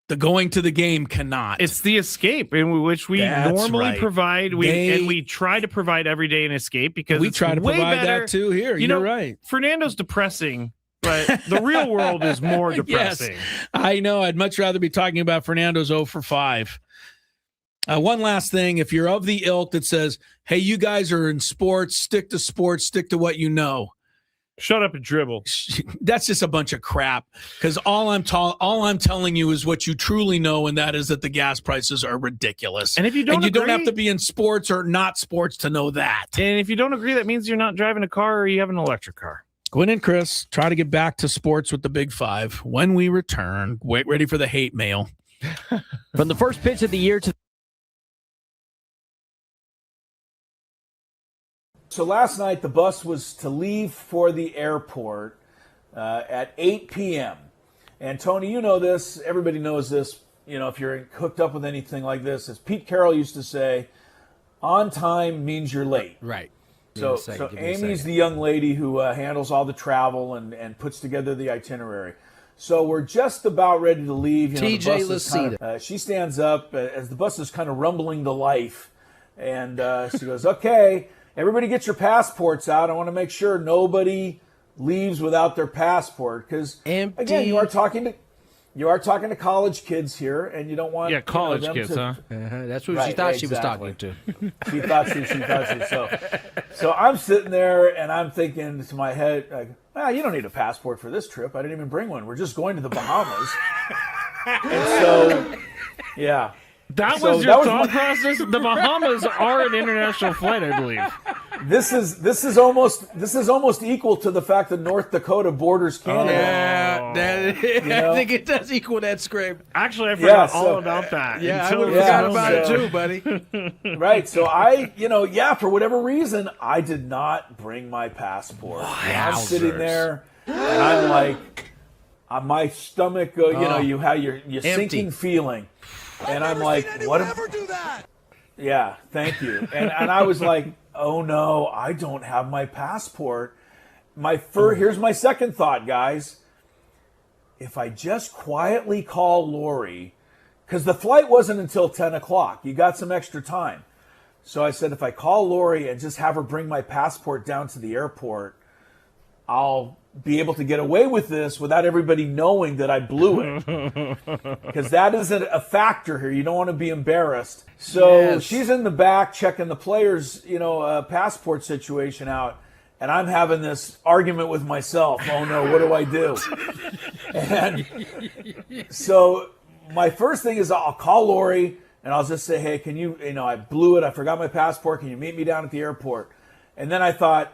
The going to the game cannot. It's the escape in which we normally provide. We try to provide every day an escape because we it's try to way provide better. that too here. You're right. Fernando's depressing, but the real world is more depressing. Yes, I know. I'd much rather be talking about Fernando's 0 for 5. One last thing. If you're of the ilk that says, hey, you guys are in sports, stick to what you know. Shut up and dribble. That's just a bunch of crap. Because all I'm telling you is what you truly know, and that is that the gas prices are ridiculous. And if you don't, you don't have to be in sports or not sports to know that. And if you don't agree, that means you're not driving a car or you have an electric car. Gwynn and Chris try to get back to sports with the Big Five when we return. Wait, ready for the hate mail. From the first pitch of the year to. So last night, the bus was to leave for the airport at 8 p.m. And Tony, you know this. Everybody knows this. If you're hooked up with anything like this, as Pete Carroll used to say, on time means you're late. Right. So Amy's the young lady who handles all the travel and puts together the itinerary. So we're just about ready to leave. TJ Lucida. She stands up as the bus is kind of rumbling to life. And she goes, okay, everybody get your passports out. I want to make sure nobody leaves without their passport. Because, again, you are talking to college kids here, and you don't want college them kids, to, That's who she thought she was talking to. She thought she. So I'm sitting there, and I'm thinking to my head, like, you don't need a passport for this trip. I didn't even bring one. We're just going to the Bahamas. And so, yeah. That was your thought process? The Bahamas are an international flight, I believe. This is almost equal to the fact that North Dakota borders Canada. I think it does equal that, Scrape. Actually, I forgot all about that. Yeah, I forgot about it too, buddy. Right. So for whatever reason, I did not bring my passport. I'm sitting there, and I'm like, my stomach, you have your sinking feeling. And I'm like, what? Never do that. Yeah, thank you. And I was like, oh no, I don't have my passport. Here's my second thought, guys. If I just quietly call Lori, because the flight wasn't until 10 o'clock. You got some extra time. So I said, if I call Lori and just have her bring my passport down to the airport, I'll be able to get away with this without everybody knowing that I blew it. Because that isn't a factor here. You don't want to be embarrassed. So she's in the back checking the players, passport situation out. And I'm having this argument with myself. Oh no, what do I do? And so my first thing is I'll call Lori and I'll just say, hey, can you, I blew it. I forgot my passport. Can you meet me down at the airport? And then I thought,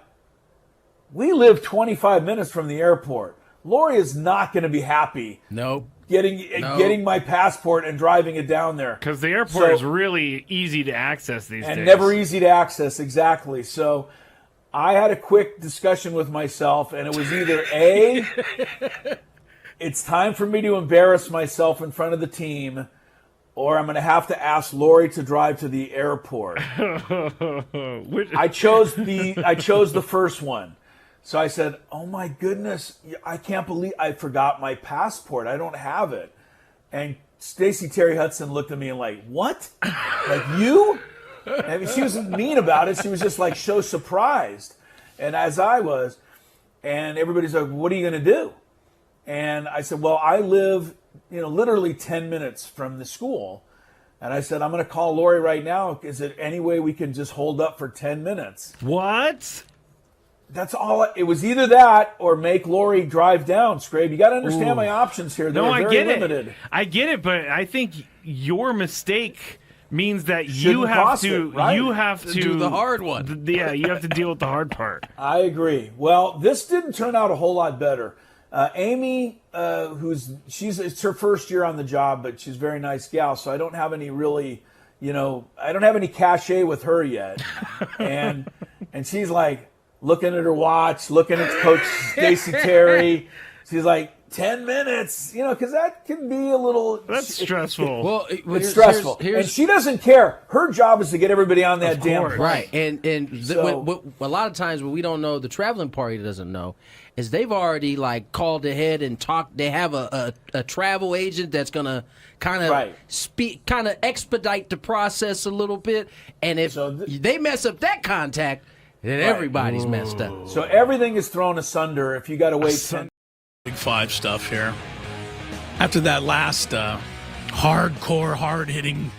we live 25 minutes from the airport. Lori is not going to be happy. Nope. Getting my passport and driving it down there. Because the airport is really easy to access these days. And never easy to access, exactly. So I had a quick discussion with myself, and it was either A, it's time for me to embarrass myself in front of the team, or I'm going to have to ask Lori to drive to the airport. I chose the first one. So I said, oh my goodness, I can't believe I forgot my passport. I don't have it. And Stacey Terry Hudson looked at me and like, what? Like you? I mean, she wasn't mean about it. She was just like so surprised. And as I was, and everybody's like, what are you going to do? And I said, well, I live, literally 10 minutes from the school. And I said, I'm going to call Lori right now. Is there any way we can just hold up for 10 minutes? What? That's all. It was either that or make Lori drive down, Scrape. You got to understand my options here. They're very limited. I get it, but I think your mistake means that you have to do the hard one. Yeah, you have to deal with the hard part. I agree. Well, this didn't turn out a whole lot better. Amy, it's her first year on the job, but she's a very nice gal, so I don't have any really, I don't have any cachet with her yet. And she's like looking at her watch, looking at Coach Stacey Terry. She's like, 10 minutes, because that can be a little... That's stressful. Well, it's stressful. And she doesn't care. Her job is to get everybody on that damn plane. Right. And a lot of times what we don't know, the traveling party doesn't know, is they've already like called ahead and talked. They have a travel agent that's going to kind of expedite the process a little bit. And if they mess up that contact, then everybody's messed up. So everything is thrown asunder if you got to wait 10 Big Five stuff here. After that last hardcore, hard-hitting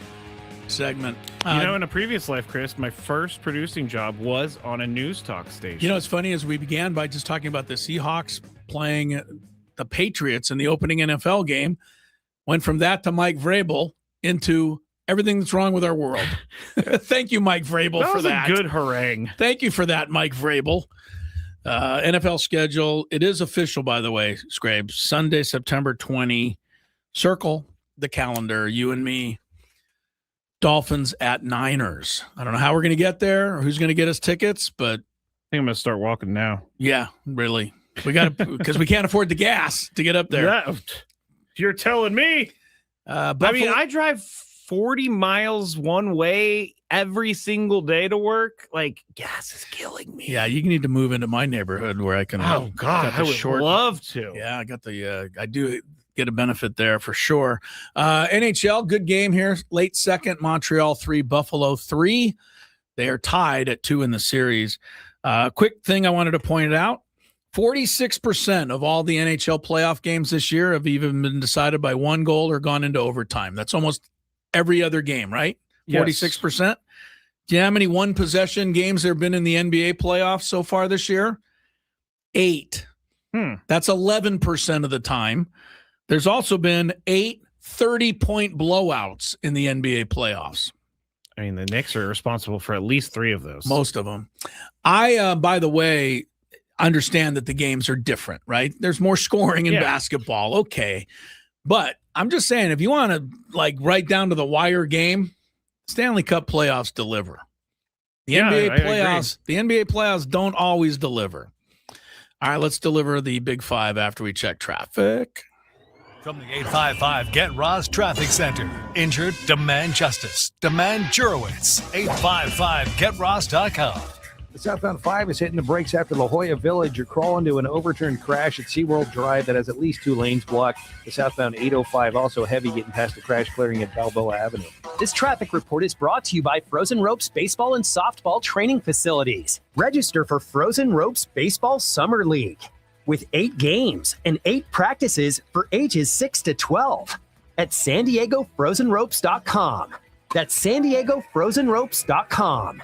segment. In a previous life, Chris, my first producing job was on a news talk station. It's funny, as we began by just talking about the Seahawks playing the Patriots in the opening NFL game, went from that to Mike Vrabel into everything that's wrong with our world. Thank you, Mike Vrabel, for that. That was a good harangue. Thank you for that, Mike Vrabel. NFL schedule. It is official, by the way, Scrape. Sunday, September 20. Circle the calendar, you and me. Dolphins at Niners. I don't know how we're going to get there or who's going to get us tickets, but I think I'm going to start walking now. Yeah, really. We got to, because we can't afford the gas to get up there. Yeah, you're telling me. I drive 40 miles one way every single day to work. Like, gas is killing me. Yeah, you need to move into my neighborhood where I can. Oh God, I would love to. Yeah, I got the. I do get a benefit there for sure. NHL, good game here. Late second, Montreal 3, Buffalo 3. They are tied at 2 in the series. Quick thing I wanted to point out: 46% of all the NHL playoff games this year have even been decided by one goal or gone into overtime. That's almost every other game, right? 46%. Do you know how many one possession games there have been in the NBA playoffs so far this year? 8. That's 11% of the time. There's also been 8 30-point blowouts in the NBA playoffs. I mean, the Knicks are responsible for at least 3 of those. Most of them. I, by the way, understand that the games are different, right? There's more scoring in basketball. Okay. But I'm just saying, if you want to like right down to the wire game, Stanley Cup playoffs deliver. The NBA playoffs don't always deliver. All right, let's deliver the Big Five after we check traffic. From the 855 Get Ross Traffic Center. Injured? Demand justice. Demand Jurowitz. 855GetRoss.com. The southbound 5 is hitting the brakes after La Jolla Village. You're crawling to an overturned crash at SeaWorld Drive that has at least 2 lanes blocked. The southbound 805 also heavy getting past the crash clearing at Balboa Avenue. This traffic report is brought to you by Frozen Ropes Baseball and Softball Training Facilities. Register for Frozen Ropes Baseball Summer League with 8 games and 8 practices for ages 6 to 12 at SanDiegoFrozenRopes.com. That's SanDiegoFrozenRopes.com.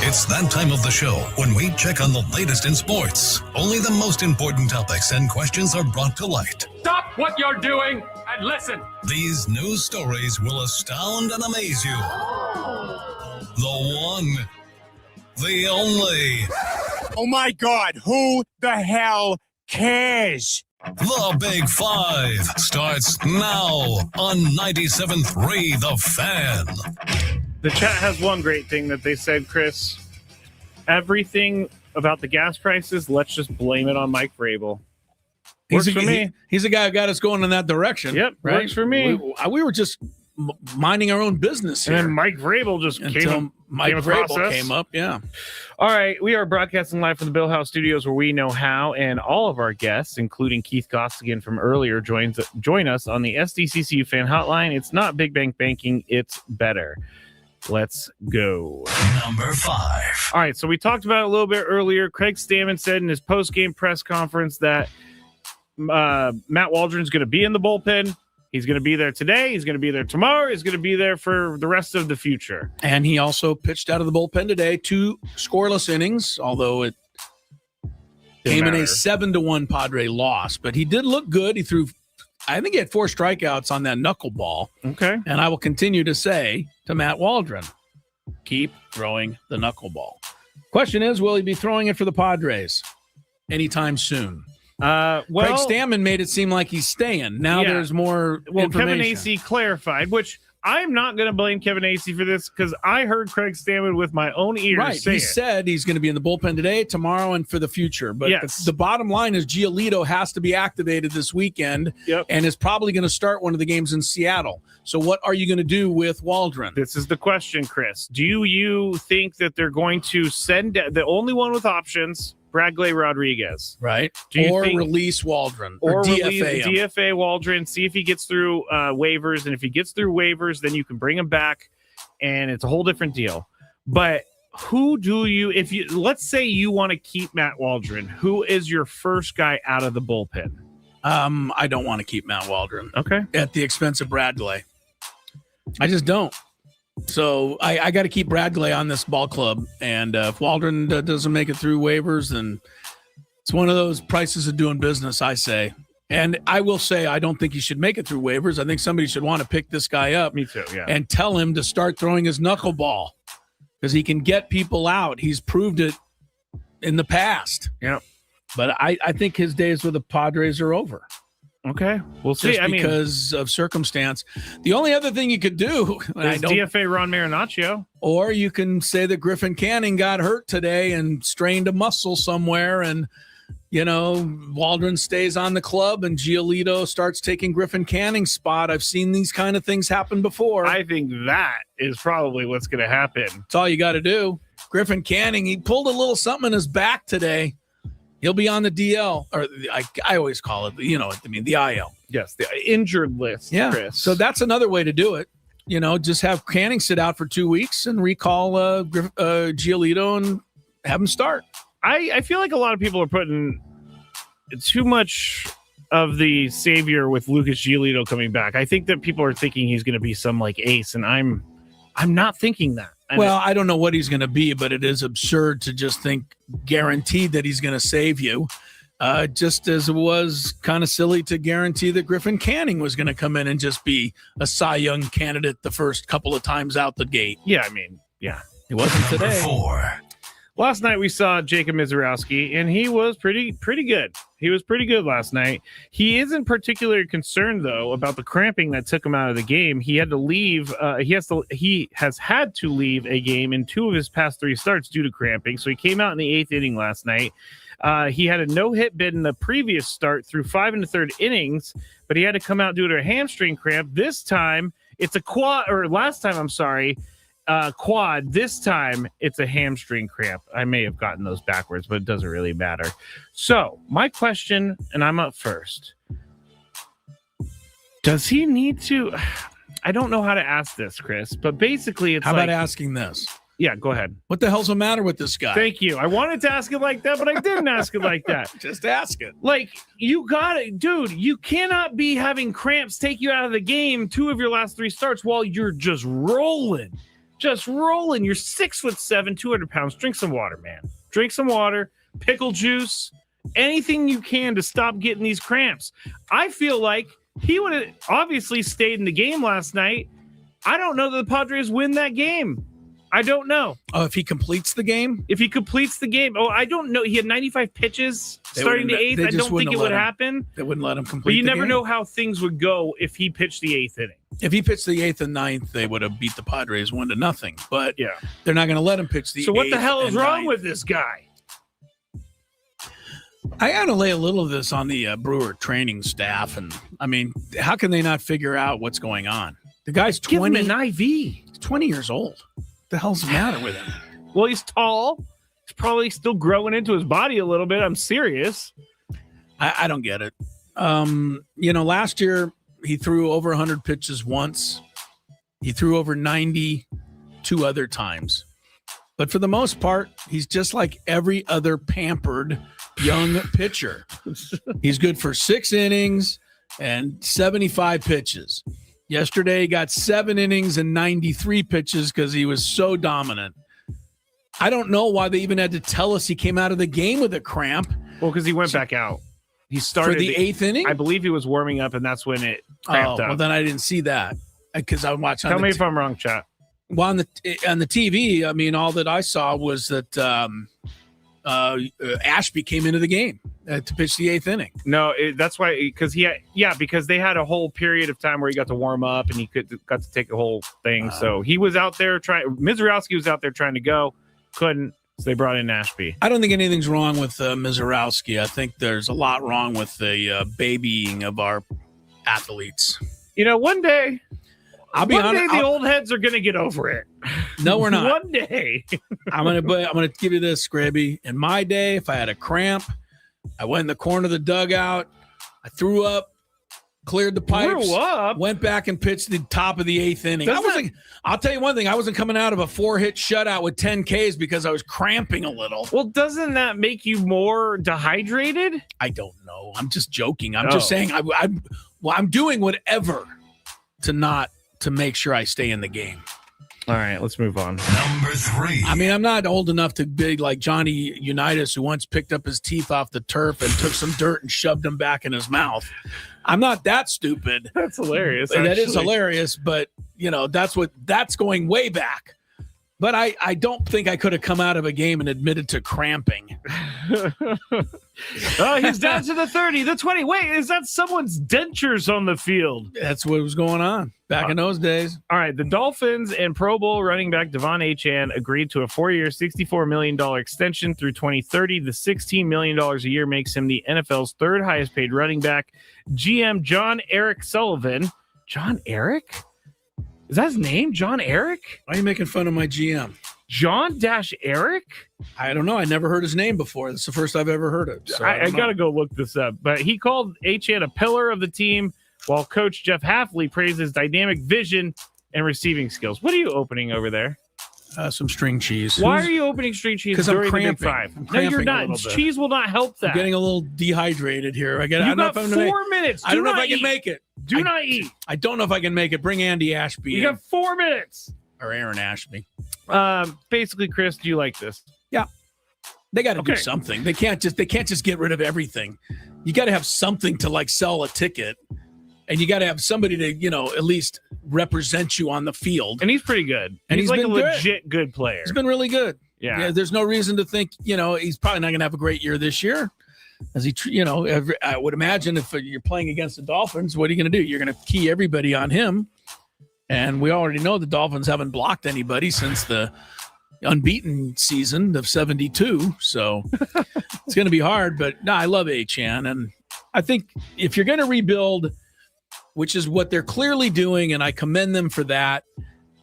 It's that time of the show when we check on the latest in sports. Only the most important topics and questions are brought to light. Stop what you're doing and listen. These news stories will astound and amaze you. The one, the only. Oh my God, who the hell cares? The Big Five starts now on 97.3 The Fan. The chat has one great thing that they said, Chris. Everything about the gas prices, let's just blame it on Mike Vrabel. Works for me. He's the guy who got us going in that direction. Yep, right? works for me. We were just minding our own business here. And then Mike Vrabel just came up. Yeah. All right. We are broadcasting live from the Bill House Studios where we know how, and all of our guests, including Keith Costigan from earlier, join us on the SDCCU fan hotline. It's not Big Bank Banking. It's better. Let's go. Number 5. All right. So we talked about it a little bit earlier. Craig Stammen said in his post-game press conference that Matt Waldron's going to be in the bullpen. He's going to be there today. He's going to be there tomorrow. He's going to be there for the rest of the future. And he also pitched out of the bullpen today, 2 scoreless innings, although it came in a 7-1 Padre loss. But he did look good. He threw, I think he had 4 strikeouts on that knuckleball. Okay. And I will continue to say to Matt Waldron, keep throwing the knuckleball. Question is, will he be throwing it for the Padres anytime soon? Craig Stammen made it seem like he's staying. Now there's more information. Kevin Acee clarified, which I'm not going to blame Kevin Acee for this because I heard Craig Stammen with my own ears say he said he's going to be in the bullpen today, tomorrow, and for the future. But the bottom line is Giolito has to be activated this weekend and is probably going to start one of the games in Seattle. So what are you going to do with Waldron? This is the question, Chris. Do you think that they're going to send the only one with options, Bradley Rodriguez, right? Or release Waldron, or DFA him. DFA Waldron. See if he gets through waivers, and if he gets through waivers, then you can bring him back, and it's a whole different deal. But who do you? If you let's say you want to keep Matt Waldron, who is your first guy out of the bullpen? I don't want to keep Matt Waldron. Okay, at the expense of Bradley. I just don't. So I got to keep Bradley on this ball club. And if Waldron doesn't make it through waivers, then it's one of those prices of doing business, I say. And I will say I don't think he should make it through waivers. I think somebody should want to pick this guy up. Me too, yeah. And tell him to start throwing his knuckleball because he can get people out. He's proved it in the past. Yeah. But I think his days with the Padres are over. Okay, we'll see. Just because of circumstance. The only other thing you could do is DFA Ron Marinaccio. Or you can say that Griffin Canning got hurt today and strained a muscle somewhere, and Waldron stays on the club and Giolito starts taking Griffin Canning's spot. I've seen these kind of things happen before. I think that is probably what's going to happen. That's all you got to do. Griffin Canning, he pulled a little something in his back today. He'll be on the DL, or I always call it, the IL. Yes, the injured list, yeah. Chris. So that's another way to do it. Just have Canning sit out for 2 weeks and recall Giolito and have him start. I feel like a lot of people are putting too much of the savior with Lucas Giolito coming back. I think that people are thinking he's going to be some ace, and I'm not thinking that. I don't know what he's going to be, but it is absurd to just think guaranteed that he's going to save you. Just as it was kind of silly to guarantee that Griffin Canning was going to come in and just be a Cy Young candidate the first couple of times out the gate. Yeah, he wasn't today. 4. Last night we saw Jacob Mizorowski, and he was pretty good. He was pretty good last night. He isn't particularly concerned though about the cramping that took him out of the game. He had to leave. He has had to leave a game in 2 of his past 3 starts due to cramping. So he came out in the 8th inning last night. He had a no-hit bid in the previous start through 5 1/3 innings, but he had to come out due to a hamstring cramp. This time it's a quad, or last time, I'm sorry. Quad. This time it's a hamstring cramp. I may have gotten those backwards, but it doesn't really matter. So my question, and I'm up first. Does he need to? I don't know how to ask this, Chris, but basically it's how about asking this? Yeah, go ahead. What the hell's the matter with this guy? Thank you. I wanted to ask it like that, but I didn't ask it like that. Just ask it. You got it, dude. You cannot be having cramps take you out of the game 2 of your last 3 starts while you're just rolling. Just rolling. You're 6'7", 200 pounds. Drink some water, man. Drink some water, pickle juice, anything you can to stop getting these cramps. I feel like he would have obviously stayed in the game last night. I don't know that the Padres win that game. I don't know. Oh, if he completes the game? If he completes the game. Oh, I don't know. He had 95 pitches starting the 8th. I don't think it would happen. They wouldn't let him complete But you the never game. know how things would go if he pitched the 8th inning. If he pitched the 8th and 9th, they would have beat the Padres 1-0. But they're not going to let him pitch the 8th. So what the hell is and wrong 9th. with this guy? I got to lay a little of this on the Brewer training staff. And, I mean, how can they not figure out what's going on? The guy's 20. Give him an IV. He's 20 years old. What the hell's the matter with him? Well, he's tall. He's probably still growing into his body a little bit. I'm serious. I don't get it. Last year he threw over 100 pitches once. He threw over 90 two other times. But for the most part, he's just like every other pampered young pitcher. He's good for 6 innings and 75 pitches. Yesterday, he got 7 innings and 93 pitches because he was so dominant. I don't know why they even had to tell us he came out of the game with a cramp. Well, because he went back out. He started for the 8th inning? I believe he was warming up, and that's when it cramped up. Well, then I didn't see that because I watched. Tell me if I'm wrong, chat. Well, on the TV, I mean, all that I saw was that Ashby came into the game to pitch the 8th inning. No, that's why because because they had a whole period of time where he got to warm up and he got to take the whole thing. So he was out there trying. Mizorowski was out there trying to go, couldn't. So they brought in Ashby. I don't think anything's wrong with Mizorowski. I think there's a lot wrong with the babying of our athletes. One day. I'll be honest. The old heads are going to get over it. No, we're not. One day. I'm gonna give you this, Scrabby. In my day, if I had a cramp, I went in the corner of the dugout, I threw up, cleared the pipes, went back and pitched the top of the 8th inning. I'll tell you one thing. I wasn't coming out of a 4-hit shutout with 10 Ks because I was cramping a little. Well, doesn't that make you more dehydrated? I don't know. I'm just joking. I'm just saying I'm doing whatever to make sure I stay in the game. All right, let's move on. Number 3. I mean, I'm not old enough to be like Johnny Unitas, who once picked up his teeth off the turf and took some dirt and shoved them back in his mouth. I'm not that stupid. That's hilarious. That is hilarious, but that's going way back. But I don't think I could have come out of a game and admitted to cramping. He's down to the 30, the 20. Wait, is that someone's dentures on the field? That's what was going on back in those days. All right, the Dolphins and Pro Bowl running back Devon Achane agreed to a 4-year, $64 million extension through 2030. The $16 million a year makes him the NFL's 3rd highest paid running back. GM John Eric Sullivan. John Eric? Is that his name? John Eric? Why are you making fun of my GM? John Eric? I don't know. I never heard his name before. That's the first I've ever heard it. So I got to go look this up. But he called Achane a pillar of the team, while coach Jeff Hafley praised his dynamic vision and receiving skills. What are you opening over there? Some string cheese. Why are you opening string cheese during the Big Five? No, you're not. Cheese will not help that. I'm getting a little dehydrated here. You got 4 minutes. I don't know if I can make it. Do not eat. I don't know if I can make it. Bring Andy Ashby. You got 4 minutes. Or Aaron Ashby. Basically, Chris, do you like this? Yeah. They got to do something. They can't just get rid of everything. You got to have something to like sell a ticket. And you got to have somebody to, at least represent you on the field. And he's pretty good. And he's like a legit good player. He's been really good. Yeah. There's no reason to think, he's probably not going to have a great year this year. As he, I would imagine if you're playing against the Dolphins, what are you going to do? You're going to key everybody on him. And we already know the Dolphins haven't blocked anybody since the unbeaten season of 72. So it's going to be hard. But no, I love Achane. And I think if you're going to rebuild, which is what they're clearly doing, and I commend them for that,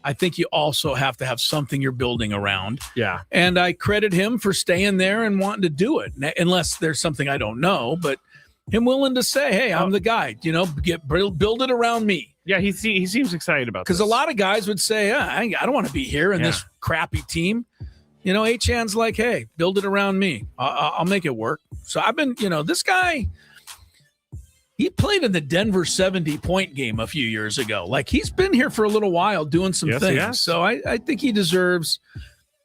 I think you also have to have something you're building around. Yeah. And I credit him for staying there and wanting to do it, unless there's something I don't know. But him willing to say, hey, I'm the guy, build it around me. Yeah, he seems excited about this. Because a lot of guys would say, I don't want to be here in this crappy team. Achane's like, hey, build it around me. I'll make it work. So I've been, this guy, he played in the Denver 70-point game a few years ago. Like, he's been here for a little while doing some things. Yeah. So I think he deserves,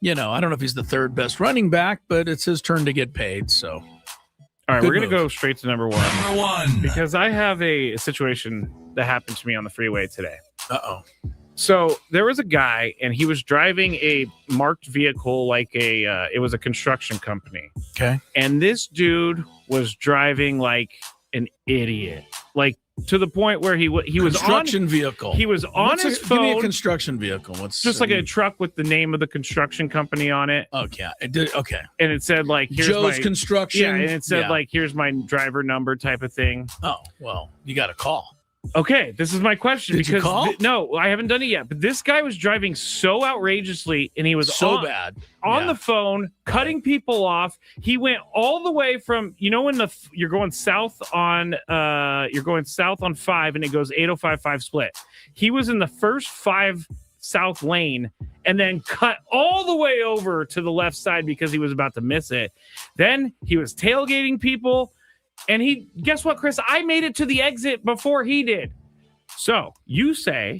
I don't know if he's the 3rd best running back, but it's his turn to get paid. So, all right, we're going to go straight to number 1. Number 1. Because I have a situation that happened to me on the freeway today. Uh-oh. So there was a guy, and he was driving a marked vehicle like it was a construction company. Okay. And this dude was driving like an idiot. Like, to the point where he was construction vehicle. He was on his phone. Give me a construction vehicle. What's just like a truck with the name of the construction company on it. Okay, it did. Okay, and it said like here's Joe's my, Construction. Yeah, and it said like here's my driver number type of thing. Oh well, you got to call. Okay, this is my question. Did you call? No, I haven't done it yet. But this guy was driving so outrageously, and he was so bad on the phone, cutting people off. He went all the way from when you're going south on 5, and it goes 8055 split. He was in the first 5 south lane, and then cut all the way over to the left side because he was about to miss it. Then he was tailgating people. And guess what, Chris? I made it to the exit before he did. So you say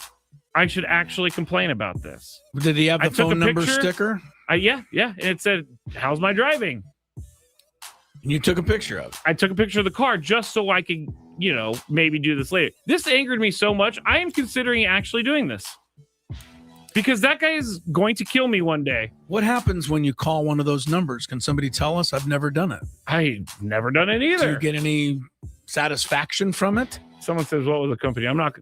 I should actually complain about this. Did he have the phone number sticker? Yeah. And it said, how's my driving? And you took a picture of it. I took a picture of the car just so I could, maybe do this later. This angered me so much. I am considering actually doing this. Because that guy is going to kill me one day. What happens when you call one of those numbers? Can somebody tell us? I've never done it. I've never done it either. Do you get any satisfaction from it? Someone says, what was the company? I'm not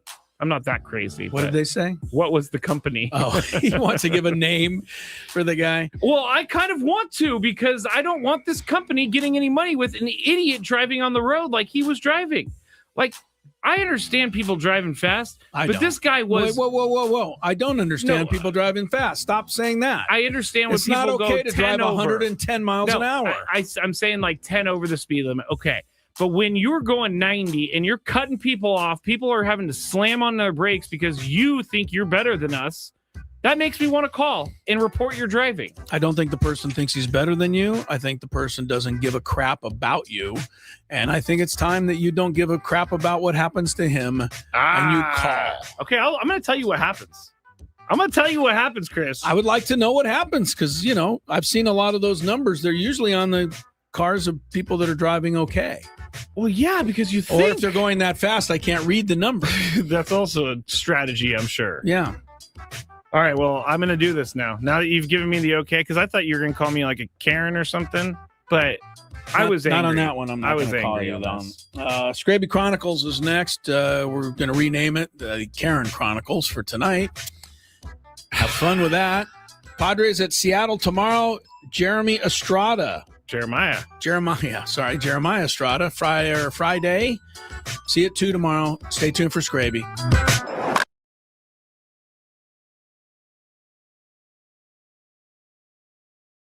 that crazy. What did they say? What was the company? Oh, he wants to give a name for the guy. Well, I kind of want to because I don't want this company getting any money with an idiot driving on the road like he was driving. Like, I understand people driving fast, but this guy was... Whoa. I don't understand people driving fast. Stop saying that. I understand when it's people not okay go to drive 110 miles an hour. I'm saying like 10 over the speed limit. Okay. But when you're going 90 and you're cutting people off, people are having to slam on their brakes because you think you're better than us. That makes me want to call and report your driving. I don't think the person thinks he's better than you. I think the person doesn't give a crap about you. And I think it's time that you don't give a crap about what happens to him and you call. Okay, I'm going to tell you what happens. I'm going to tell you what happens, Chris. I would like to know what happens because, I've seen a lot of those numbers. They're usually on the cars of people that are driving okay. Well, yeah, because you think... Or if they're going that fast, I can't read the number. That's also a strategy, I'm sure. Yeah. All right, well, I'm going to do this now. Now that you've given me the okay, because I thought you were going to call me like a Karen or something, but I was angry. Not on that one. I'm not going to call you on. Scraby Chronicles is next. We're going to rename it the Karen Chronicles for tonight. Have fun with that. Padres at Seattle tomorrow. Jeremiah Estrada. Jeremiah Estrada. Friday. See you at 2 tomorrow. Stay tuned for Scraby.